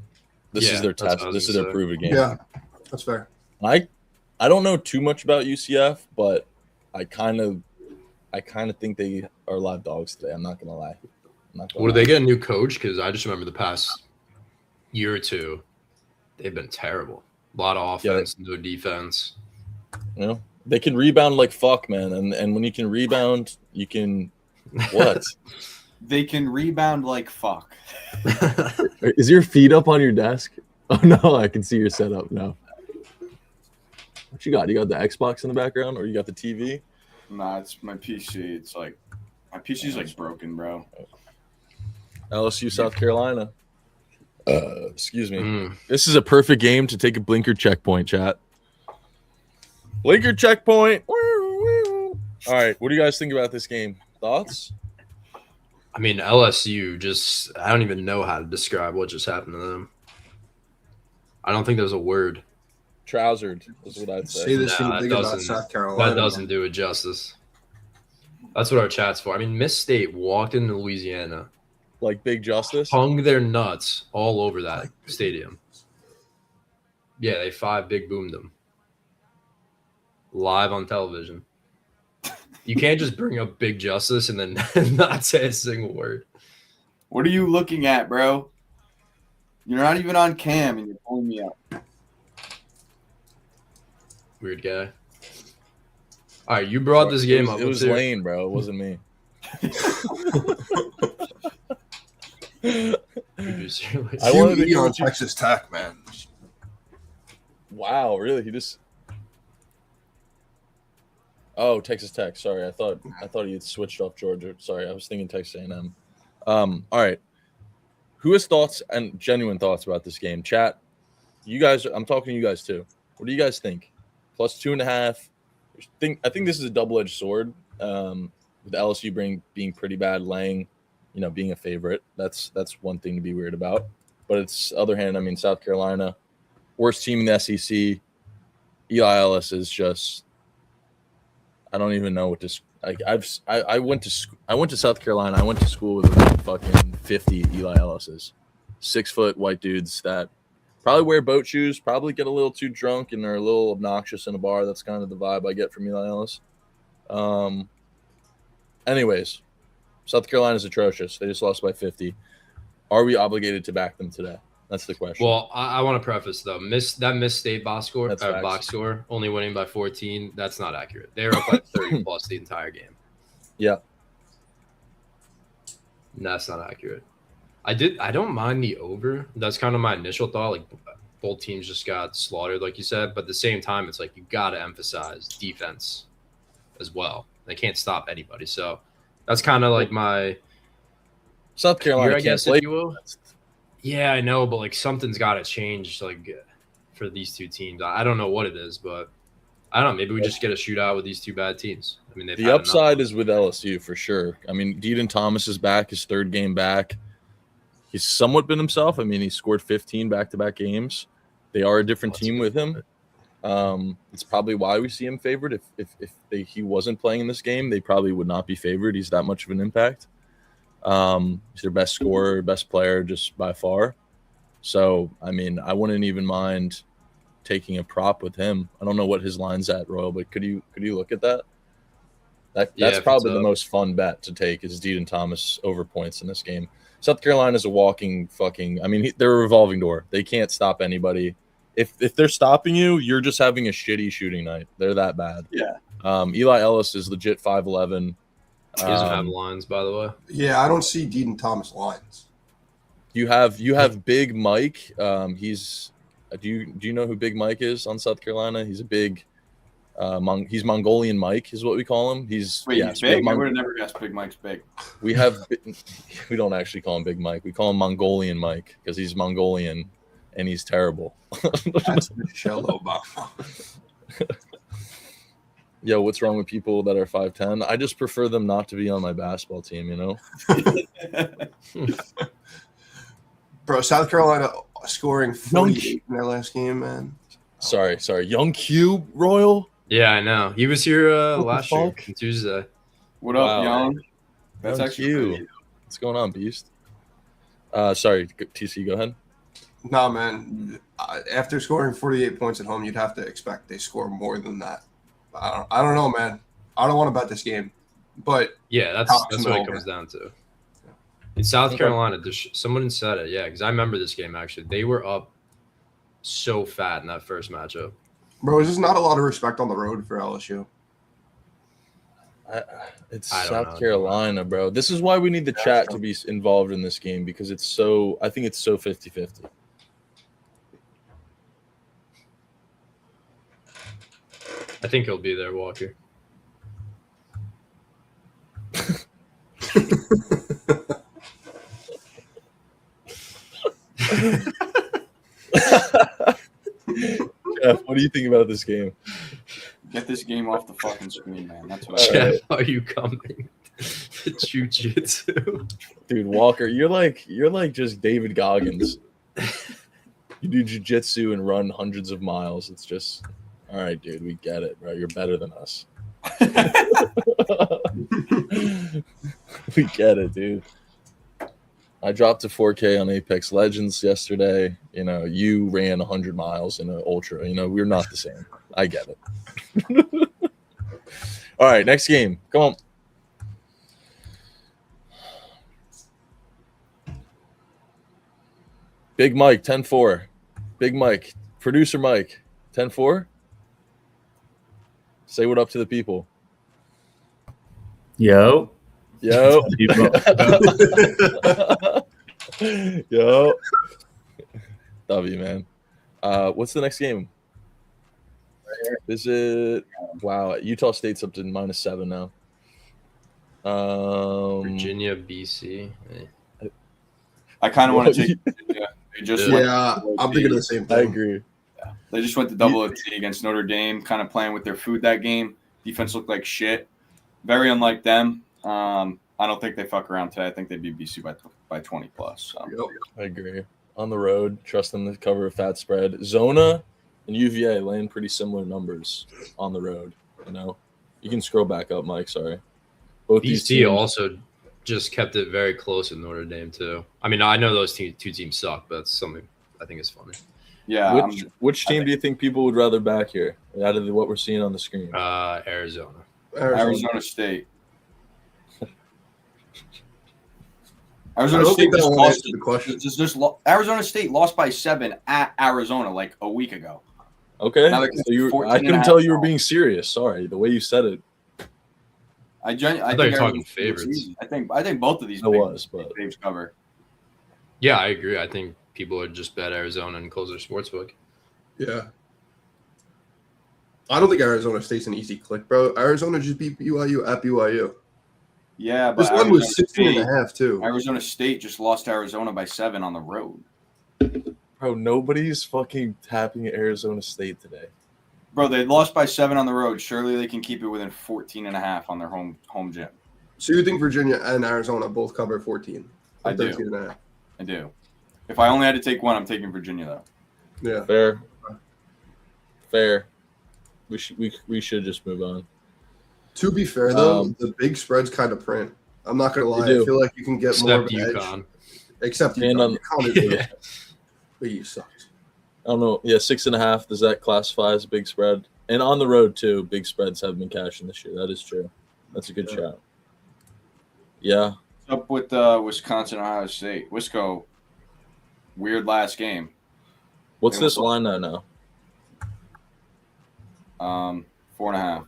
This Yeah, is their that's what test. I was This is gonna their say. prove it game. yeah, that's fair. I don't know too much about UCF, but I kind of think they are live dogs today. I'm not gonna lie. Well, did they get a new coach? Because I just remember the past year or two, they've been terrible. A lot of offense, no defense. You know, they can rebound like fuck, man. And when you can rebound, you can what? They can rebound like fuck. Is your feet up on your desk? Oh no, I can see your setup now. What you got? You got the Xbox in the background, or you got the TV? Nah, it's my PC. It's like my PC's like broken, bro. LSU, South Carolina. Excuse me. Mm. This is a perfect game to take a blinker checkpoint, chat. Blinker checkpoint. All right, what do you guys think about this game? Thoughts? I mean, LSU just, I don't even know how to describe what just happened to them. I don't think there's a word. Trousered is what I'd Say say. this Nah, thing that big about doesn't- South Carolina. That doesn't do it justice. That's what our chat's for. I mean, Miss State walked into Louisiana, Like Big Justice. hung their nuts all over that stadium. Yeah, they 5 big boomed them. Live on television. You can't just bring up Big Justice and then not say a single word. What are you looking at, bro? You're not even on cam and you're pulling me up. Weird guy. All right, you brought this game up. It was Let's hear- Lane, bro. It wasn't me. Producer. I wanted to QE hear on what you- Texas Tech, man. Wow, really? He just. Oh, Texas Tech. Sorry, I thought he had switched off Georgia. Sorry, I was thinking Texas A&M. All right. who has thoughts and genuine thoughts about this game? Chat, you guys. I'm talking to you guys too. What do you guys think? Plus 2.5. I think this is a double-edged sword. With LSU being pretty bad, laying, being a favorite. That's one thing to be weird about. But it's other hand, I mean, South Carolina, worst team in the SEC. Eli Ellis is just. I don't even know what to. I went to South Carolina. I went to school with about fucking 50 Eli Ellises, 6 foot white dudes that probably wear boat shoes, probably get a little too drunk and are a little obnoxious in a bar. That's kind of the vibe I get from Eli Ellis. Anyways, South Carolina's atrocious. They just lost by 50. Are we obligated to back them today? That's the question. Well, I want to preface though, missed state box score, That's box score, only winning by 14. That's not accurate. They were up by 30 plus the entire game. Yeah. That's not accurate. I don't mind the over. That's kind of my initial thought. Like both teams just got slaughtered, like you said. But at the same time, it's like you got to emphasize defense as well. They can't stop anybody. So that's kind of like my South Carolina, I guess, if you will. Yeah, I know, but like something's got to change, like for these two teams. I don't know what it is, but I don't know. Maybe we just get a shootout with these two bad teams. I mean, the upside is with LSU for sure. I mean, Deaton Thomas is back, his 3rd game back. He's somewhat been himself. I mean, he scored 15 back-to-back games. They are a different team with him. It's probably why we see him favored. If he wasn't playing in this game, they probably would not be favored. He's that much of an impact. He's their best scorer, best player, just by far. So, I mean, I wouldn't even mind taking a prop with him. I don't know what his line's at, Royal, but could you look at that? That's probably the most fun bet to take is Deaton Thomas over points in this game. South Carolina is a walking fucking. I mean, they're a revolving door. They can't stop anybody. If they're stopping you, you're just having a shitty shooting night. They're that bad. Yeah. Eli Ellis is legit 5'11". He doesn't have lines, by the way. Yeah, I don't see Deaton Thomas lines. You have Big Mike. He's. Do you know who Big Mike is on South Carolina? He's a big. He's Mongolian Mike, is what we call him. He's he's big. I would have never guessed Big Mike's big. We don't actually call him Big Mike. We call him Mongolian Mike because he's Mongolian and he's terrible. That's Michelle Obama. Yo, what's wrong with people that are 5'10"? I just prefer them not to be on my basketball team, Bro, South Carolina scoring 48 in their last game, man. Sorry. Young Q, Royal? Yeah, I know. He was here last year on Tuesday. What up, Young? That's Young actually Q. What's going on, Beast? Sorry, TC, go ahead. Nah, man. After scoring 48 points at home, you'd have to expect they score more than that. I don't know, man. I don't want to bet this game, but yeah, that's what it comes down to. In South Carolina, someone said it, yeah, because I remember this game actually. They were up so fat in that first matchup. Bro, there's not a lot of respect on the road for LSU. It's South Carolina, bro. This is why we need the chat to be involved in this game because I think it's so 50-50. I think he'll be there, Walker. Jeff, what do you think about this game? Get this game off the fucking screen, man. That's what Jeff, are you coming to jiu-jitsu? Dude, Walker, you're like just David Goggins. You do jiu-jitsu and run hundreds of miles. It's just all right, dude. We get it, bro. You're better than us. We get it, dude. I dropped to 4K on Apex Legends yesterday. You ran 100 miles in an ultra. We're not the same. I get it. All right, next game. Come on. Big Mike, 10-4. Big Mike. Producer Mike, 10-4. Say what up to the people. Yo. Yo. W, man. What's the next game? Is it wow? Utah State's up to -7 now. Virginia, BC. I kind of want to take. Yeah, they just went Yeah, to I'm thinking of the same I thing. agree. They just went to double OT against Notre Dame, kind of playing with their food that game. Defense looked like shit. Very unlike them. I don't think they fuck around today. I think they beat BC by 20 plus. So. Yep. I agree. On the road, trust them to cover a fat spread. Zona and UVA laying pretty similar numbers on the road. You know, you can scroll back up, Mike. Sorry. Both these BC teams, also just kept it very close with Notre Dame too. I mean, I know those two teams suck, but that's something I think is funny. Yeah. which team do you think people would rather back here out of what we're seeing on the screen? Arizona. Arizona State. I Arizona don't State think that just one lost. answered the question. Arizona State lost by 7 at Arizona like a week ago. Okay, Now they're so I 14 and a couldn't half tell you were now. being serious. Sorry, the way you said it, I thought you were think talking Arizona State was favorites. easy. I think both of these I was, but Faves cover. Yeah, I agree. I think people would just bet Arizona and close their sportsbook. Yeah. I don't think Arizona State's an easy click, bro. Arizona just beat BYU at BYU. Yeah, but This one was 16 and a half, too. Arizona State just lost to Arizona by 7 on the road. bro, nobody's fucking tapping Arizona State today. Bro, they lost by 7 on the road. Surely they can keep it within 14 and a half on their home gym. So you think Virginia and Arizona both cover 14? I do. 13 and a half. I do. If I only had to take one, I'm taking Virginia though. Yeah. Fair. We should just move on. To be fair, though, Um, the big spreads kind of print. I'm not going to lie. They do. I feel like you can get more of Except an edge. UConn. Except And UConn. UConn is Yeah. But you sucked. I don't know. Yeah, 6.5. Does that classify as a big spread? And on the road too, big spreads have been cashing this year. That is true. That's a good shout. Yeah. What's up with Wisconsin, Ohio State? Wisco, weird last game. What's They this will- line now? 4.5.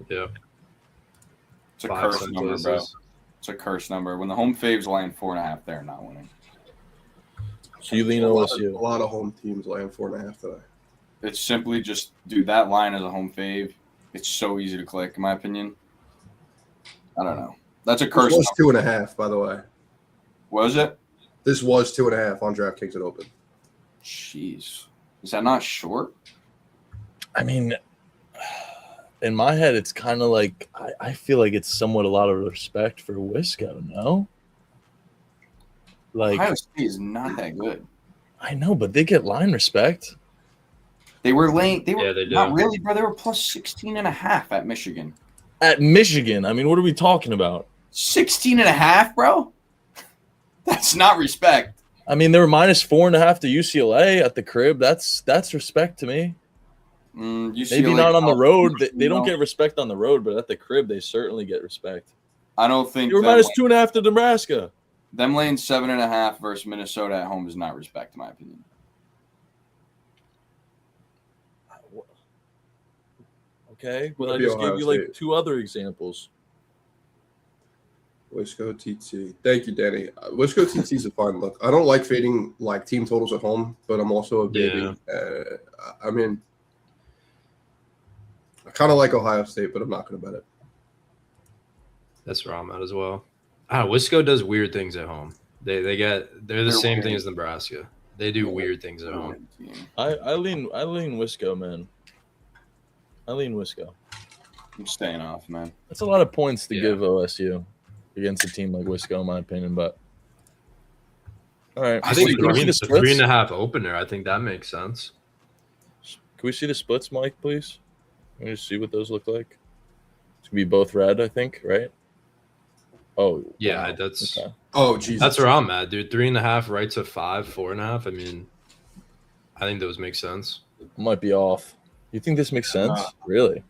Yeah. It's a 5 cursed some number, bro. places. It's a cursed number. When the home faves line 4.5, they're not winning. So you lean A OSU. lot of home teams laying 4.5 today. It's simply just, dude, that line as a home fave, it's so easy to click, in my opinion. I don't know. That's a This curse. was 2.5, by the way. Was it? This was 2.5 on DraftKings at open. Jeez. Is that not short? I mean, in my head, it's kind of like I feel like it's somewhat a lot of respect for Wisco, no? Like, Ohio State is not that good. I know, but they get line respect. They were laying. They were Yeah, they do. not really, bro. They were plus 16.5 at Michigan. At Michigan, I mean, what are we talking about? 16.5, bro. That's not respect. I mean, they were minus 4.5 to UCLA at the crib. That's respect to me. UCLA, Maybe not on the road. They you don't know, get respect on the road, but at the crib, they certainly get respect. I don't think You were minus 2.5 to Nebraska. them laying 7.5 versus Minnesota at home is not respect, in my opinion. Okay, but Would I be just Ohio gave you like State. 2 other examples. Wisco TT. Thank you, Danny. Wisco TT is a fun look. I don't like fading like team totals at home, but I'm also a baby. I mean, I kind of like Ohio State, but I'm not going to bet it. That's where I'm at as well. Wisco does weird things at home. They're the They're same weird. thing as Nebraska. They do weird things at home. I lean Wisco, man. I lean Wisco. I'm staying off, man. That's a lot of points to Yeah. give OSU against a team like Wisco, in my opinion. But all right, I think can we see the the splits? 3.5 opener. I think that makes sense. Can we see the splits, Mike, please? Let me just see what those look like. It's gonna be both red, I think, right? Oh, Yeah, wow. that's Okay. Oh, Jesus. that's where I'm at, dude. 3.5 right to 5, 4.5. I mean, I think those make sense. Might be off. You think this makes sense? Really?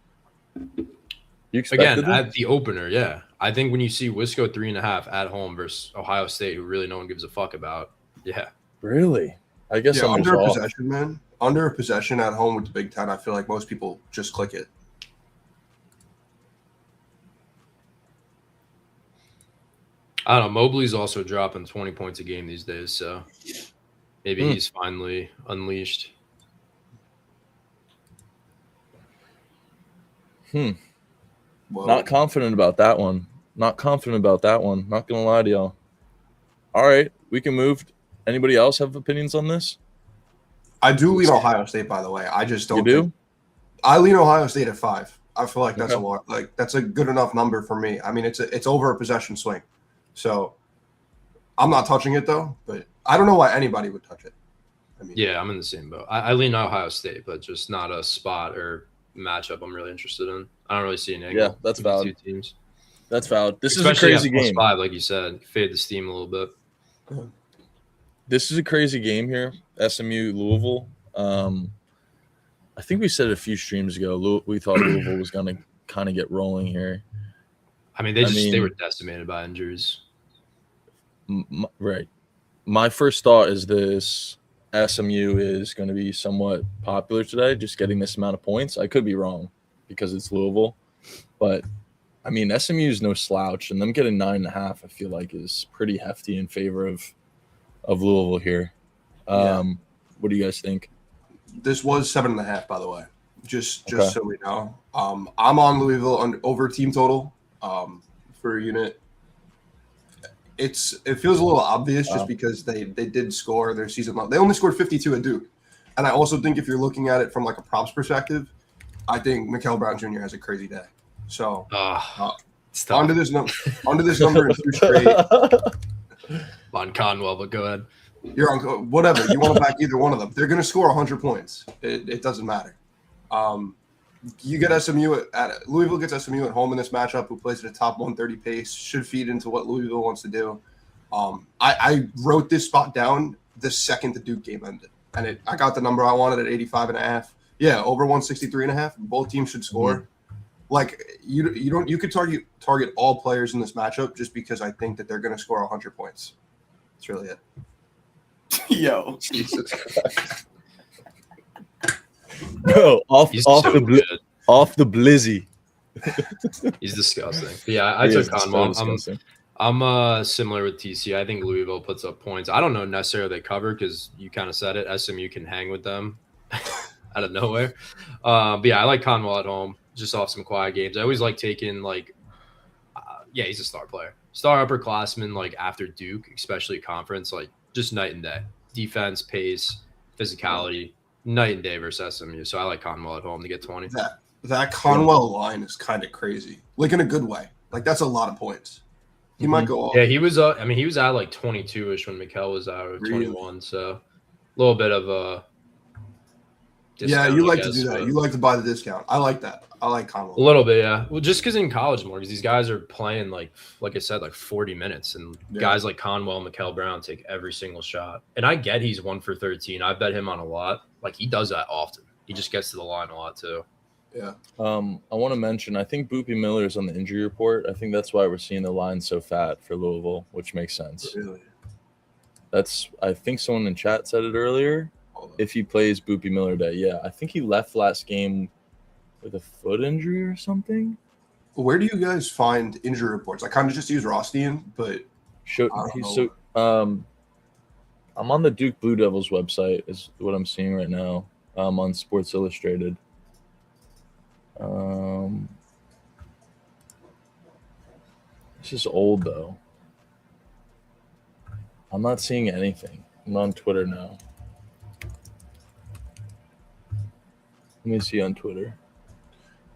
You expected Again, it? at the opener, yeah. I think when you see Wisco 3.5 at home versus Ohio State, who really no one gives a fuck about, yeah. Really? I guess Yeah, I'm under off. possession, man. Under possession at home with the Big Ten, I feel like most people just click it. I don't know. Mobley's also dropping 20 points a game these days, so maybe Hmm. he's finally unleashed. Well, Not confident about that one. Not confident about that one. Not gonna lie to y'all. All right, can move. Anybody else have opinions on this? I do lean Ohio State, by the way. I just don't. You do? think- I lean Ohio State at 5. I feel like that's Okay. a lot. Like that's a good enough number for me. I mean, it's over a possession swing, so I'm not touching it though. But I don't know why anybody would touch it. I mean, Yeah, I'm in the same boat. I lean Ohio State, but just not a spot or matchup I'm really interested in. I don't really see an angle. Yeah, that's with the valid. two teams. That's valid. This Especially is a at crazy game. +5, like you said, fade the steam a little bit. This is a crazy game here. SMU Louisville. I think we said it a few streams ago. We thought Louisville was going to kind of get rolling here. I mean, they mean- were decimated by injuries. Right. My first thought is this SMU is going to be somewhat popular today, just getting this amount of points. I could be wrong because it's Louisville. But, I mean, SMU is no slouch, and them getting 9.5, I feel like, is pretty hefty in favor of Louisville here. Yeah. What do you guys think? this was 7.5, by the way. Just Okay. so we know. I'm on Louisville over team total for a unit. It feels a little obvious Wow. just because they did score their season long. They only scored 52 at Duke. And I also think if you're looking at it from like a props perspective, I think Mikael Brown Jr. has a crazy day. So It's tough. onto this number in 2 straight. On Conwell, but go ahead. You're on whatever. You want to back either one of them. They're going to score 100 points. It doesn't matter. You get SMU at Louisville gets SMU at home in this matchup, who plays at a top 130 pace, should feed into what Louisville wants to do. I wrote this spot down the second the Duke game ended, and I got the number I wanted at 85.5. Yeah, over 163.5. Both teams should score. Mm-hmm. Like you could target all players in this matchup just because I think that they're going to score 100 points. That's really it. Yo, Jesus. Bro, off He's the so good. blizzy. He's disgusting. But yeah, I He took is so Conwell. disgusting. I'm similar with TC. I think Louisville puts up points. I don't know necessarily they cover because you kind of said it. SMU can hang with them out of nowhere. But yeah, I like Conwell at home just off some quiet games. I always like taking yeah, he's a star player, star upperclassman. Like after Duke, especially conference, like just night and day. Defense, pace, physicality, night and day versus SMU. So I like Conwell at home to get 20. That Conwell line is kind of crazy, like in a good way. Like that's a lot of points. He might go off. Yeah, he was. I mean, he was at like 22ish when Mikael was out, or Really? 21. So a little bit of a. Yeah, discount, you I like to guess, do that. but- You like to buy the discount. I like that. I like A Conwell. little bit, yeah. Well, just because in college more, because these guys are playing like I said, like 40 minutes, and Yeah. guys like Conwell, and Mikael Brown take every single shot. And I get he's 1 for 13. I bet him on a lot. Like he does that often. He just gets to the line a lot too. Yeah. I want to mention, I think Boopy Miller is on the injury report. I think that's why we're seeing the line so fat for Louisville, which makes sense. Really. I think someone in chat said it earlier. If he plays Boopy Miller Day, yeah. I think he left last game with a foot injury or something. Where do you guys find injury reports? I kind of just use Rostian, but I don't know. I'm on the Duke Blue Devils website is what I'm seeing right now. On Sports Illustrated. This is old though. I'm not seeing anything. I'm on Twitter now. Let me see on Twitter.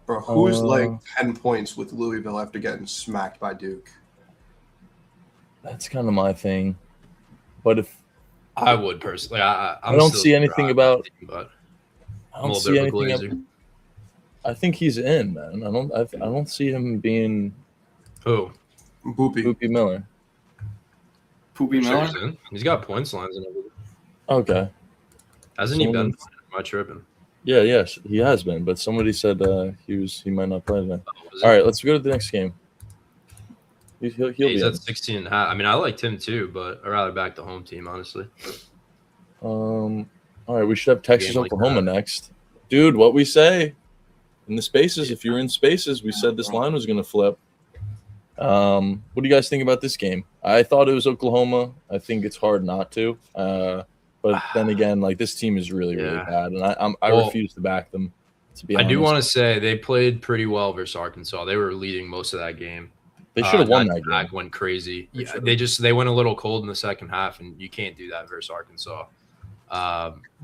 Bro, who's Uh, like 10 points with Louisville after getting smacked by Duke? That's kind of my thing. But if I would personally. I'm I don't still see anything driving about- that team, but I I'm a don't little see bit of a anything, glazer. I think he's in, man. I don't see him being Who? Boopy. Boopy Miller. Poopy Sure Miller. he's in. He's got points lines and everything. Okay. Hasn't he been? Someone- Am I tripping? Yeah, yes, he has been, but somebody said he might not play today. Was All it? right, let's go to the next game. He'll Yeah, be he's in. at 16.5. I mean, I liked him too, but I'd rather back the home team, honestly. All right, we should have Texas Game like Oklahoma that. next, dude. What we say in the spaces? If you're in spaces, we said this line was going to flip. What do you guys think about this game? I thought it was Oklahoma. I think it's hard not to. But then again, like this team is really Yeah. bad, and I Well, refuse to back them. To be I honest, do want to say they played pretty well versus Arkansas. They were leading most of that game. They should have won that Back game. went crazy. They Yeah, should've. they went a little cold in the second half, and you can't do that versus Arkansas.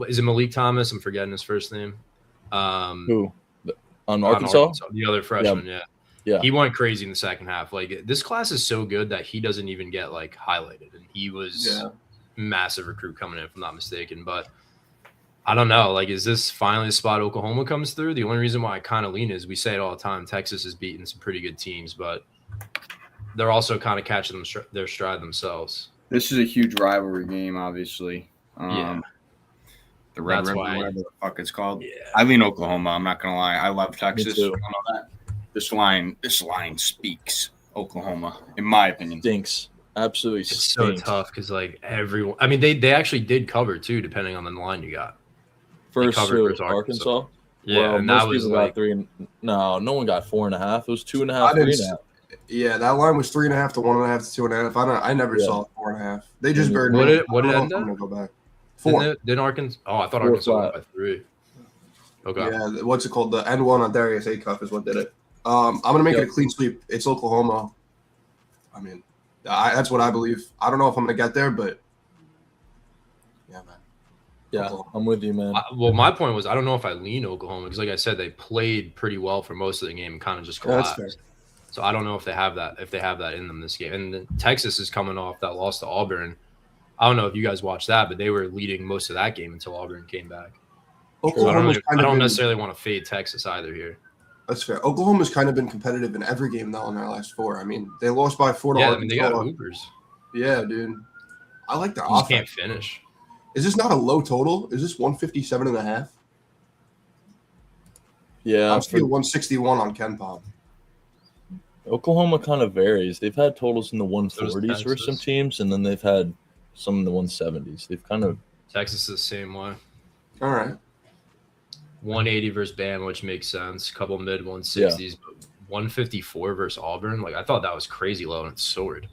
Is it Malik Thomas? I'm forgetting his first name. Who? On on Arkansas? the other freshman. Yeah. Yeah. He went crazy in the second half. Like, this class is so good that he doesn't even get like highlighted, and he was massive recruit coming in, if I'm not mistaken. But I don't know. Like, is this finally the spot Oklahoma comes through? The only reason why I kind of lean is we say it all the time. Texas has beaten some pretty good teams, but they're also kind of catching their stride themselves. This is a huge rivalry game, obviously. Yeah. The Red That's River, why- whatever the fuck it's called. Yeah. I lean Oklahoma. I'm not gonna lie. I love Texas. I too. don't know that. This line speaks Oklahoma, in my opinion. Stinks. Absolutely It's so stinks. tough because like everyone. I mean, they actually did cover too, depending on the line you got. First covered to versus Arkansas. Arkansas. Yeah, Well, and most that was people got like 3. No one got 4.5. It was 2.5, I didn't 3.5. Yeah, that line was 3.5 to 1.5 to 2.5. I never Yeah. saw 4.5. They just Mhm. buried What me. did- what I don't did know it if I'm end gonna go back. 4. Didn't Arkansas? Oh, I thought 4 Arkansas won flat. by 3. Okay. Yeah, what's it called? The N1 on Darius Acuff is what did it. I'm gonna make it a clean sweep. It's Oklahoma. I mean, that's what I believe. I don't know if I'm gonna get there, but yeah, man. Yeah, Oklahoma. I'm with you, man. Well, my point was I don't know if I lean Oklahoma because, like I said, they played pretty well for most of the game and kind of just Yeah, that's collapsed. fair. So I don't know if they have that in them this game. And then Texas is coming off that loss to Auburn. I don't know if you guys watched that, but they were leading most of that game until Auburn came back. So Oklahoma's I don't been, necessarily want to fade Texas either here. That's fair. Oklahoma's kind of been competitive in every game now in their last 4. I mean, they lost by 4 to Yeah, I mean they got Arkansas. hoopers. Yeah, dude. I like their You just offense. can't finish. Is this not a low total? Is this 157.5? Yeah, I'm seeing 161 on Ken Pop. Oklahoma kind of varies. They've had totals in the 140s for some Texas. teams, and then they've had some in the 170s. They've kind of Texas is the same way. All right. 180 versus Bama, which makes sense. Couple mid 160s, but 154 versus Auburn. Like I thought that was crazy low, and it's soared.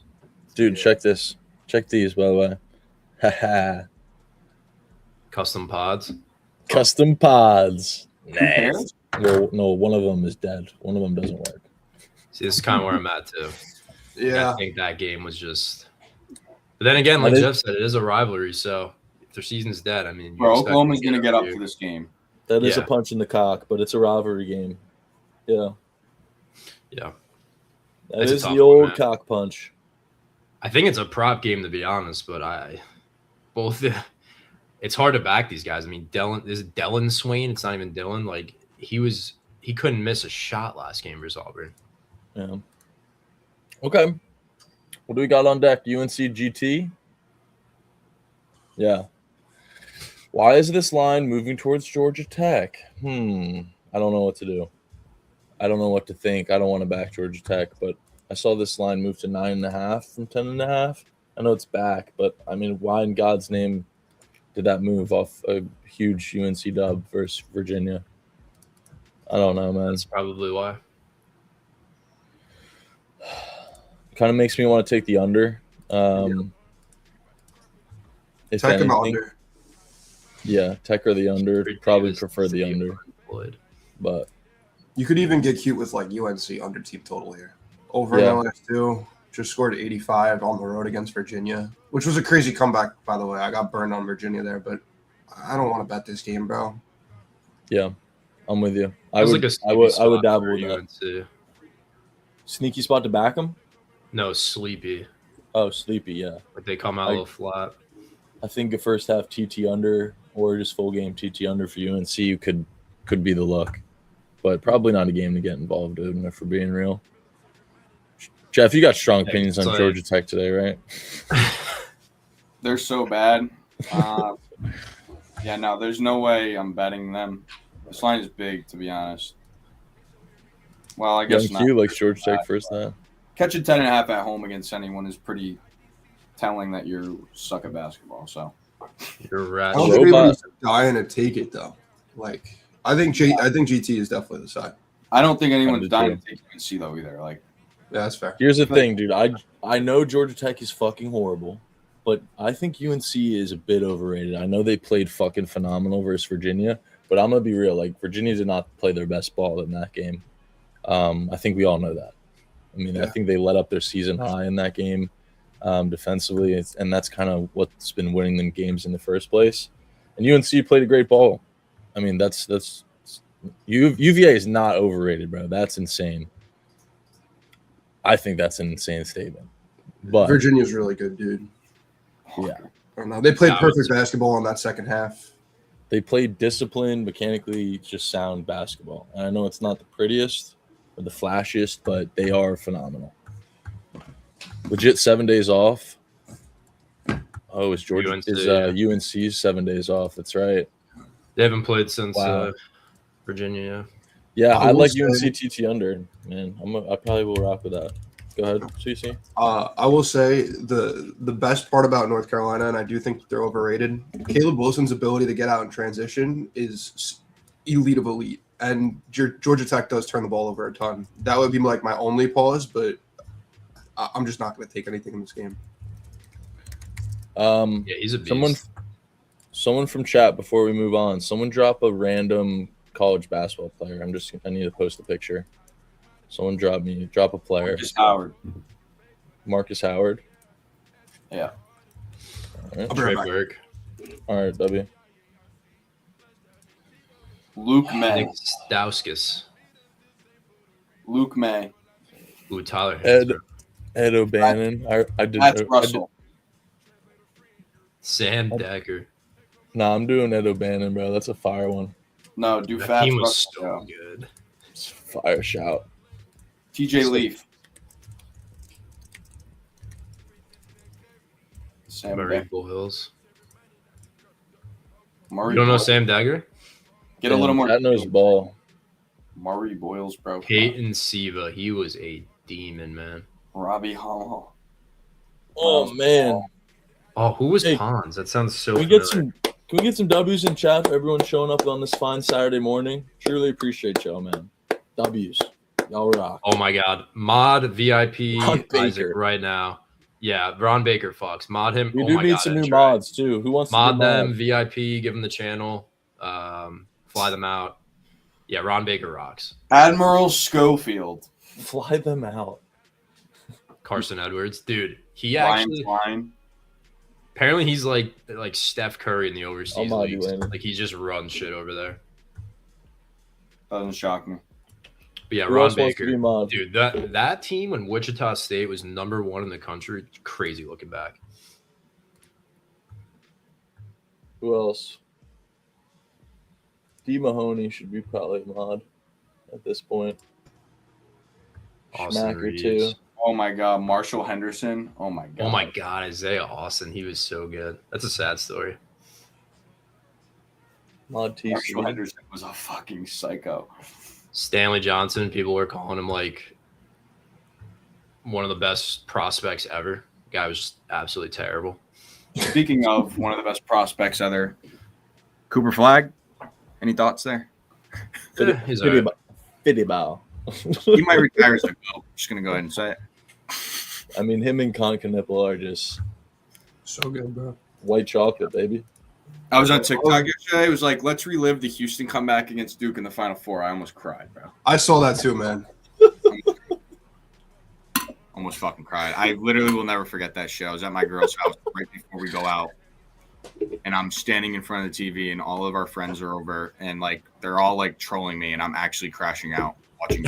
dude. Check this. Check these, by the way. Haha. Custom pods. Custom pods. cares? Well, no, one of them is dead. One of them doesn't work. See, this is kind of where I'm at too. Yeah. I think that game was just. But then again, like That is- Jeff said, it is a rivalry. So if their season's dead, I mean, you Bro, expect Oklahoma's them going to get up every for this game. That is a Yeah. punch in the cock, but it's a rivalry game. Yeah, Yeah, that It's a is tough the one, old man. cock punch. I think it's a prop game to be honest, but it's hard to back these guys. I mean, Dylan Swain. It's not even Dylan. Like he couldn't miss a shot last game versus Auburn. Yeah. Okay. What do we got on deck? UNC GT? Yeah. Why is this line moving towards Georgia Tech? I don't know what to do. I don't know what to think. I don't want to back Georgia Tech, but I saw this line move to 9.5 from 10.5. I know it's back, but I mean, why in God's name did that move off a huge UNC dub versus Virginia? I don't know, man. That's probably why. Kind of makes me want to take the under. If Tech and the anything. under. Yeah, Tech or the under. Pretty Probably Davis prefer the State under, Floyd. but You could even get cute with like UNC under team total here. Over Yeah. in LS2, just scored 85 on the road against Virginia, which was a crazy comeback, by the way. I got burned on Virginia there, but I don't want to bet this game, bro. yeah, I'm with you. It I was would, like a I would, sneaky I would spot dabble for with that. UNC. Sneaky spot to back them. No, sleepy. Oh, sleepy. Yeah, Like they come out a little flat. I think the first half TT under or just full game TT under for UNC could be the look, but probably not a game to get involved in if we're being real. Jeff, you got strong Yeah, opinions it's on like- Georgia Tech today, right? They're so bad. Yeah, no, there's no way I'm betting them. This line is big, to be honest. Well, I guess Young not. Q likes Georgia Tech first half. Catching 10.5 at home against anyone is pretty telling that you suck at basketball. So You're I rat. don't Robot. think anyone's dying to take it though. Like I think GT is definitely the side. I don't think anyone's do dying too. to take UNC though either. Like, Yeah, that's fair. Here's the thing, dude. I know Georgia Tech is fucking horrible, but I think UNC is a bit overrated. I know they played fucking phenomenal versus Virginia, but I'm gonna be real. Like Virginia did not play their best ball in that game. I think we all know that. I mean, I Yeah. think they let up their season high in that game defensively, and that's kind of what's been winning them games in the first place. And UNC played a great ball. I mean, that's UVA is not overrated, bro. That's insane. I think that's an insane statement. But Virginia's really good, dude. yeah, I don't know. They played Yeah, perfect basketball in that second half. they played disciplined, mechanically just sound basketball. And I know it's not the prettiest or the flashiest, but they are phenomenal. Legit 7 days off. Oh, is Georgia UNC, is yeah. UNC's 7 days off? That's right. They haven't played since Wow. Virginia. Yeah, I I will like say- UNC TT under, man. I probably will rock with that. Go ahead, CC. I will say the best part about North Carolina, and I do think they're overrated, Caleb Wilson's ability to get out in transition is elite of elite. And Georgia Tech does turn the ball over a ton. That would be like my only pause, but I'm just not going to take anything in this game. Yeah, he's a beast. Someone from chat before we move on. Someone drop a random college basketball player. I need to post a picture. Someone drop a player. Marcus Howard. Marcus Howard. Yeah. All right, I'll be Trey right back. Burke. all right, W. Luke May. Nick Stauskas. Luke May. Ooh, Tyler Ed Hansbrough. Ed O'Bannon. I did. That's Russell. Sam Decker. Nah, I'm doing Ed O'Bannon, bro. That's a fire one. No, do That fast team was Russell. so good. It's a fire shout. TJ Leaf. Sam Murray Decker. Bull Hills. Murray You don't know Boyles. Sam Dagger? Get a little more. That knows ball. Murray Boyles, bro. Peyton Siva. He was a demon, man. Robbie Hall. Oh man. Oh, who was Hey, Pons? That sounds so Can we get familiar. some W's in chat for everyone showing up on this fine Saturday morning? Truly appreciate y'all, man. W's. Y'all rock. Oh my God. Mod VIP Ron Isaac Baker. right now. Yeah, Ron Baker Fox. Mod him. We Oh do my need God, some new that's right. mods too. Who wants Mod to them, mod? VIP, give them the channel, fly them out. Yeah, Ron Baker rocks. Admiral Schofield. Fly them out. Carson Edwards, dude, he Ryan actually Klein. apparently he's like Steph Curry in the I'll overseas mod you leagues. later. Like he just runs shit over there. Doesn't shock me. But yeah, Who Ron else wants to Baker, be mod? dude, that team when Wichita State was #1 in the country, crazy looking back. Who else? D Mahoney should be probably a mod at this point. Austin Schmacker Reeves. too. Oh my God, Marshall Henderson. Oh my God. Oh my God, Isaiah Austin, he was so good. That's a sad story. Mod Marshall TC. Henderson was a fucking psycho. Stanley Johnson, people were calling him like one of the best prospects ever. Guy was just absolutely terrible. Speaking of one of the best prospects ever, Cooper Flag. Any thoughts there? He's all right. Fitty bow. He might retire as a GOAT. Just gonna go ahead and say it. I mean, him and Concanipple are just So good, bro. white chocolate, baby. I was on TikTok yesterday. It was like, let's relive the Houston comeback against Duke in the Final Four. I almost cried, bro. I saw that too, man. Almost fucking cried. I literally will never forget that show. I was at my girl's house right before we go out, and I'm standing in front of the TV, and all of our friends are over, and like they're all like trolling me, and I'm actually crashing out watching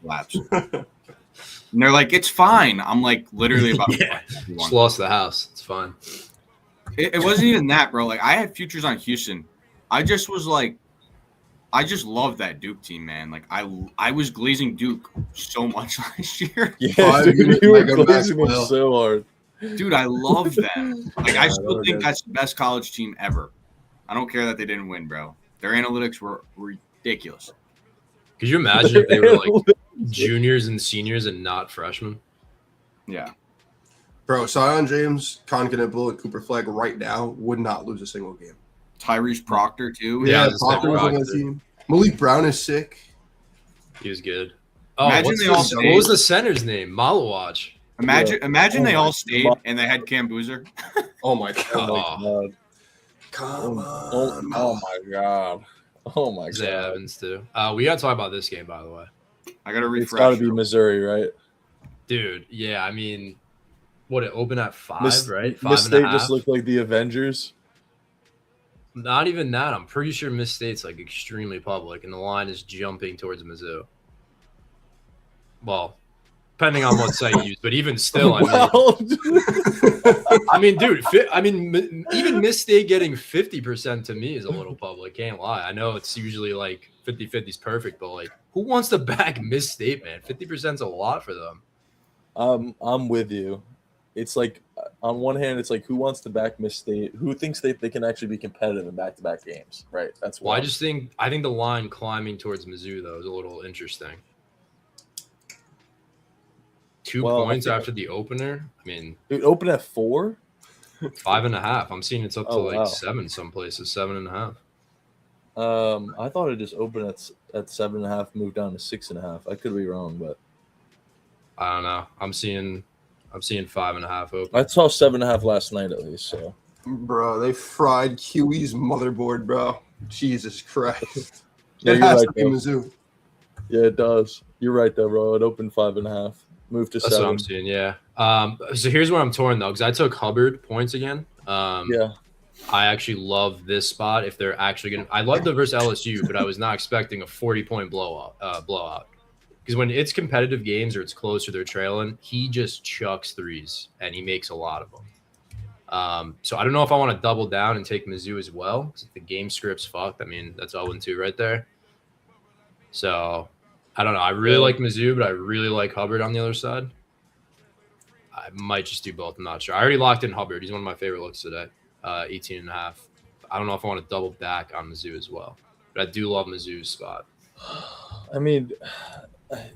laps. And they're like, "It's fine." I'm like literally about to Yeah. fuck everyone. Just lost the house. It's fine. It wasn't even that, bro. Like I had futures on Houston. I just was like, I just love that Duke team, man. Like I was glazing Duke so much last year. Yeah, Five dude, unit you were Lego glazing them basketball. so hard. Dude, I love them. Like I Yeah, still they're think good. that's the best college team ever. I don't care that they didn't win, bro. Their analytics were ridiculous. Could you imagine if they were like juniors and seniors and not freshmen? Yeah. Bro, Zion James, Concanipple, and Cooper Flag right now would not lose a single game. Tyrese Proctor too. Yeah, Yeah, it's Proctor was on Rockets. the team. Malik Brown is sick. He was good. Oh, Imagine they all what stayed. was the center's name? Malawatch. Imagine they Oh all my stayed God. and they had Cam Boozer. Oh my Oh god. my god. Come Oh, on. oh my god. Oh my Isaiah god. Evans too. We gotta talk about this game, by the way. I gotta It's got to refresh. be Missouri, right? Dude, yeah, I mean, what it opened at 5, right? 5.5. Miss State just looked like the Avengers. Not even that. I'm pretty sure Miss State's like extremely public, and the line is jumping towards Mizzou. Well, depending on what site you use, but even still, I mean, dude, even Miss State getting 50% to me is a little public. Can't lie. I know it's usually like 50-50 is perfect, but like, who wants to back Miss State, man? 50% is a lot for them. I'm with you. It's like, on one hand, it's like, who wants to back Miss State? Who thinks they can actually be competitive in back-to-back games, right? That's why. Well, I think the line climbing towards Mizzou though is a little interesting. 2 points after the opener. I mean, it opened at 4, 5.5. I'm seeing it's up to wow. 7 some places, 7.5. I thought it just opened at 7.5, moved down to 6.5. I could be wrong, but I don't know. I'm seeing 5.5 open. I saw 7.5 last night at least. So, Bro, they fried QE's motherboard, bro. Jesus Christ. Yeah, It you're has right, to be though. Mizzou. Yeah, it does. You're right, though, bro. It opened 5.5, moved to That's 7. what I'm seeing. Yeah. So here's where I'm torn though, because I took Hubbard points again. Yeah, I actually love this spot. If they're actually gonna, I love the versus LSU, but I was not expecting a 40-point blowout. Because when it's competitive games or it's close or they're trailing, he just chucks threes and he makes a lot of them. So I don't know if I want to double down and take Mizzou as well. Because if the game script's fucked, I mean, that's 0-2 right there. So I don't know. I really like Mizzou, but I really like Hubbard on the other side. I might just do both. I'm not sure. I already locked in Hubbard. He's one of my favorite looks today. 18.5. I don't know if I want to double back on Mizzou as well. But I do love Mizzou's spot. I mean,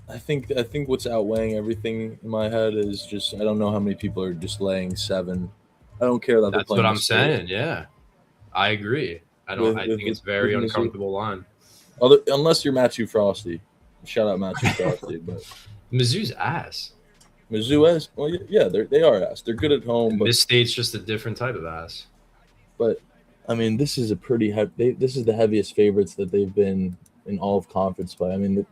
I think what's outweighing everything in my head is just I don't know how many people are just laying 7. I don't care that they're That's playing what I'm Miss State. saying. Yeah, I agree. I think it's very with Mizzou. uncomfortable line. Unless you're Matthew Frosty. Shout out Matthew Frosty, but Mizzou's ass. Mizzou is yeah, they are ass. They're good at home, but This state's just a different type of ass. But I mean, this is a pretty this is the heaviest favorites that they've been in all of conference play. I mean, the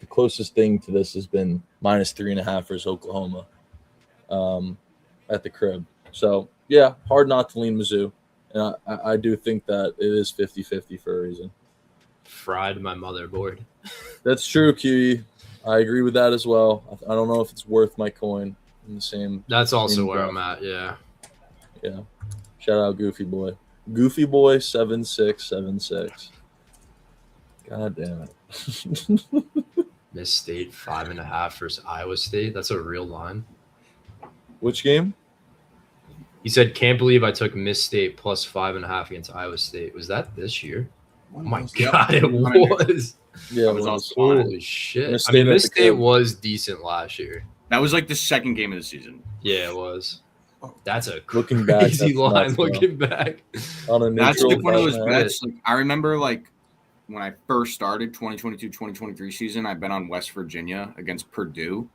closest thing to this has been -3.5 versus Oklahoma at the crib. So yeah, hard not to lean Mizzou, and I do think that it is 50-50 for a reason. Fried my motherboard. That's true, QE. I agree with that as well. I don't know if it's worth my coin in the same. That's also same where breath. I'm at. Yeah. Yeah. Shout out Goofy Boy. Goofy Boy 7676. God damn it. Miss State 5.5 versus Iowa State. That's a real line. Which game? He said, "Can't believe I took Miss State plus 5.5 against Iowa State." Was that this year? Oh my god, it was. Yeah, That was well, also cool. Holy shit! Miss I mean, State at Miss the State crib. was decent last year. That was like the second game of the season. Yeah, it was. That's a Looking back, crazy that's line. nuts, bro. Looking back, On a That's neutral like one of those 5.5. bets. Like, I remember like when I first started 2022-2023 season, I bet on West Virginia against Purdue,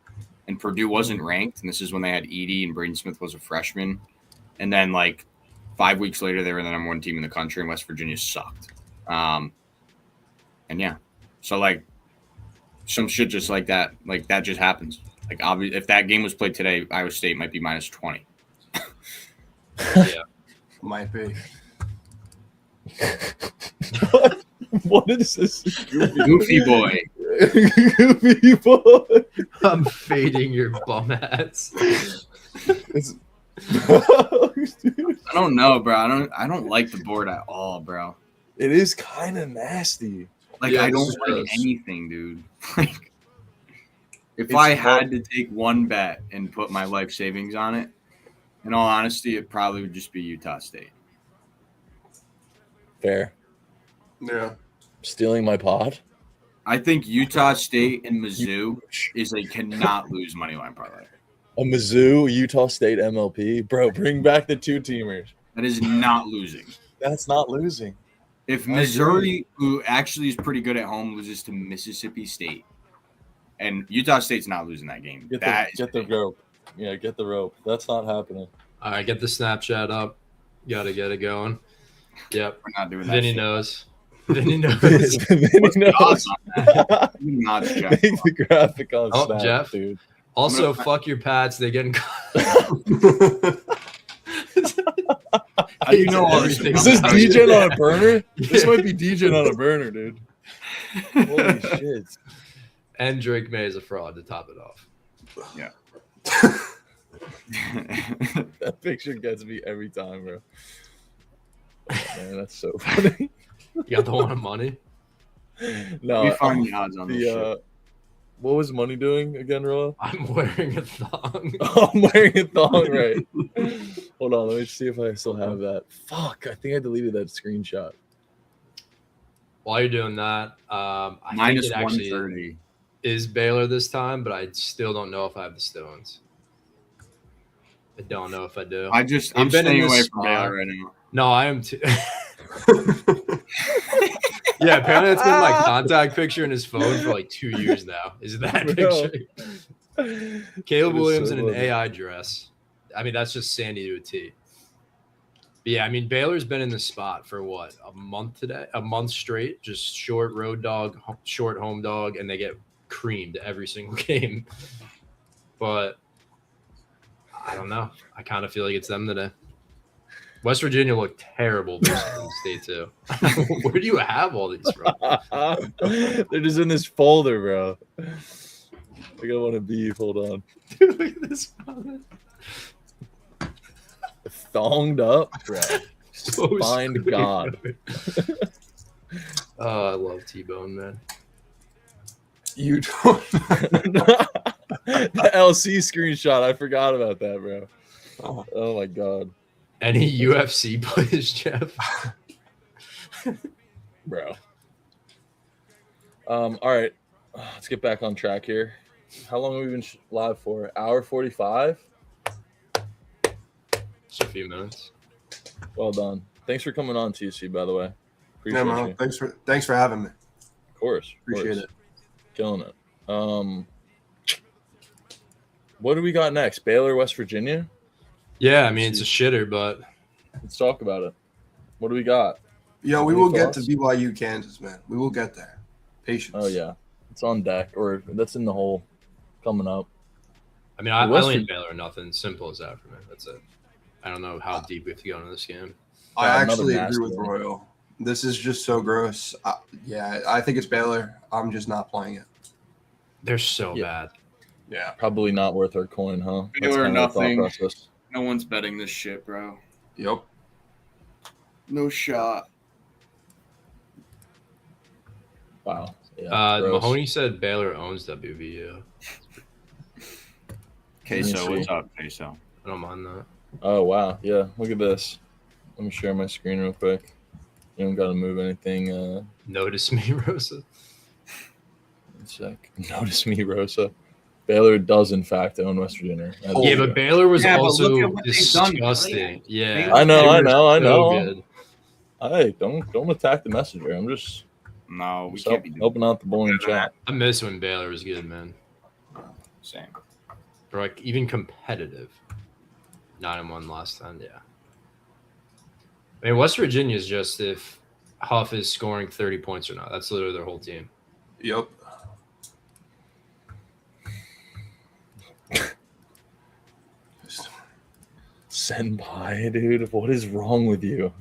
and Purdue wasn't ranked. And this is when they had Edey and Braden Smith was a freshman. And then like 5 weeks later, they were the number 1 team in the country, and West Virginia sucked. And yeah, so like some shit just like that just happens. Like obviously, if that game was played today, Iowa State might be -20. yeah. Might be. What is this? Goofy boy. Goofy Boy. I'm fading your bum ass. I don't know, bro. I don't like the board at all, bro. It is kind of nasty. Like Yeah, I don't it's like gross. anything, dude. Like if It's I had fun. to take one bet and put my life savings on it, in all honesty, it probably would just be Utah State. Fair. Yeah. Stealing my pod. I think Utah State and Mizzou is a cannot lose money line parlay. A Mizzou, Utah State MLP. Bro, bring back the 2-teamers. That is not losing. That's not losing. If I Missouri, who actually is pretty good at home, loses to Mississippi State, and Utah State's not losing that game, Get that the rope. Yeah, get the rope. That's not happening. All right, get the Snapchat up. Got to get it going. Yep. we're not doing that. Vinny shit. knows. Vinny knows. Vinny What's the knows. odds on that? Odds check. Make the graphic on Oh, Snap, Jeff. dude. Also, fuck your Pats. They getting. How do you know all this? Everything. Is this about DJ on a burner? This Yeah. might be DJ on a burner, dude. Holy shit. And Drake May is a fraud to top it off. That picture gets me every time, bro. Man, that's so funny. You got the one on money? No, We find the odds on this shit. what was Money doing again, Roa? I'm wearing a thong. Oh, I'm wearing a thong, right? Hold on, let me see if I still have that. Fuck, I think I deleted that screenshot. While you're doing that, I Minus think it actually 130. is Baylor this time, but I still don't know if I have the Stones. I don't know if I do. I'm They've staying been in this away from spot. Baylor right now. No, I am too. Yeah, apparently that's been my contact picture in his phone for like 2 years now. Is that Bro. picture? Caleb That is Williams so in an funny. AI dress. I mean, that's just Sandy to a T. But yeah, I mean, Baylor's been in this spot for what, a month straight, just short road dog, short home dog, and they get creamed every single game. But I don't know. I kind of feel like it's them today. West Virginia looked terrible versus Penn State too. Where do you have all these from? They're just in this folder, bro. I got one to beef. Hold on. Dude, look at this comment. Thonged up, bro. So Find screwed. God. Oh, I love T-Bone, man. You don't. The LC screenshot. I forgot about that, bro. Oh. Oh my god, Any UFC plays, Jeff? bro. All right, let's get back on track here. How long have we been live for? Hour 45. Just a few minutes. Well done. Thanks for coming on, TC. By the way, appreciate Yeah, man. you. Thanks for having me. Of course, Appreciate it. Killing it. What do we got next? Baylor, West Virginia. Yeah, I mean, it's a shitter, but Let's talk about it. What do we got? Yo, we Any will get to thoughts? BYU, Kansas, man. We will get there. Patience. Oh yeah, it's on deck, or that's in the hole coming up. I mean, I West lean Vir- Baylor. Nothing simple as that for me. That's it. I don't know how deep we have to go into this game. I Yeah, another actually agree with nasty one. Royal. This is just so gross. Yeah, I think it's Baylor. I'm just not playing it. They're so Yeah. bad. Yeah. Probably not worth our coin, huh? Baylor kinda the thought nothing. process. No one's betting this shit, bro. Yep. No shot. Wow. Yeah. gross. Mahoney said Baylor owns WVU. Queso, see. what's up, Queso? I don't mind that. Oh wow. Yeah. Look at this. Let me share my screen real quick. You don't got to move anything. Notice me, Rosa. One sec. Notice me, Rosa. Baylor does in fact own West Virginia. Oh, Yeah, but Baylor was Yeah, but also look at what they've done, disgusting. Yeah, I know, they I were know, I so know. good. Hey, don't attack the messenger. I'm just No, we can't be doing helping out the boy in chat. I miss when Baylor was good, man. the same. Or like even competitive. 9-1 last time, yeah. I mean, West Virginia is just if Huff is scoring 30 points or not. That's literally their whole team. Yep. Senpai, dude, what is wrong with you?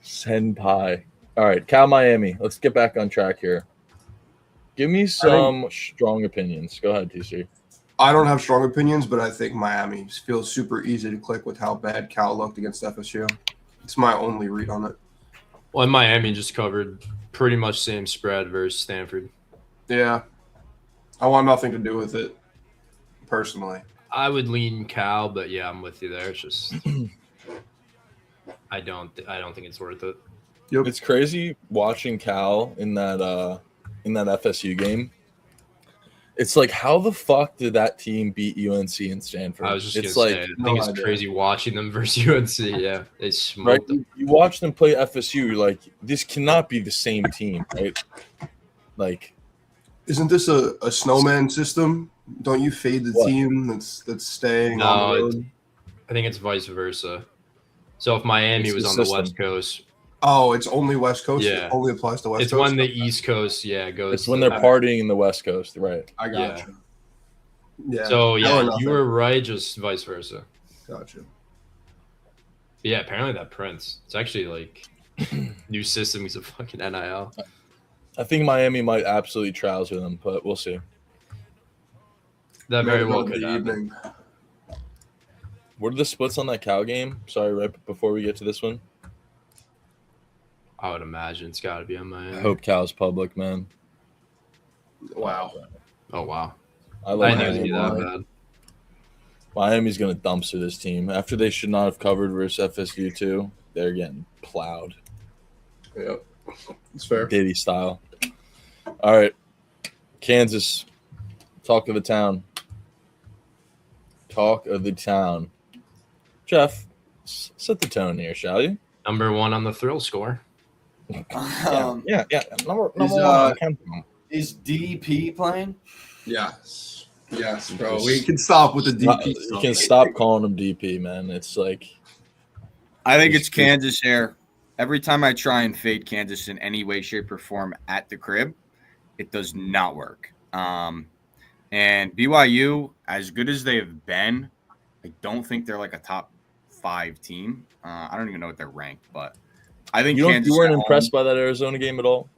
Senpai. All right, Cal Miami. Let's get back on track here. Give me some strong opinions. Go ahead, TC. I don't have strong opinions, but I think Miami feels super easy to click with how bad Cal looked against FSU. It's my only read on it. Well, and Miami just covered pretty much same spread versus Stanford. Yeah. I want nothing to do with it, personally. I would lean Cal, but yeah, I'm with you there. It's just I don't think it's worth it. Yep. It's crazy watching Cal in that FSU game. It's like, how the fuck did that team beat UNC and Stanford? I was just it's gonna like, say, I no think it's idea. crazy watching them versus UNC. Yeah, they right? smoked them. You watch them play FSU, you're like, this cannot be the same team, right? Like, Isn't this a snowman system? Don't you fade the What? team that's staying No, on the road? I think it's vice versa. So if Miami It's was the on the system. West Coast, Oh, it's only West Coast. Yeah. It only applies to West It's Coast. when the East Coast, goes. It's when to- they're partying in the West Coast, right? I got you. Yeah. So Hell or you nothing. were right, just vice versa. Gotcha. But yeah, apparently that prints. It's actually like new systems of fucking NIL. I think Miami might absolutely trouser them, but we'll see. That very Maybe well in could the happen. evening. What are the splits on that Cal game? Sorry, right before we get to this one. I would imagine it's got to be on Miami. I hope Cal's public, man. Wow. Oh wow, I I like knew it would be that Miami. bad. Miami's gonna dumpster this team after they should not have covered versus FSU too. They're getting plowed, Yep. It's fair. Diddy style. All right, Kansas. Talk of the town. Talk of the town. Jeff, set the tone here, shall you? Number 1 on the thrill score. Yeah. Number Is, one. Is DP playing? Yes. Yes, bro. We can stop with the DP You stuff. can stop calling him DP, man. It's like I think it's Kansas here. Every time I try and fade Kansas in any way, shape, or form at the crib, it does not work. And BYU, as good as they have been, I don't think they're like a top 5 team. I don't even know what they're ranked, but I think you Kansas weren't at impressed by that Arizona game at all.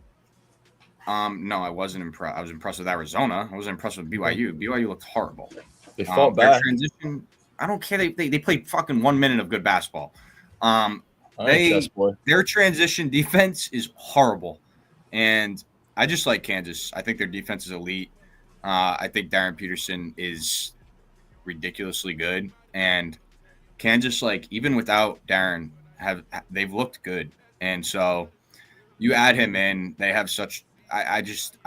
No, I wasn't impressed. I was impressed with Arizona. I wasn't impressed with BYU. BYU looked horrible. They fought Their back. transition, I don't care. They played fucking 1 minute of good basketball. All right, they- chess boy. Their transition defense is horrible, and I just like Kansas. I think their defense is elite. I think Darren Peterson is ridiculously good, and Kansas, like even without Darren, they've looked good, and so you add him in, they have such. I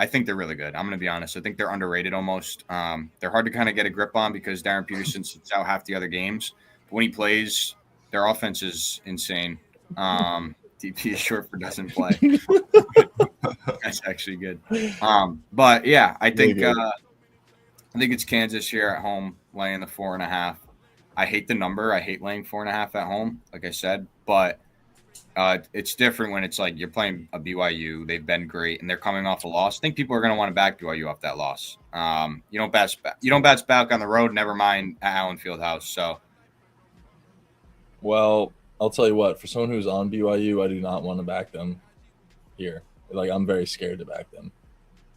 think they're really good. I'm gonna be honest. I think they're underrated almost. They're hard to kind of get a grip on because Darren Peterson sits out half the other games. But when he plays, their offense is insane. DP is short for doesn't play. That's actually good. But yeah, I think it's Kansas here at home laying the 4.5. I hate the number. I hate laying 4.5 at home, like I said, but it's different when it's like you're playing a BYU. They've been great and they're coming off a loss. I think people are going to want to back BYU off that loss. You don't bounce back on the road. Never mind at Allen Fieldhouse. So Well, I'll tell you what. For someone who's on BYU, I do not want to back them here. Like I'm very scared to back them,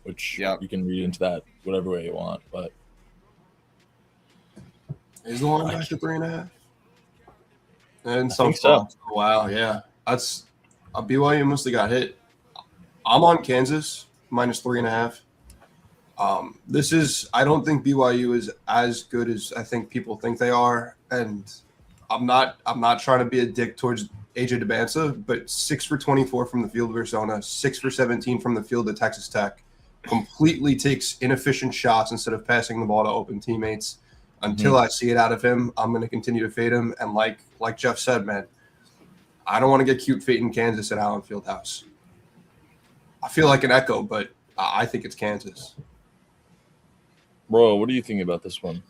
which Yep. you can read into that whatever way you want. But Is the line back to 3.5? And I think so. Wow, yeah. That's BYU must have got hit. I'm on Kansas minus 3.5. I don't think BYU is as good as I think people think they are, and I'm not trying to be a dick towards AJ DeBanza, but 6 for 24 from the field of Arizona, 6 for 17 from the field at Texas Tech, completely takes inefficient shots instead of passing the ball to open teammates. Until I see it out of him, I'm going to continue to fade him. And like Jeff said, man, I don't want to get cute fading Kansas at Allen Fieldhouse. I feel like an echo, but I think it's Kansas. bro, what do you think about this one?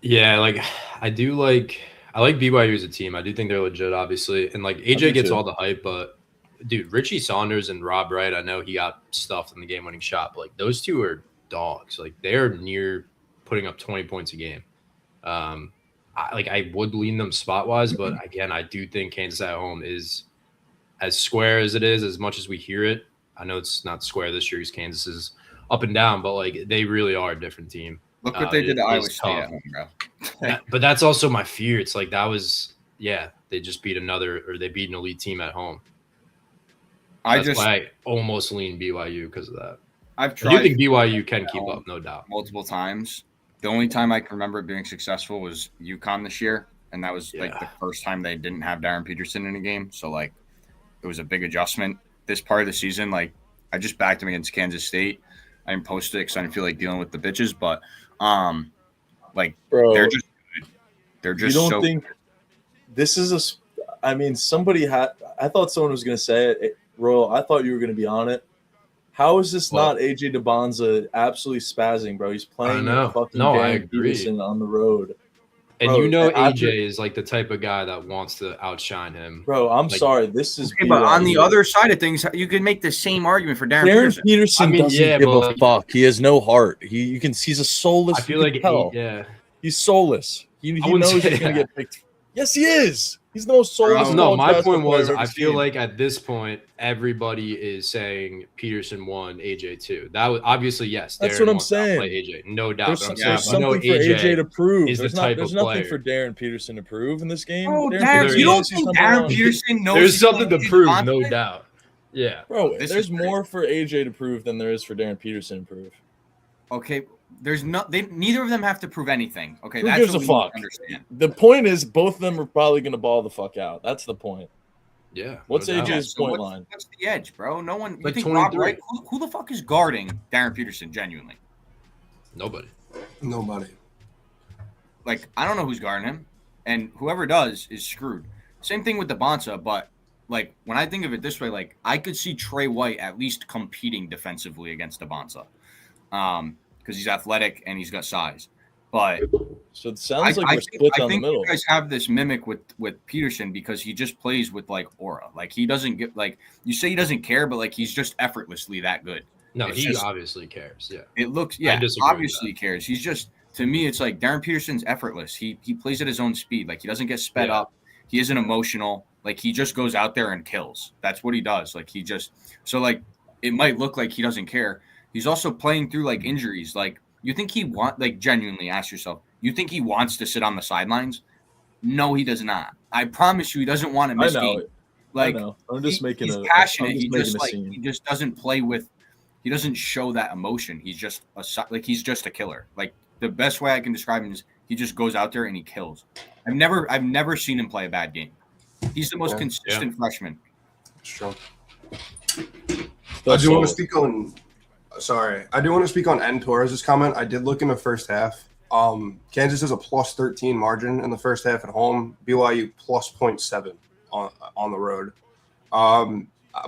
Yeah, like I like BYU as a team. I do think they're legit, obviously. And like do AJ gets too. all the hype, but dude, Richie Saunders and Rob Wright, I know he got stuffed in the game-winning shot, but like those two are dogs. Like they're near putting up 20 points a game. I would lean them spot-wise, but again, I do think Kansas at home is as square as it is, as much as we hear it. I know it's not square this year because Kansas is up and down, but like they really are a different team. look what they did to it Iowa is State tough. at home, bro. But that's also my fear. It's like they just beat they beat an elite team at home. That's why I almost lean BYU because of that. I've I do tried think BYU can keep up, no doubt. multiple times. The only time I can remember it being successful was UConn this year, and that was like the first time they didn't have Darren Peterson in a game. So like, it was a big adjustment. This part of the season, like, I just backed him against Kansas State. I didn't post it because I didn't feel like dealing with the bitches, but like, Bro, they're just good. They're you just don't so. think this is I mean, I thought someone was going to say it. Royal, I thought you were going to be on it. How is this not AJ DeBonza absolutely spazzing, bro? He's playing I know. fucking No, I Darren agree. Peterson on the road. And Bro, you know I- AJ is like the type of guy that wants to outshine him. Bro, I'm Like- sorry. This is Okay, but on the BYU. other side of things, you could make the same argument for Darren Darren Peterson. Peterson I mean, doesn't yeah, give a but- fuck. He has no heart. He's a soulless. I feel you like can tell. yeah. He's soulless. He wouldn't knows say he's gonna that. get picked. Yes, he is. He's the most soulless. No, college my basketball point was player I've I ever feel seen. like at this point everybody is saying Peterson 1, AJ 2. That was obviously yes. That's Darren what I'm wants to saying. outplay AJ, no doubt. There's, But I'm there's saying, something you know for AJ to prove. is the There's type there's of nothing player. for Darren Peterson to prove in this game. Oh, Darren Darren, Peterson you don't is think number Darren one. Peterson knows There's he's something to gonna prove, beat no Devontae? doubt. Yeah. Bro, This there's is more for AJ to prove than there is for Darren Peterson to prove. Okay, there's neither of them have to prove anything. Okay, Who that's gives what a we need to fuck? understand. The point is, both of them are probably going to ball the fuck out. That's the point. Yeah. What's no doubt. AJ's So point what's, line? what's the edge, bro? No one. You Like think Rob 23. Wright? Who the fuck is guarding Darren Peterson? Genuinely, Nobody. Nobody. like I don't know who's guarding him, and whoever does is screwed. Same thing with the Bonsa, but like when I think of it this way, like I could see Trey White at least competing defensively against the Bonsa, because he's athletic and he's got size. But So it sounds like we're split down the think middle. you guys have this mimic with Peterson because he just plays with like aura. Like he doesn't get like you say he doesn't care, but like he's just effortlessly that good. No, It's he just- obviously cares. Yeah. It looks I disagree with obviously he cares. He's just to me it's like Darren Peterson's effortless. He plays at his own speed. Like he doesn't get sped Yeah. up. He isn't emotional. Like he just goes out there and kills. That's what he does. Like he just so like it might look like he doesn't care. He's also playing through like injuries. Like you think he genuinely ask yourself, you think he wants to sit on the sidelines? No, he does not. I promise you he doesn't want to I miss know. games. Like I know. I'm just making he's a passionate. I'm He making just a like scene. he just doesn't play with. He doesn't show that emotion. He's just he's just a killer. Like the best way I can describe him is he just goes out there and he kills. I've never seen him play a bad game. He's the most Yeah. consistent freshman. Sure. I That's do want solid. to speak on. Sorry, I do want to speak on N Torres' comment. I did look in the first half. Kansas has a plus 13 margin in the first half at home. BYU plus 0.7 on the road.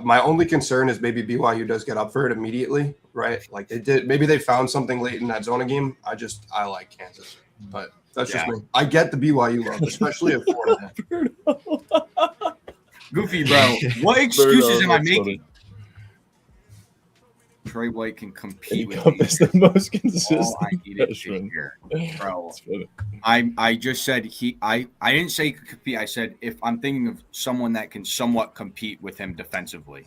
My only concern is maybe BYU does get up for it immediately, right? Like they did. Maybe they found something late in that Zona game. I like Kansas, but that's just Yeah. me. I get the BYU love, especially at 4.5. Goofy, bro. What excuses am I that's making? funny. Trey White can compete with Jacob me. is the most All consistent I needed to freshman. hear, bro. That's funny. I just said I didn't say compete. I said if I'm thinking of someone that can somewhat compete with him defensively.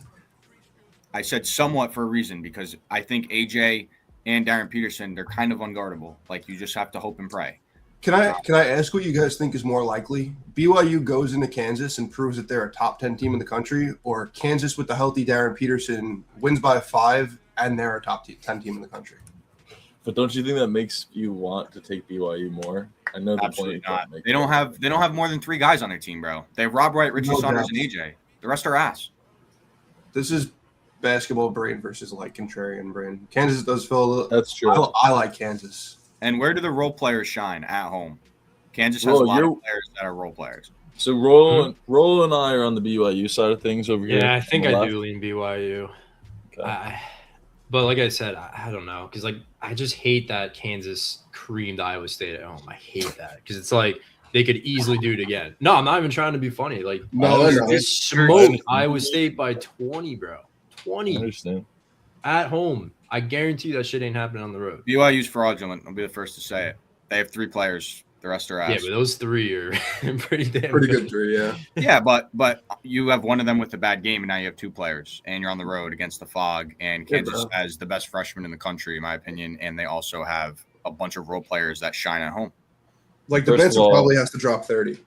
I said somewhat for a reason because I think AJ and Darren Peterson, they're kind of unguardable. Like you just have to hope and pray. Can I ask what you guys think is more likely? BYU goes into Kansas and proves that they're a top 10 team in the country, or Kansas with the healthy Darren Peterson wins by 5 and they're a top 10 team in the country? But don't you think that makes you want to take BYU more? I know the Absolutely point. not. They don't have more than 3 guys on their team, bro. They have Rob Wright, Richie No Saunders, doubt. and AJ. The rest are ass. This is basketball brain versus like contrarian brain. Kansas does feel. That's true. I like Kansas. And where do the role players shine at home? Kansas has Bro, a lot you're- of players that are role players. So Roll and I are on the BYU side of things over here. Yeah, I think on the I left. do lean BYU. Okay. But like I said, I don't know because like I just hate that Kansas creamed Iowa State at home. I hate that because it's like they could easily do it again. No, I'm not even trying to be funny. Like No, no. they smoked Iowa State by 20, bro. I 20 understand. at home. I guarantee you that shit ain't happening on the road. BYU's fraudulent. I'll be the first to say it. They have 3 players. The rest are Yeah, ass. but those 3 are pretty damn Pretty good 3, yeah. Yeah, but you have one of them with a bad game, and now you have 2 players, and you're on the road against the Fog. And Yeah, Kansas bro. has the best freshman in the country, in my opinion, and they also have a bunch of role players that shine at home. Like the First of Benson all- probably has to drop 30.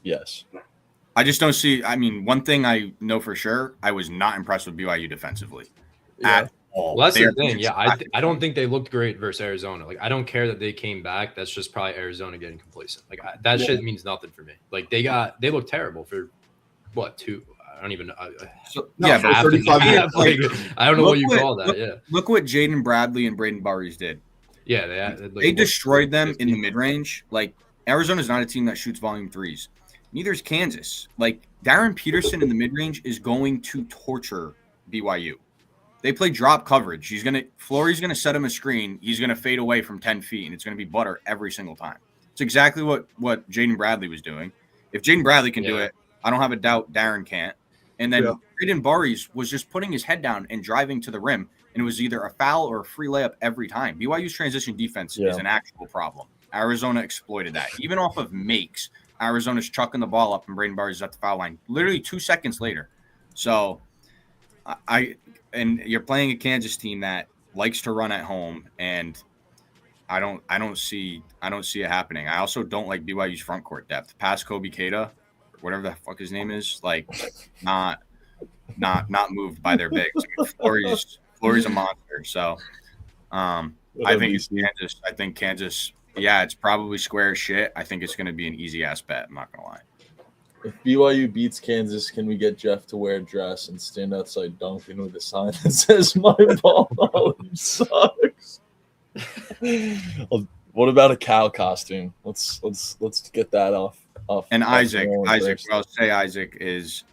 Yes. I just don't see. I mean, one thing I know for sure, I was not impressed with BYU defensively at all. Well, that's They the are thing. Yeah, I disrespectful. don't think they looked great versus Arizona. Like, I don't care that they came back. That's just probably Arizona getting complacent. Like, that shit means nothing for me. Like, they looked terrible for what 2? I don't even know. So, No, yeah, for but half and 35 a half, like, minutes. I don't know Look what you what- call that. Yeah, look what Jaden Bradley and Braden Burries did. yeah. They destroyed them in the mid range. Like Arizona's not a team that shoots volume threes. Neither is Kansas. Like Darren Peterson in the mid range is going to torture BYU. They play drop coverage. Flory's gonna set him a screen. He's gonna fade away from 10 feet, and it's gonna be butter every single time. It's exactly what Jaden Bradley was doing. If Jaden Bradley can do Yeah. it, I don't have a doubt Darren can't. And then Yeah. Braden Burries was just putting his head down and driving to the rim, and it was either a foul or a free layup every time. BYU's transition defense is an actual problem. Arizona exploited that. Even off of makes, Arizona's chucking the ball up and Braden Burries is at the foul line literally 2 seconds later. So and you're playing a Kansas team that likes to run at home, and I don't see it happening. I also don't like BYU's front court depth. Past Kobe Keita, whatever the fuck his name is, like not moved by their bigs. I mean, Flory's a monster. So I think it's Kansas. I think Kansas. Yeah, it's probably square as shit. I think it's going to be an easy ass bet. I'm not going to lie. If BYU beats Kansas, can we get Jeff to wear a dress and stand outside Duncan with a sign that says "My ball knowledge sucks"? Well, what about a cow costume? Let's get that off. And off Isaac, the wall what first. I'll say, Isaac, is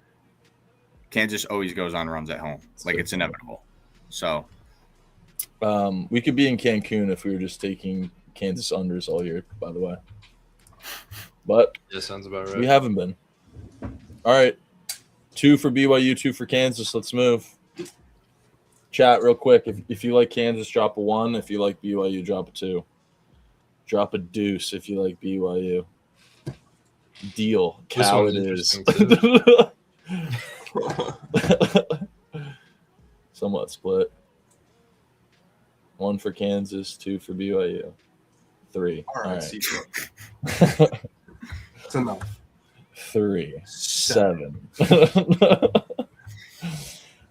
Kansas always goes on runs at home. Like it's inevitable. So We could be in Cancun if we were just taking Kansas unders all year, by the way. But Yeah, sounds about right. we haven't been. All right. 2 for BYU, 2 for Kansas. Let's move. Chat real quick. If you like Kansas, drop a 1. If you like BYU, drop a 2. Drop a deuce if you like BYU. Deal. This Cow one's it is. interesting, Somewhat split. 1 for Kansas, 2 for BYU. 3. All right, All see, right. it's enough. 3, 7.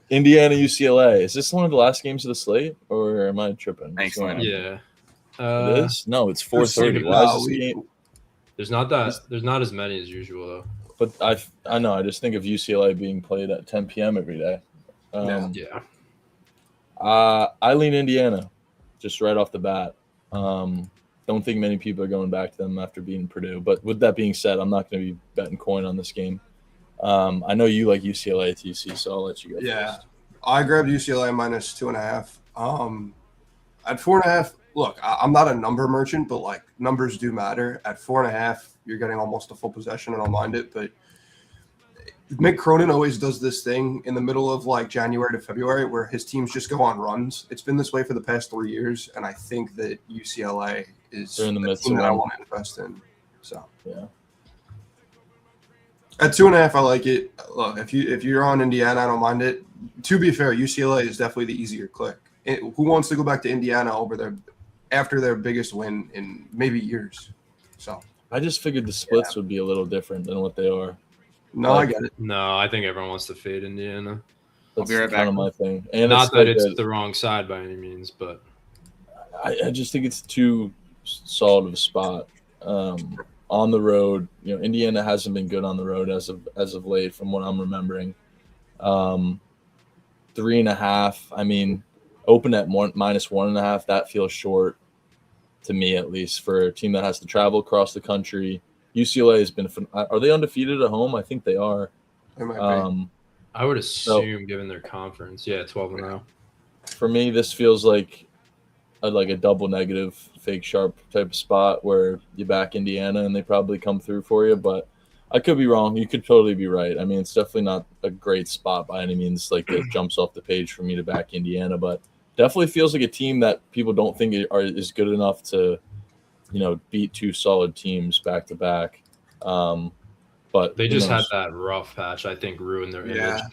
Indiana, UCLA. Is this one of the last games of the slate, or am I tripping? Thanks, What's going on? Yeah. It is? No, it's 4:30. Why is this game? There's not as many as usual though. But I know. I just think of UCLA being played at 10 p.m. every day. Yeah. I lean Indiana, just right off the bat. Don't think many people are going back to them after beating Purdue. But with that being said, I'm not going to be betting coin on this game. I know you like UCLA, TC, so I'll let you go Yeah, first. I grabbed UCLA minus 2.5. At 4.5, look, I'm not a number merchant, but like numbers do matter. At 4.5, you're getting almost a full possession, and I'll mind it. But Mick Cronin always does this thing in the middle of like January to February where his teams just go on runs. It's been this way for the past 3 years, and I think that UCLA is They're in the the midst team of that I one. want to invest in. So Yeah. at 2.5, I like it. Look, if you're on Indiana, I don't mind it. To be fair, UCLA is definitely the easier click. Who wants to go back to Indiana after their biggest win in maybe years? So I just figured the splits would be a little different than what they are. no, I get it. No, I think everyone wants to fade Indiana. That's be right kind back. of my thing. And Not that it's it's the wrong side by any means, but I just think it's too solid of a spot. On the road, Indiana hasn't been good on the road as of late, from what I'm remembering. 3.5. I mean, open at minus 1.5. That feels short to me, at least, for a team that has to travel across the country. UCLA has been. Are they undefeated at home? I think they are. It might be. I would assume given their conference, 12-0. For me, this feels like a double negative, fake sharp type of spot where you back Indiana and they probably come through for you. But I could be wrong. You could totally be right. I mean, it's definitely not a great spot by any means. Like it jumps off the page for me to back Indiana, but definitely feels like a team that people don't think is good enough to, beat 2 solid teams back to back. But They who just had knows? that rough patch, I think, ruin their Yeah. image.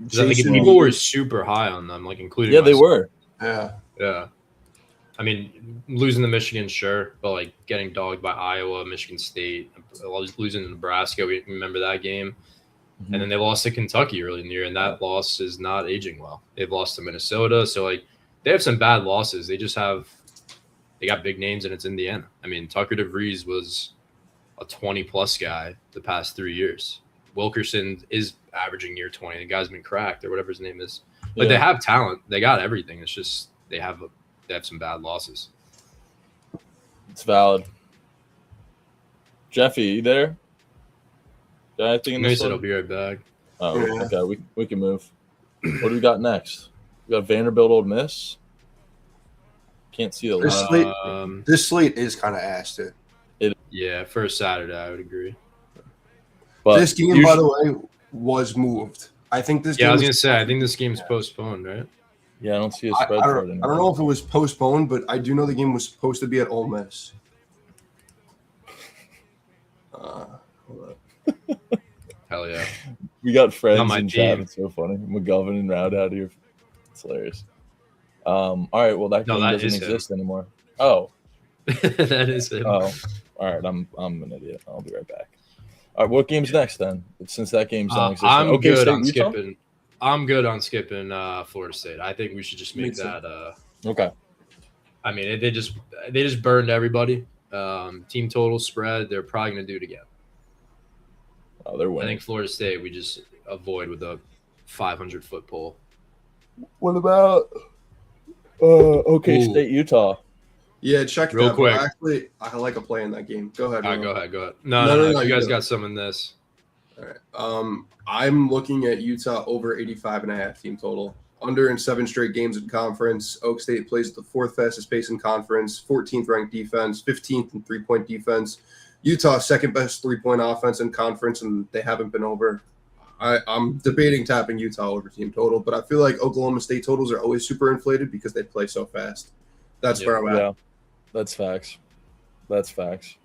'Cause I think Jason- people were super high on them, like including Yeah, they myself. were. Yeah. Yeah. I mean, losing to Michigan, sure, but like getting dogged by Iowa, Michigan State, losing to Nebraska, we remember that game. Mm-hmm. And then they lost to Kentucky early in the year, and that loss is not aging well. They've lost to Minnesota, so like they have some bad losses. They got big names, and it's Indiana. I mean, Tucker DeVries was a 20-plus guy the past 3 years. Wilkerson is averaging near 20. The guy's been cracked or whatever his name is. Like they have talent, they got everything. It's just they have some bad losses. It's valid. Jeffy, you there? Got anything in Maybe this said I'll one? be right back. Oh, Yeah. okay. We can move. What do we got next? We got Vanderbilt, Ole Miss. Can't see the This line. slate- Um, This slate is kind of ass, dude. It Yeah, for a Saturday, I would agree. But This game, by the way, was moved. I think this. Yeah, game I was gonna say, I think this game's postponed, right? yeah, I don't see a I spread for it don't anymore. know if it was postponed, but I do know the game was supposed to be at Ole Miss. Hold up. Hell yeah. We got Not friends my in chat. team. It's so funny. McGovern and Round out here. It's hilarious. All right. Well, that No, game that doesn't is him. exist anymore. Oh. That is it. Oh. All right. I'm an idiot. I'll be right back. All right. What game's next then? Since that game's not existing. I'm Okay, good State, on Utah? skipping. I'm good on skipping Florida State. I think we should just make Me too. that. Okay. I mean, they just burned everybody. Team total spread. They're probably gonna do it again. Oh, they're I winning. think Florida State we just avoid with a 500-foot pole. What about OK Ooh. State, Utah? Yeah, check Real that. quick. But actually, I like a play in that game. Go ahead. All right, Ron. go ahead. No. No, You you guys go. got some in this. All right. I'm looking at Utah over 85.5 team total. Under in 7 straight games in conference. Oak State plays at the 4th fastest pace in conference, 14th ranked defense, 15th in 3-point defense. Utah 2nd best 3-point offense in conference, and they haven't been over. I'm debating tapping Utah over team total, but I feel like Oklahoma State totals are always super inflated because they play so fast. That's Yeah. where I'm at. Yeah. That's facts. That's facts.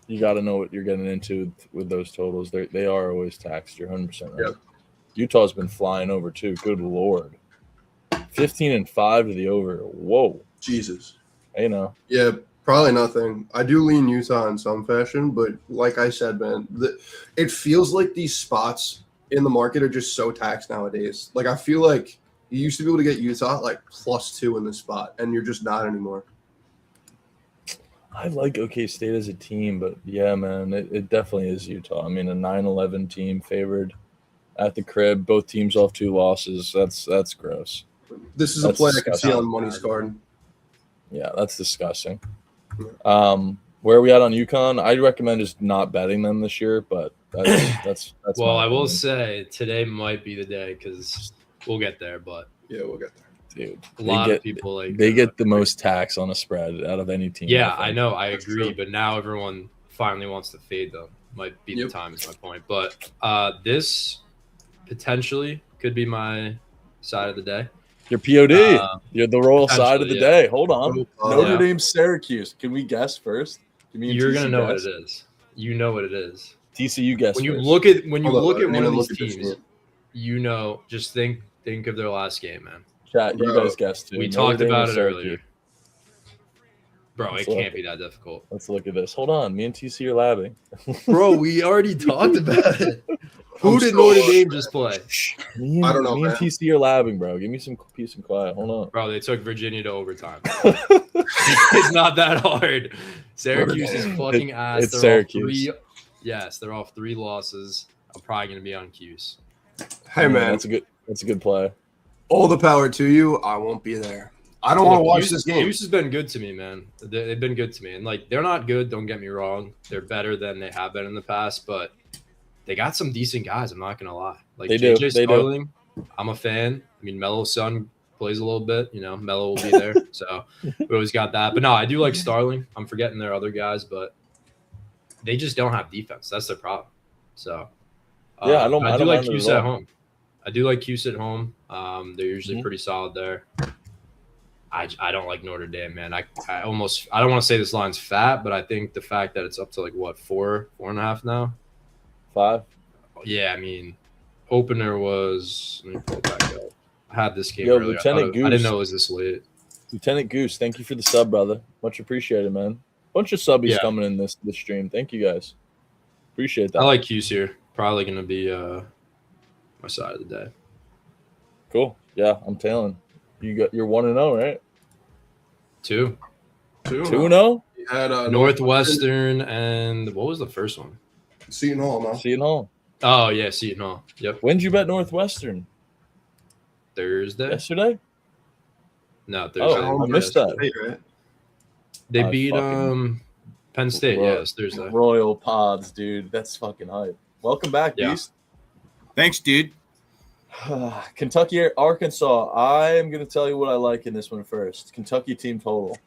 You got to know what you're getting into with those totals. They are always taxed. You're 100% right. Yep. Utah's been flying over too. Good Lord. 15-5 to the over. Whoa. Jesus. You know. Yeah, probably nothing. I do lean Utah in some fashion, but like I said, man, it feels like these spots in the market are just so taxed nowadays. Like I feel like you used to be able to get Utah at like +2 in this spot, and you're just not anymore. I like OK State as a team, but yeah, man, it definitely is Utah. I mean, a 9-11 team favored at the crib. Both teams off 2 losses. That's gross. This is a That's play I can see disgusting. on Money's card. Yeah, that's disgusting. Where are we at on UConn? I recommend just not betting them this year, but that's Well, my I will opinion. say today might be the day because we'll get there. But Yeah, we'll get there. Dude, a lot of people like they get the most tax on a spread out of any team. Yeah, think. I know. I That's agree. true. But now everyone finally wants to fade them. Might be Yep. the time is my point. But this potentially could be my side of the day. You're POD. Um, You're the royal side of the potentially, day. Hold on. Oh, Notre yeah. Dame, Syracuse. Can we guess first? Can me and You're TC gonna know guess? what it is. You know what it is. TCU guess When you first. look at Hold on, one man, of look these at this teams, game. you know, just think of their last game, man. Chat, you Bro, guys guess too. We Notre talked Dame or about it Syracuse? earlier. Bro, Let's it look. can't be that difficult. Let's look at this. Hold on. Me and TC are labbing. Bro, we already talked about it. Who I'm did so- Notre Dame just play? I don't know, Me and man. TC are labbing, bro. Give me some peace and quiet. Hold on. Bro, they took Virginia to overtime. It's not that hard. Syracuse is fucking ass. It's They're off Syracuse. they're off 3 losses. I'm probably gonna be on Cuse. Hey, man, that's a good play. all the power to you. I won't be there. I don't want to watch this game. Cuse has been good to me, man. They've been good to me, and like they're not good. Don't get me wrong. They're better than they have been in the past, but they got some decent guys. I'm not gonna lie. Like They do. JJ They do. Starling, I'm a fan. I mean, Melo's son plays a little bit. You know, Melo will be there, so we always got that. But no, I do like Starling. I'm forgetting their other guys, but they just don't have defense. That's their problem. So Yeah, I don't do like mind it Cuse at at all. home. I do like Cuse at home. They're usually Mhm. pretty solid there. I don't like Notre Dame, man. I don't want to say this line's fat, but I think the fact that it's up to like what 4.5 now. 5. Yeah, I mean, opener was. Let me pull it back up. I had this game Yo, earlier. Lieutenant I didn't Goose. know it was this late. Lieutenant Goose, thank you for the sub, brother. Much appreciated, man. Bunch of subbies Yeah. coming in this stream. Thank you guys. Appreciate that. I like Cuse here. Probably gonna be my side of the day. Cool. Yeah, I'm tailing. You're 1-0, right? 2 2-0. You had Northwestern and what was the first one? Seton Hall, man. Seton Hall. Oh yeah, Seton Hall. Yep, When did you bet Northwestern? Thursday. Yesterday? No, Thursday. Oh, I missed that. State, right? They I beat fucking- Penn State. Bro. Yeah, it's Thursday. Royal Pods, dude. That's fucking hype. Welcome back, Yeah. Beast. Thanks, dude. Kentucky, Arkansas. I am going to tell you what I like in this one first. Kentucky team total.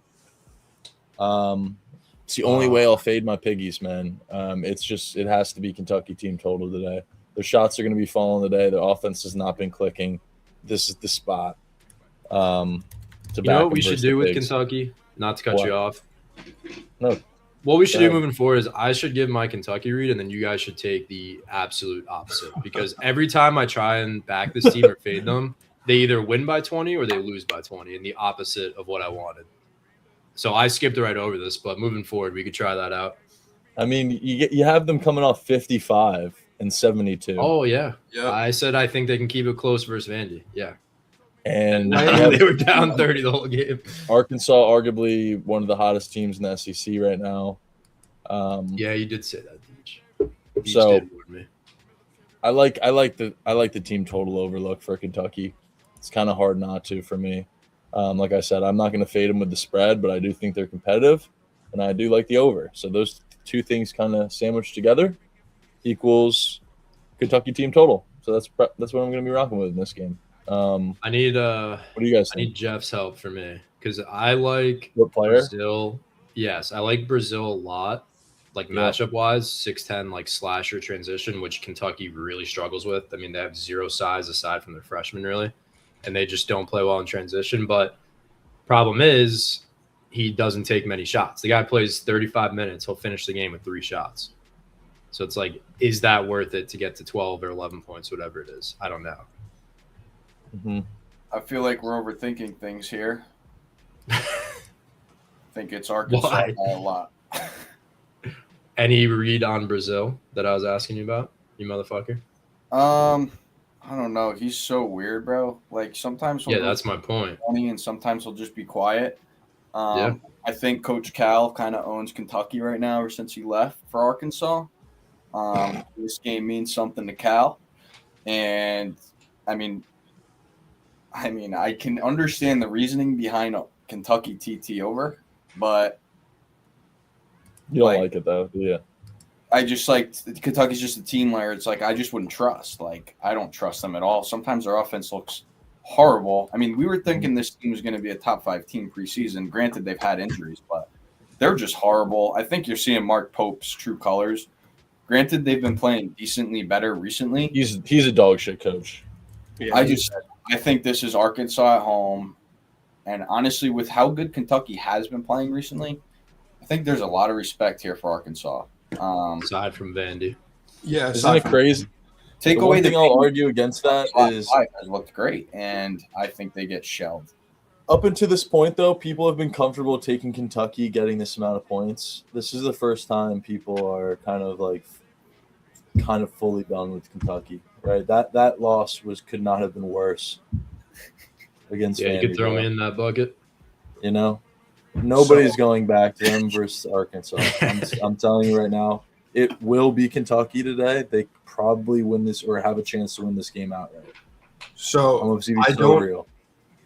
It's the only way I'll fade my piggies, man. It has to be Kentucky team total today. Their shots are going to be falling today. Their offense has not been clicking. This is the spot. You know what we should do with Kentucky? Not to cut you off. No. What we should do moving forward is I should give my Kentucky read, and then you guys should take the absolute opposite. Because every time I try and back this team or fade them, they either win by 20 or they lose by 20, and the opposite of what I wanted. So I skipped right over this, but moving forward, we could try that out. I mean, you have them coming off 55 and 72. Oh, yeah. Yeah. I said I think they can keep it close versus Vandy. Yeah. And they were down 30 the whole game. Arkansas, arguably one of the hottest teams in the SEC right now. Yeah, you did say that, Deej. Deej So did warn me. I like the team total overlook for Kentucky. It's kind of hard not to for me. Like I said, I'm not going to fade them with the spread, but I do think they're competitive, and I do like the over. So those two things kind of sandwiched together equals Kentucky team total. So that's what I'm going to be rocking with in this game. I need what do you guys I think? need Jeff's help for me because I like What player? Brazil. Yes, I like Brazil a lot. Like Yeah. matchup wise, 6'10", like slasher transition, which Kentucky really struggles with. I mean, they have zero size aside from their freshmen, really, and they just don't play well in transition. But problem is, he doesn't take many shots. The guy plays 35 minutes. He'll finish the game with 3 shots. So it's like, is that worth it to get to 12 or 11 points, whatever it is? I don't know. Mm-hmm. I feel like we're overthinking things here. I think it's Arkansas Why? by a lot. Any read on Brazil that I was asking you about, you motherfucker? I don't know. He's so weird, bro. Like sometimes Yeah, that's my point. funny and sometimes he'll just be quiet. Yeah. I think Coach Cal kind of owns Kentucky right now ever since he left for Arkansas. This game means something to Cal. And I mean, I can understand the reasoning behind Kentucky TT over, but You don't Like- like it though, do you? I just like Kentucky's just a team where it's like I just wouldn't trust. Like I don't trust them at all. Sometimes their offense looks horrible. I mean, we were thinking this team was going to be a top 5 team preseason. Granted, they've had injuries, but they're just horrible. I think you're seeing Mark Pope's true colors. Granted, they've been playing decently better recently. He's a dog shit coach. Yeah, I think this is Arkansas at home, and honestly, with how good Kentucky has been playing recently, I think there's a lot of respect here for Arkansas. Aside from Vandy. yeah. Isn't it crazy? Take The away one the thing I'll argue against that is has looked great, and I think they get shelled. up until this point, though, people have been comfortable taking Kentucky getting this amount of points. This is the first time people are kind of fully done with Kentucky, right? That loss could not have been worse against Yeah, you Vandy, could throw bro. me in that bucket. You know, nobody's going back to them versus Arkansas. I'm telling you right now, it will be Kentucky today. They probably win this or have a chance to win this game outright. I'm So gonna see I so don't- real.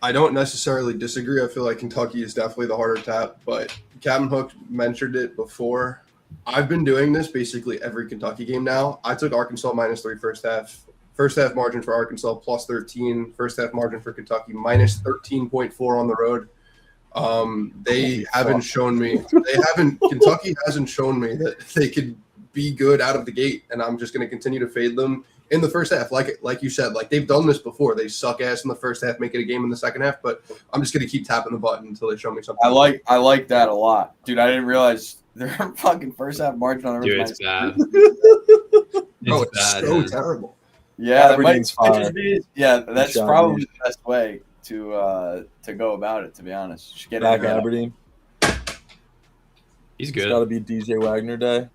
I don't necessarily disagree. I feel like Kentucky is definitely the harder tap, but Captain Hook mentioned it before. I've been doing this basically every Kentucky game now. I took Arkansas -3 first half. First half margin for Arkansas +13. First half margin for Kentucky -13.4 on the road. They haven't shown me. Kentucky hasn't shown me that they could be good out of the gate, and I'm just going to continue to fade them in the first half. Like you said, like they've done this before. They suck ass in the first half, make it a game in the second half. But I'm just going to keep tapping the button until they show me something. I like that a lot, dude. I didn't realize their fucking first half margin on the Dude, road it's is bad. Bro, It's it's bad, so man. terrible. Yeah, that might Aberdeen's fire. yeah, that's Shot probably you. the best way to go about it. To be honest, just get Back it. Aberdeen. He's It's good. got to be DJ Wagner day.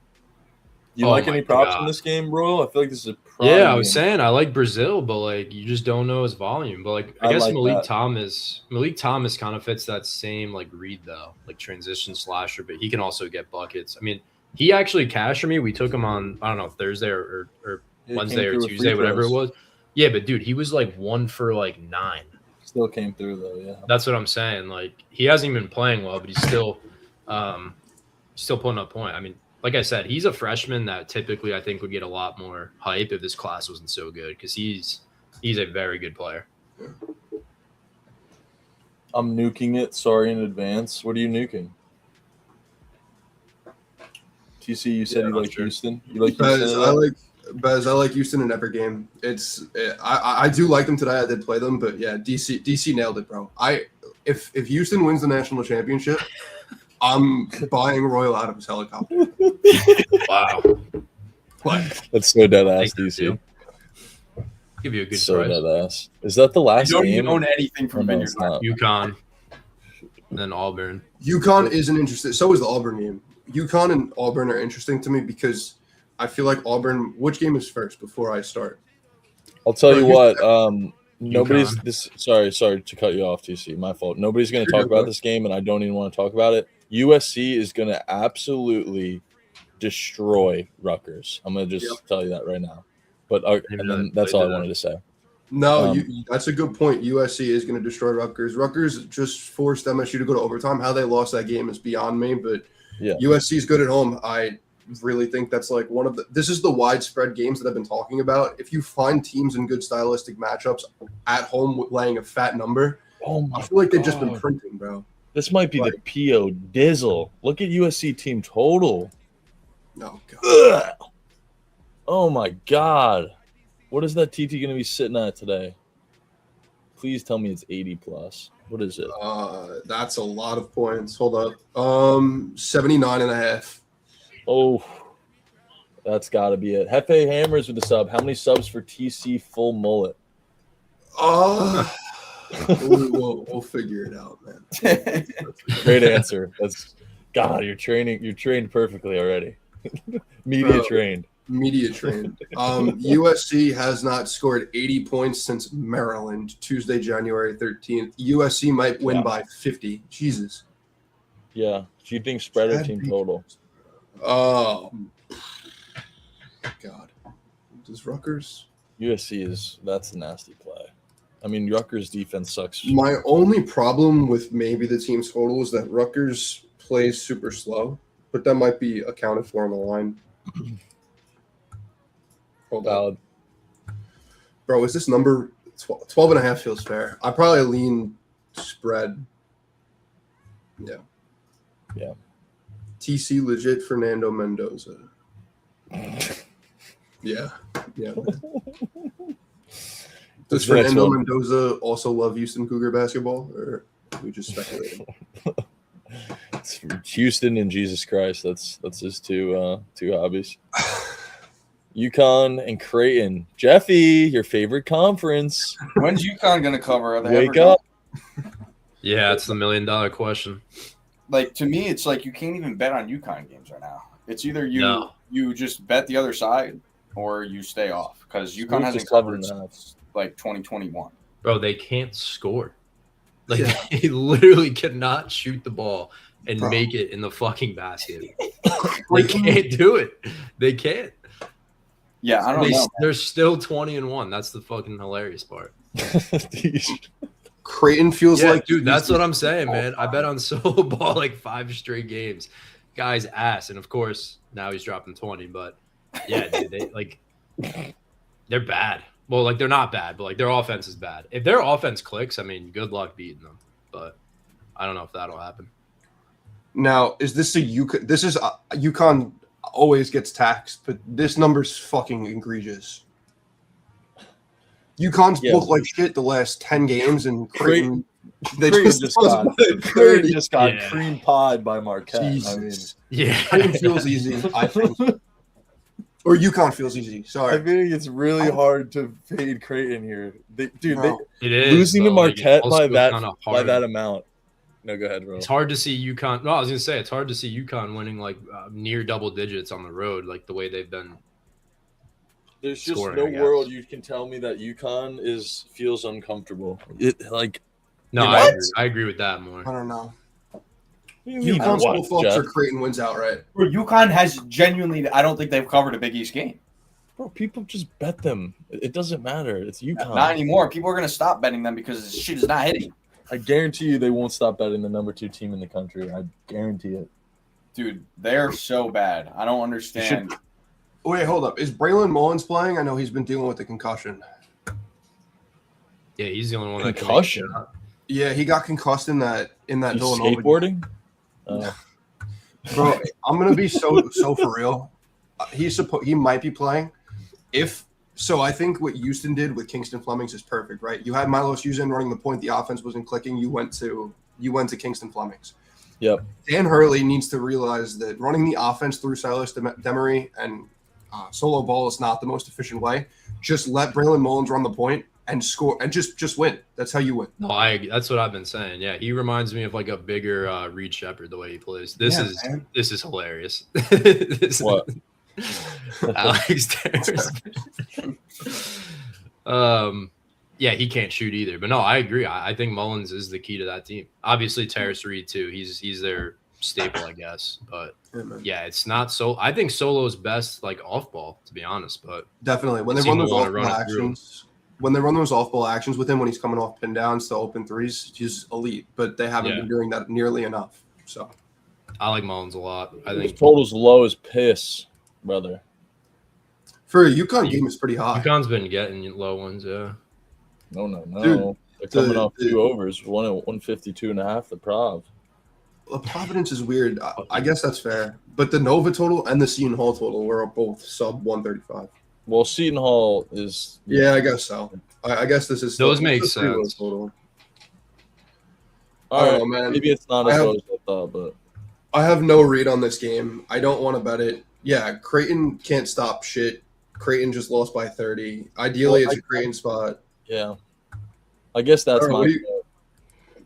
You Oh like my any props God. in this game, bro? I feel like this is a prime Yeah, I was game. saying I like Brazil, but like you just don't know his volume. But like I I guess like Malik that. Thomas kind of fits that same like read though, like transition slasher, but he can also get buckets. I mean, he actually cashed for me. We took him on I don't know Thursday or He Wednesday came or through with Tuesday, free whatever it throws. was. Yeah, but dude, he was like 1 for like 9. Still came through though. Yeah. That's what I'm saying. Like he hasn't even been playing well, but he's still putting up point. I mean, like I said, he's a freshman that typically I think would get a lot more hype if this class wasn't so good because he's a very good player. I'm nuking it. Sorry in advance. What are you nuking? TC, you said Yeah, you like sure. Houston. You like Houston? I like Houston in every game. I do like them today. I did play them, but yeah, DC nailed it, bro. If Houston wins the national championship, I'm buying Royal out of his helicopter. Wow. What? That's so dead ass, Take that DC. deal. Give you a good So price. dead ass. Is that the I last don't game? even own anything Oh, from no, Vineyard. it's not. UConn, and then Auburn. UConn isn't interesting. So is the Auburn game. UConn and Auburn are interesting to me because I feel like Auburn. Which game is first before I start? I'll tell you Bro, what. Nobody's UConn. this. Sorry to cut you off, TC. My fault. Nobody's going to You're talk good, about bro. this game, and I don't even want to talk about it. USC is going to absolutely destroy Rutgers. I'm going to just tell you that right now. But and then that's all I wanted to say. No, that's a good point. USC is going to destroy Rutgers. Rutgers just forced MSU to go to overtime. How they lost that game is beyond me, but Yeah. USC is good at home. I really think that's like one of the. This is the widespread games that I've been talking about. If you find teams in good stylistic matchups at home laying a fat number, Oh my I feel like they've just been God. printing, bro. This might be the PO Dizzle. Look at USC team total. No, God. Ugh. Oh my God. What is that TT going to be sitting at today? Please tell me it's 80 plus. What is it? That's a lot of points. Hold up. 79.5. Oh, that's got to be it. Hefe Hammers with the sub. How many subs for TC full mullet? We'll figure it out, man. Great answer. That's God. You're trained perfectly already. Media Bro. trained. Media trained. USC has not scored 80 points since Maryland, Tuesday, January 13th. USC might win by 50. Jesus. Yeah. Do you think spread or team total? Oh, God. Does Rutgers? USC that's a nasty play. I mean, Rutgers defense sucks. My only problem with maybe the team's total is that Rutgers plays super slow, but that might be accounted for on the line. Hold on. Valid. Bro, is this number 12 and a half feels fair? I probably lean spread. Yeah. Yeah. TC legit Fernando Mendoza. Yeah. Yeah. Does What's the next Fernando one? Mendoza also love Houston Cougar basketball, or are we just speculating? It's Houston and Jesus Christ. That's his two hobbies. UConn and Creighton. Jeffy, your favorite conference. When's UConn going to cover? Are they Wake ever up. Yeah, it's the $1 million question. Like, to me, it's like you can't even bet on UConn games right now. It's either you just bet the other side or you stay off because UConn Move to hasn't 7.5. covered since like 2021. Bro, they can't score. Like, Yeah. they literally cannot shoot the ball and Bro. make it in the fucking basket. They can't do it. They can't. Yeah, I don't know. They're still 20-1. That's the fucking hilarious part. Creighton feels Yeah, like dude, that's what I'm saying, man. I bet on solo ball like 5 straight games. Guy's ass, and of course now he's dropping 20. But yeah, dude, they're bad. Well, like they're not bad, but like their offense is bad. If their offense clicks, I mean, good luck beating them. But I don't know if that'll happen. Now, is this a UConn? This is UConn always gets taxed, but this number's fucking egregious. UConn's Yeah. looked like shit the last 10 games, and Creighton, Creighton just got Yeah. cream pied by Marquette. I mean, Jesus. Yeah, Creighton feels easy, I think. Or UConn feels easy. I Sorry. think it's really hard to fade Creighton here. Bro. it is losing to though, like, it's Marquette also by that kinda by hard. that amount. No, go ahead, bro. It's hard to see UConn. No, I was gonna say it's hard to see UConn winning like near double digits on the road, like the way they've been. There's just scoring, no I guess. world you can tell me that UConn feels uncomfortable. It like No, What? I agree with that more. I don't know. what do you mean, UConn's what, full fucks Jeff? or Creighton wins outright. Bro, UConn has genuinely, I don't think they've covered a Big East game. Bro, people just bet them. It doesn't matter. It's UConn. Not anymore. People are going to stop betting them because this shit is not hitting. I guarantee you they won't stop betting the number 2 team in the country. I guarantee it. Dude, they're so bad. I don't understand. Wait, hold up. Is Braylon Mullins playing? I know he's been dealing with a concussion. Yeah, he's the only one that Concussion? Yeah, he got concussed in that He's Villanova game. skateboarding? Bro, I'm gonna be so for real. He might be playing. If so, I think what Houston did with Kingston Flemings is perfect, right? You had Milos Houston running the point, the offense wasn't clicking. You went to Kingston Flemings. Yep. Dan Hurley needs to realize that running the offense through Silas Demery and solo ball is not the most efficient way. Just let Braylon Mullins run the point and score and just win. That's how you win. No, that's what I've been saying. Yeah, he reminds me of like a bigger Reed Shepard the way he plays. This is hilarious. What? Alex Terrace. Yeah, he can't shoot either. But no, I agree. I think Mullins is the key to that team. Obviously, Terrace Reed too. He's their staple, I guess. But yeah, it's not so. I think Solo is best like off ball, to be honest. But definitely when they run those off ball actions, with him when he's coming off pin downs to open threes, he's elite. But they haven't been doing that nearly enough. So I like Mullins a lot. I think his total's low as piss, brother. For a UConn game, it's pretty high. UConn's been getting low ones, yeah. No. Dude, They're coming off 2 overs, 1 at 152.5. The Prov. Well, Providence is weird. I guess that's fair. But the Nova total and the Seton Hall total were both sub 135. Well, Seton Hall is. Yeah, I guess so. I guess this is. Those make sense. Total. All right, man. Maybe it's not as low as I thought, but I have no read on this game. I don't want to bet it. Yeah, Creighton can't stop shit. Creighton just lost by 30. Ideally, it's a Creighton spot. Yeah, I guess that's my.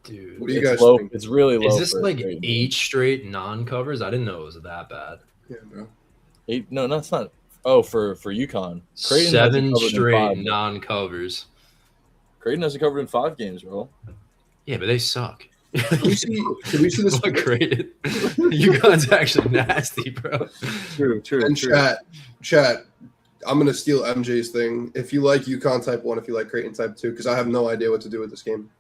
Dude, what do you guys low. think? It's really low. Is this like 8 straight non-covers? I didn't know it was that bad. Yeah, bro. 8? No, that's not. Oh, for UConn. Creighton 7 straight non-covers. Creighton hasn't covered in 5 games, bro. Yeah, but they suck. Can we see this? Creighton. UConn's actually nasty, bro. True. And chat. I'm gonna steal MJ's thing. If you like UConn type 1, if you like Creighton type 2, because I have no idea what to do with this game.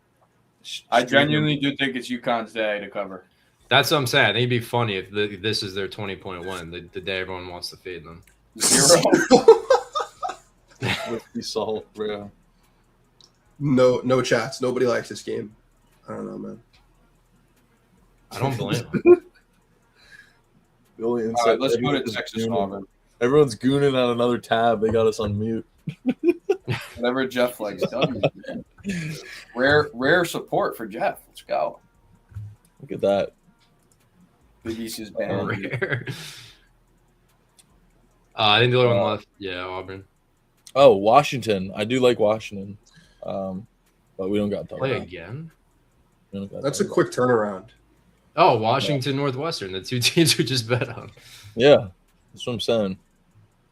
I genuinely do think it's UConn's day to cover. That's what I'm saying. I think it'd be funny if this is their 20-point win, the day everyone wants to fade them. 0. Whiskey salt, bro. No chats. Nobody likes this game. I don't know, man. I don't blame them. All right, let's go to Texas Auburn. Everyone's gooning on another tab. They got us on mute. Whatever Jeff likes. Rare support for Jeff. Let's go. Look at that. Big East's band. Rare. I think the other one left. Yeah, Auburn. Oh, Washington. I do like Washington. But we don't got to talk Play about again? That's a quick turnaround. Oh, Washington, Northwestern. The 2 teams we just bet on. Yeah, that's what I'm saying.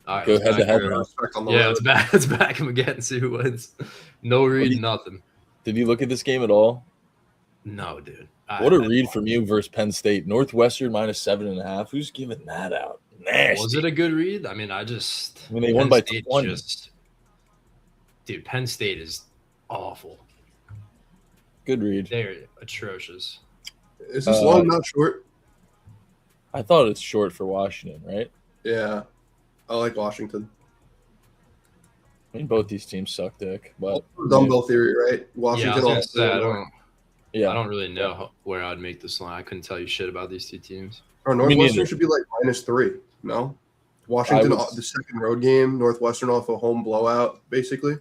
All right, Go head to head. Yeah, let's back him again and see who wins. No read, nothing. Did you look at this game at all? No, dude. What a read from you versus Penn State. Northwestern minus 7.5. Who's giving that out? Nasty. Was it a good read? I mean, they won by 20. Dude, Penn State is awful. Good read. They're atrocious. Is this long, not short? I thought it's short for Washington, right? Yeah. I like Washington. I mean, both these teams suck dick. But dumbbell theory, right? Washington. I don't really know where I'd make this line. I couldn't tell you shit about these 2 teams. Or Northwestern should be like -3. No? Washington, the second road game. Northwestern off a home blowout, basically.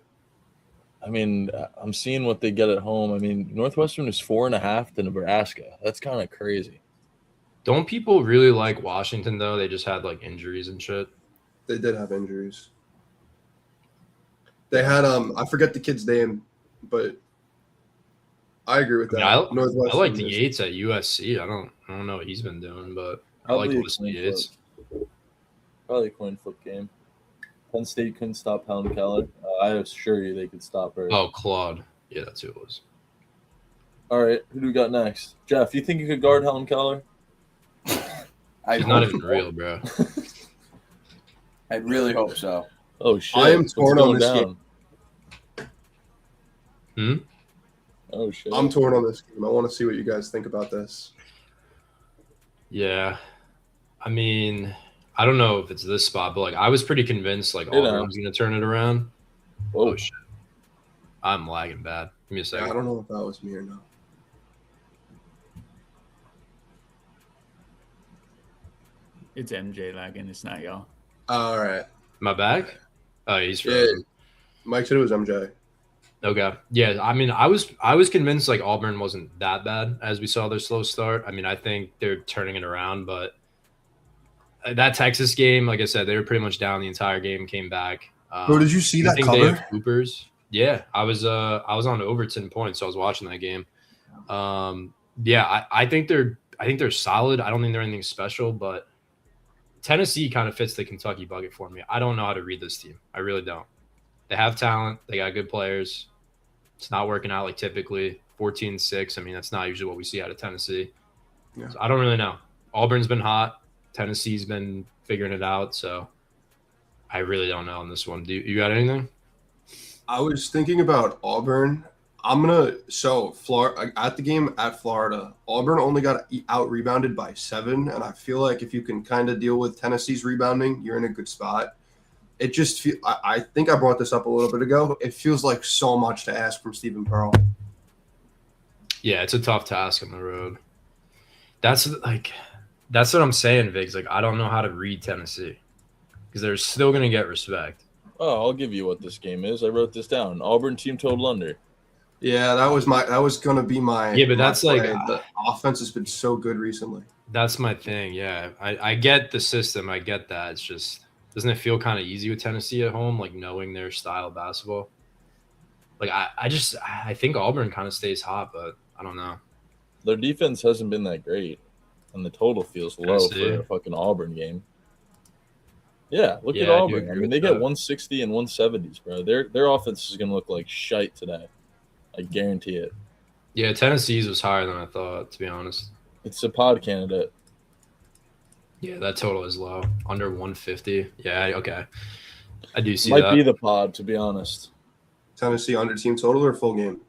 I mean, I'm seeing what they get at home. I mean, Northwestern is 4.5 to Nebraska. That's kind of crazy. Don't people really like Washington, though? They just had, like, injuries and shit. They did have injuries. They had I forget the kid's name, but I agree with that. I like the Yates at USC. I don't know what he's been doing, but I like listening to Yates. Probably a coin flip game. Penn State couldn't stop Helen Keller. I assure you they could stop her. Oh, Claude. Yeah, that's who it was. All right, who do we got next? Jeff, you think you could guard Helen Keller? She's not even real, bro. I really hope so. Oh, shit. I am torn on this game. Oh, shit. I'm torn on this game. I want to see what you guys think about this. Yeah. I mean, I don't know if it's this spot, but, like, I was pretty convinced, like, Auburn was going to turn it around. Oh, shit. I'm lagging bad. Give me a second. Yeah, I don't know if that was me or not. It's MJ lagging. It's not y'all. All right. My back? Oh, he's Yeah. frozen. Mike said it was MJ. Okay. Yeah, I mean, I was convinced like Auburn wasn't that bad as we saw their slow start. I mean, I think they're turning it around, but that Texas game, like I said, they were pretty much down the entire game, came back. Bro, did you see I that think they cover? have Coopers. Yeah, I was on Overton points, so I was watching that game. Yeah, I think they're solid. I don't think they're anything special, but Tennessee kind of fits the Kentucky bucket for me. I don't know how to read this team. I really don't. They have talent. They got good players. It's not working out like typically. 14-6. I mean, that's not usually what we see out of Tennessee. Yeah. So I don't really know. Auburn's been hot. Tennessee's been figuring it out. So I really don't know on this one. Do you got anything? I was thinking about Auburn. Florida at the game at Florida, Auburn only got out rebounded by 7, and I feel like if you can kind of deal with Tennessee's rebounding, you're in a good spot. It just I think I brought this up a little bit ago. It feels like so much to ask from Stephen Pearl. Yeah, it's a tough task on the road. That's what I'm saying, Viggs. Like, I don't know how to read Tennessee because they're still going to get respect. Oh, I'll give you what this game is. I wrote this down. Auburn team total under. Yeah, that was gonna be my. Yeah, but that's my like play. The offense has been so good recently. That's my thing. Yeah, I get the system. I get that. It's just, doesn't it feel kind of easy with Tennessee at home, like knowing their style of basketball? Like I think Auburn kind of stays hot, but I don't know. Their defense hasn't been that great, and the total feels low for a fucking Auburn game. Yeah, look at Auburn. I mean, they get 160 and 170s, bro. Their offense is gonna look like shite today. I guarantee it. Yeah, Tennessee's was higher than I thought, to be honest. It's a pod candidate. Yeah, that total is low. Under 150. Yeah, okay. I do see Might that. be the pod, to be honest. Tennessee under team total or full game?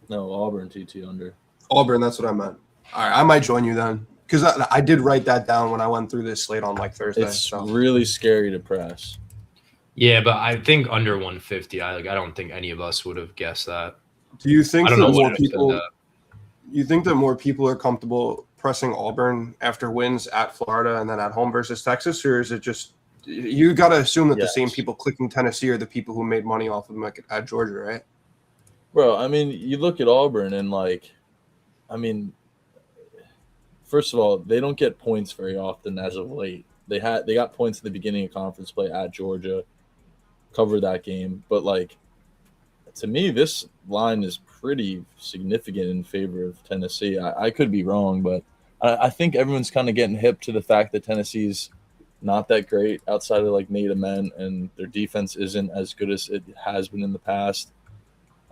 No, Auburn TT under. Auburn, that's what I meant. All right, I might join you then. Because I did write that down when I went through this slate on like Thursday. It's really scary to press. Yeah, but I think under 150, I don't think any of us would have guessed that. Do you think I that don't know more what people? You think that more people are comfortable pressing Auburn after wins at Florida and then at home versus Texas, or is it just you got to assume that the same people clicking Tennessee are the people who made money off of them at Georgia, right? Bro, I mean, you look at Auburn and first of all, they don't get points very often as of late. They got points at the beginning of conference play at Georgia, covered that game, but to me, this line is pretty significant in favor of Tennessee. I could be wrong, but I think everyone's kind of getting hip to the fact that Tennessee's not that great outside of Nate Amen, and their defense isn't as good as it has been in the past.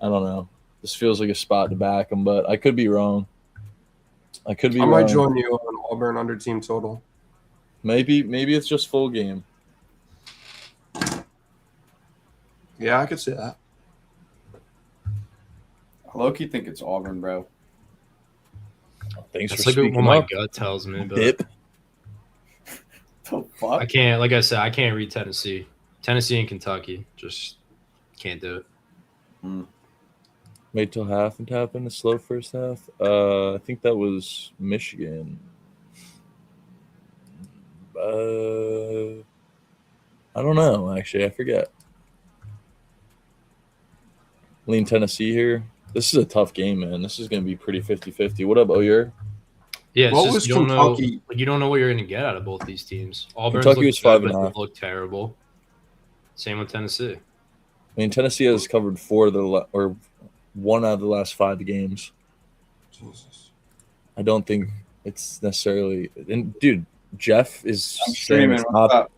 I don't know. This feels like a spot to back them, but I could be wrong. I might join you on Auburn under team total. Maybe it's just full game. Yeah, I could see that. I low-key think it's Auburn, bro. Thanks That's for speaking what my up. gut tells me. But Dip. The fuck? I can't, like I said, I can't read Tennessee. Tennessee and Kentucky. Just can't do it. Wait till half and tap in a slow first half. I think that was Michigan. I don't know, actually. I forget. Lean Tennessee here. This is a tough game, man. This is going to be pretty 50-50. What up, Oyer? Yeah, it's What just was you don't Kentucky? know. You don't know what you're going to get out of both these teams. Auburn's Kentucky looked was good, 5.5. but they've looked terrible. Same with Tennessee. I mean, Tennessee has covered one out of the last 5 games. Jesus. I don't think it's necessarily. And dude, Jeff is I'm saying streaming. it's What's not. up?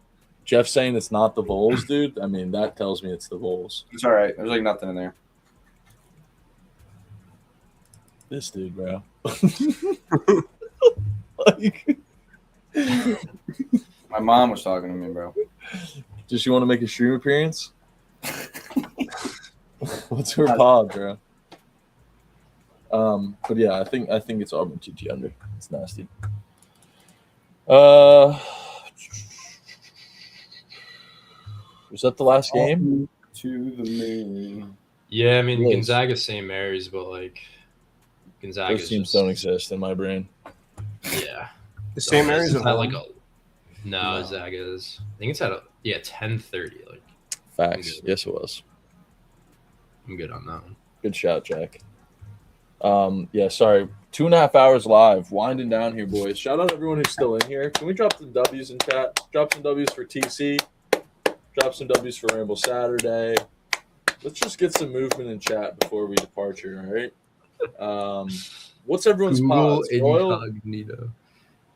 Jeff saying it's not the Vols, dude. I mean, that tells me it's the Vols. It's all right. There's nothing in there. This dude, bro. My mom was talking to me, bro. Just you want to make a stream appearance? What's her pod, bro? But yeah, I think it's Auburn TT under. It's nasty. Was that the last game? To the moon. Yeah, I mean, It is. Gonzaga's St. Mary's, but Gonzaga's Those teams just, don't exist in my brain. Yeah. The St. Mary's It's at not home. like No, No. Zaga is. I think it's at 10:30. Like Facts. Yes, it was. I'm good on that one. Good shout, Jack. Yeah, sorry. 2.5 hours live. Winding down here, boys. Shout out everyone who's still in here. Can we drop some W's in chat? Drop some W's for TC. Drop some W's for Ramble Saturday. Let's just get some movement in chat before we depart here, all right? What's everyone's Google pods? Royal? incognito.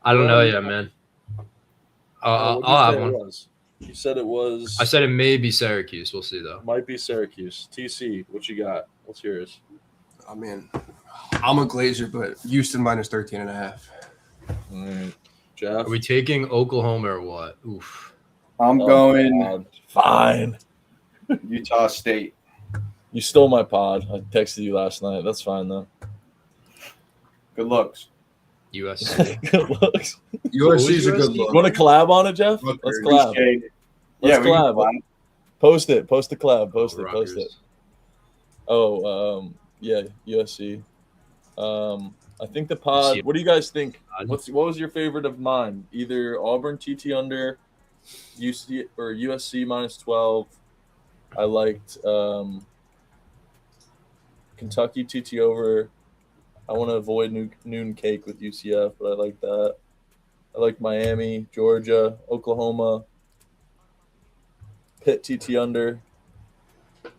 I don't know yet, man. What did you I'll have say it one. was? You said it was. I said it may be Syracuse. We'll see though. Might be Syracuse. TC, what you got? What's yours? I mean, I'm a Glazer, but Houston minus 13.5. All right. Jeff? Are we taking Oklahoma or what? Oof. I'm Oh, going God. Fine. Utah State. You stole my pod. I texted you last night. That's fine, though. Good looks. USC. Good looks. USC is a good USC? look. You want to collab on it, Jeff? Look, Let's Rutgers. collab. Appreciate it. Let's Yeah, we can collab. collab. Post it. Post the collab. Post it. Rutgers. Post it. Oh, yeah, USC. I think the pod. USC. What do you guys think? What was your favorite of mine? Either Auburn TT under, UC or USC minus 12. I liked Kentucky TT over. I want to avoid noon cake with UCF, but I like that. I like Miami, Georgia, Oklahoma, Pitt TT under.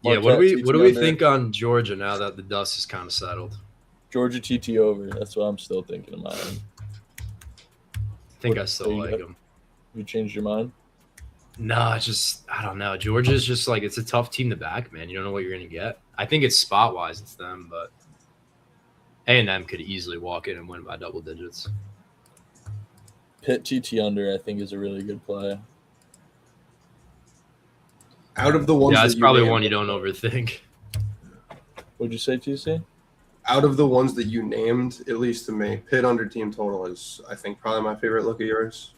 Yeah, what Marquette do TT we under. think on Georgia now that the dust is kind of settled? Georgia TT over. That's what I'm still thinking in my end. I think I still you like got? them. You changed your mind? No, it's just I don't know. Georgia's just like it's a tough team to back, man. You don't know what you're gonna get. I think it's spot wise, it's them, but A&M could easily walk in and win by double digits. Pitt TT under, I think, is a really good play. Out of the ones Yeah, that it's you probably named, one you don't overthink. What'd you say, TC? out of the ones that you named, at least to me, Pitt under team total is, I think, probably my favorite look of yours.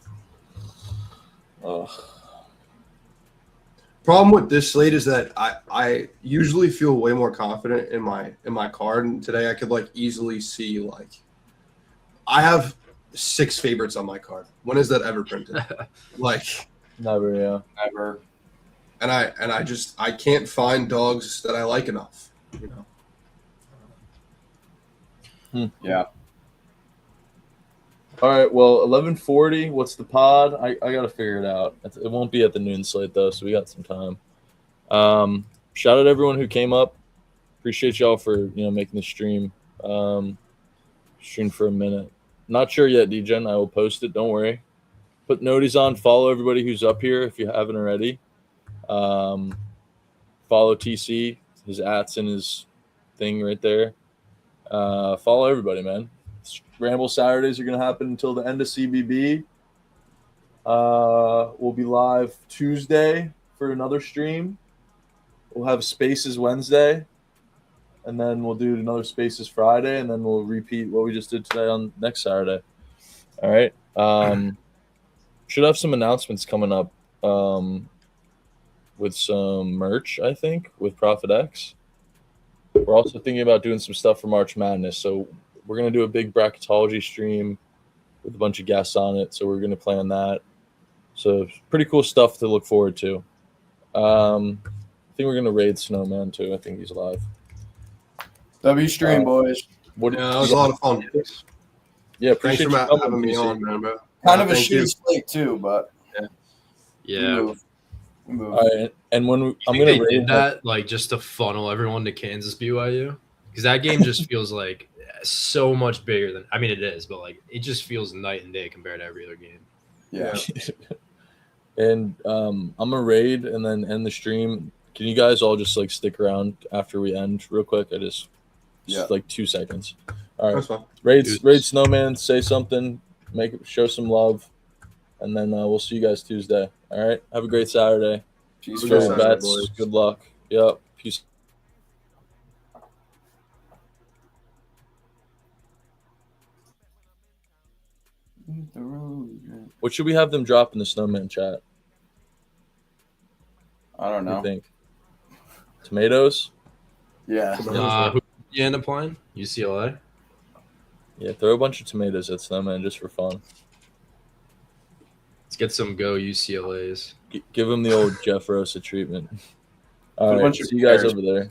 Problem with this slate is that I usually feel way more confident in my card, and today I could like easily see like I have 6 favorites on my card. When is that ever printed? Like Never, yeah. Never. and I can't find dogs that I like enough, you know. Yeah. All right, well, 11:40. What's the pod? I gotta figure it out. It won't be at the noon slate though, so we got some time. Shout out everyone who came up. Appreciate y'all for making the stream. Stream for a minute. Not sure yet, DJen. I will post it. Don't worry. Put noties on. Follow everybody who's up here if you haven't already. Follow TC. His ats and his thing right there. Follow everybody, man. Ramble Saturdays are going to happen until the end of CBB. We'll be live Tuesday for another stream. We'll have Spaces Wednesday, and then we'll do another Spaces Friday, and then we'll repeat what we just did today on next Saturday. All right. Should have some announcements coming up with some merch, I think, with Profit X. We're also thinking about doing some stuff for March Madness, so we're going to do a big bracketology stream with a bunch of guests on it, so we're going to plan that. So pretty cool stuff to look forward to. I think we're going to raid Snowman, too. I think he's live. W stream, boys. What? Yeah, it was a lot of fun. Yeah, Thanks appreciate for you coming, having me DC. on, man, bro. Kind of a thank you. shitty slate too, but Yeah. we move. All right, and when I'm I'm going they to did raid that like just to funnel everyone to Kansas BYU because that game just feels like so much bigger than it is, but like it just feels night and day compared to every other game. Yeah. And I'm going to raid and then end the stream. Can you guys all just like stick around after we end real quick? Just like 2 seconds. All right. That's fine. Raid Snowman, say something, show some love, and then we'll see you guys Tuesday. All right. Have a great Saturday. Peace, Good Go guys. Saturday, bets. boys. Good luck. Yep. Peace. What should we have them drop in the Snowman chat? I don't What do know. you think? Tomatoes? Yeah. Who you end up playing? UCLA. Yeah, throw a bunch of tomatoes at Snowman just for fun. Let's get some go UCLA's. Give him the old Jeff Rosa treatment. Put a All right, bunch of see you guys players, over there.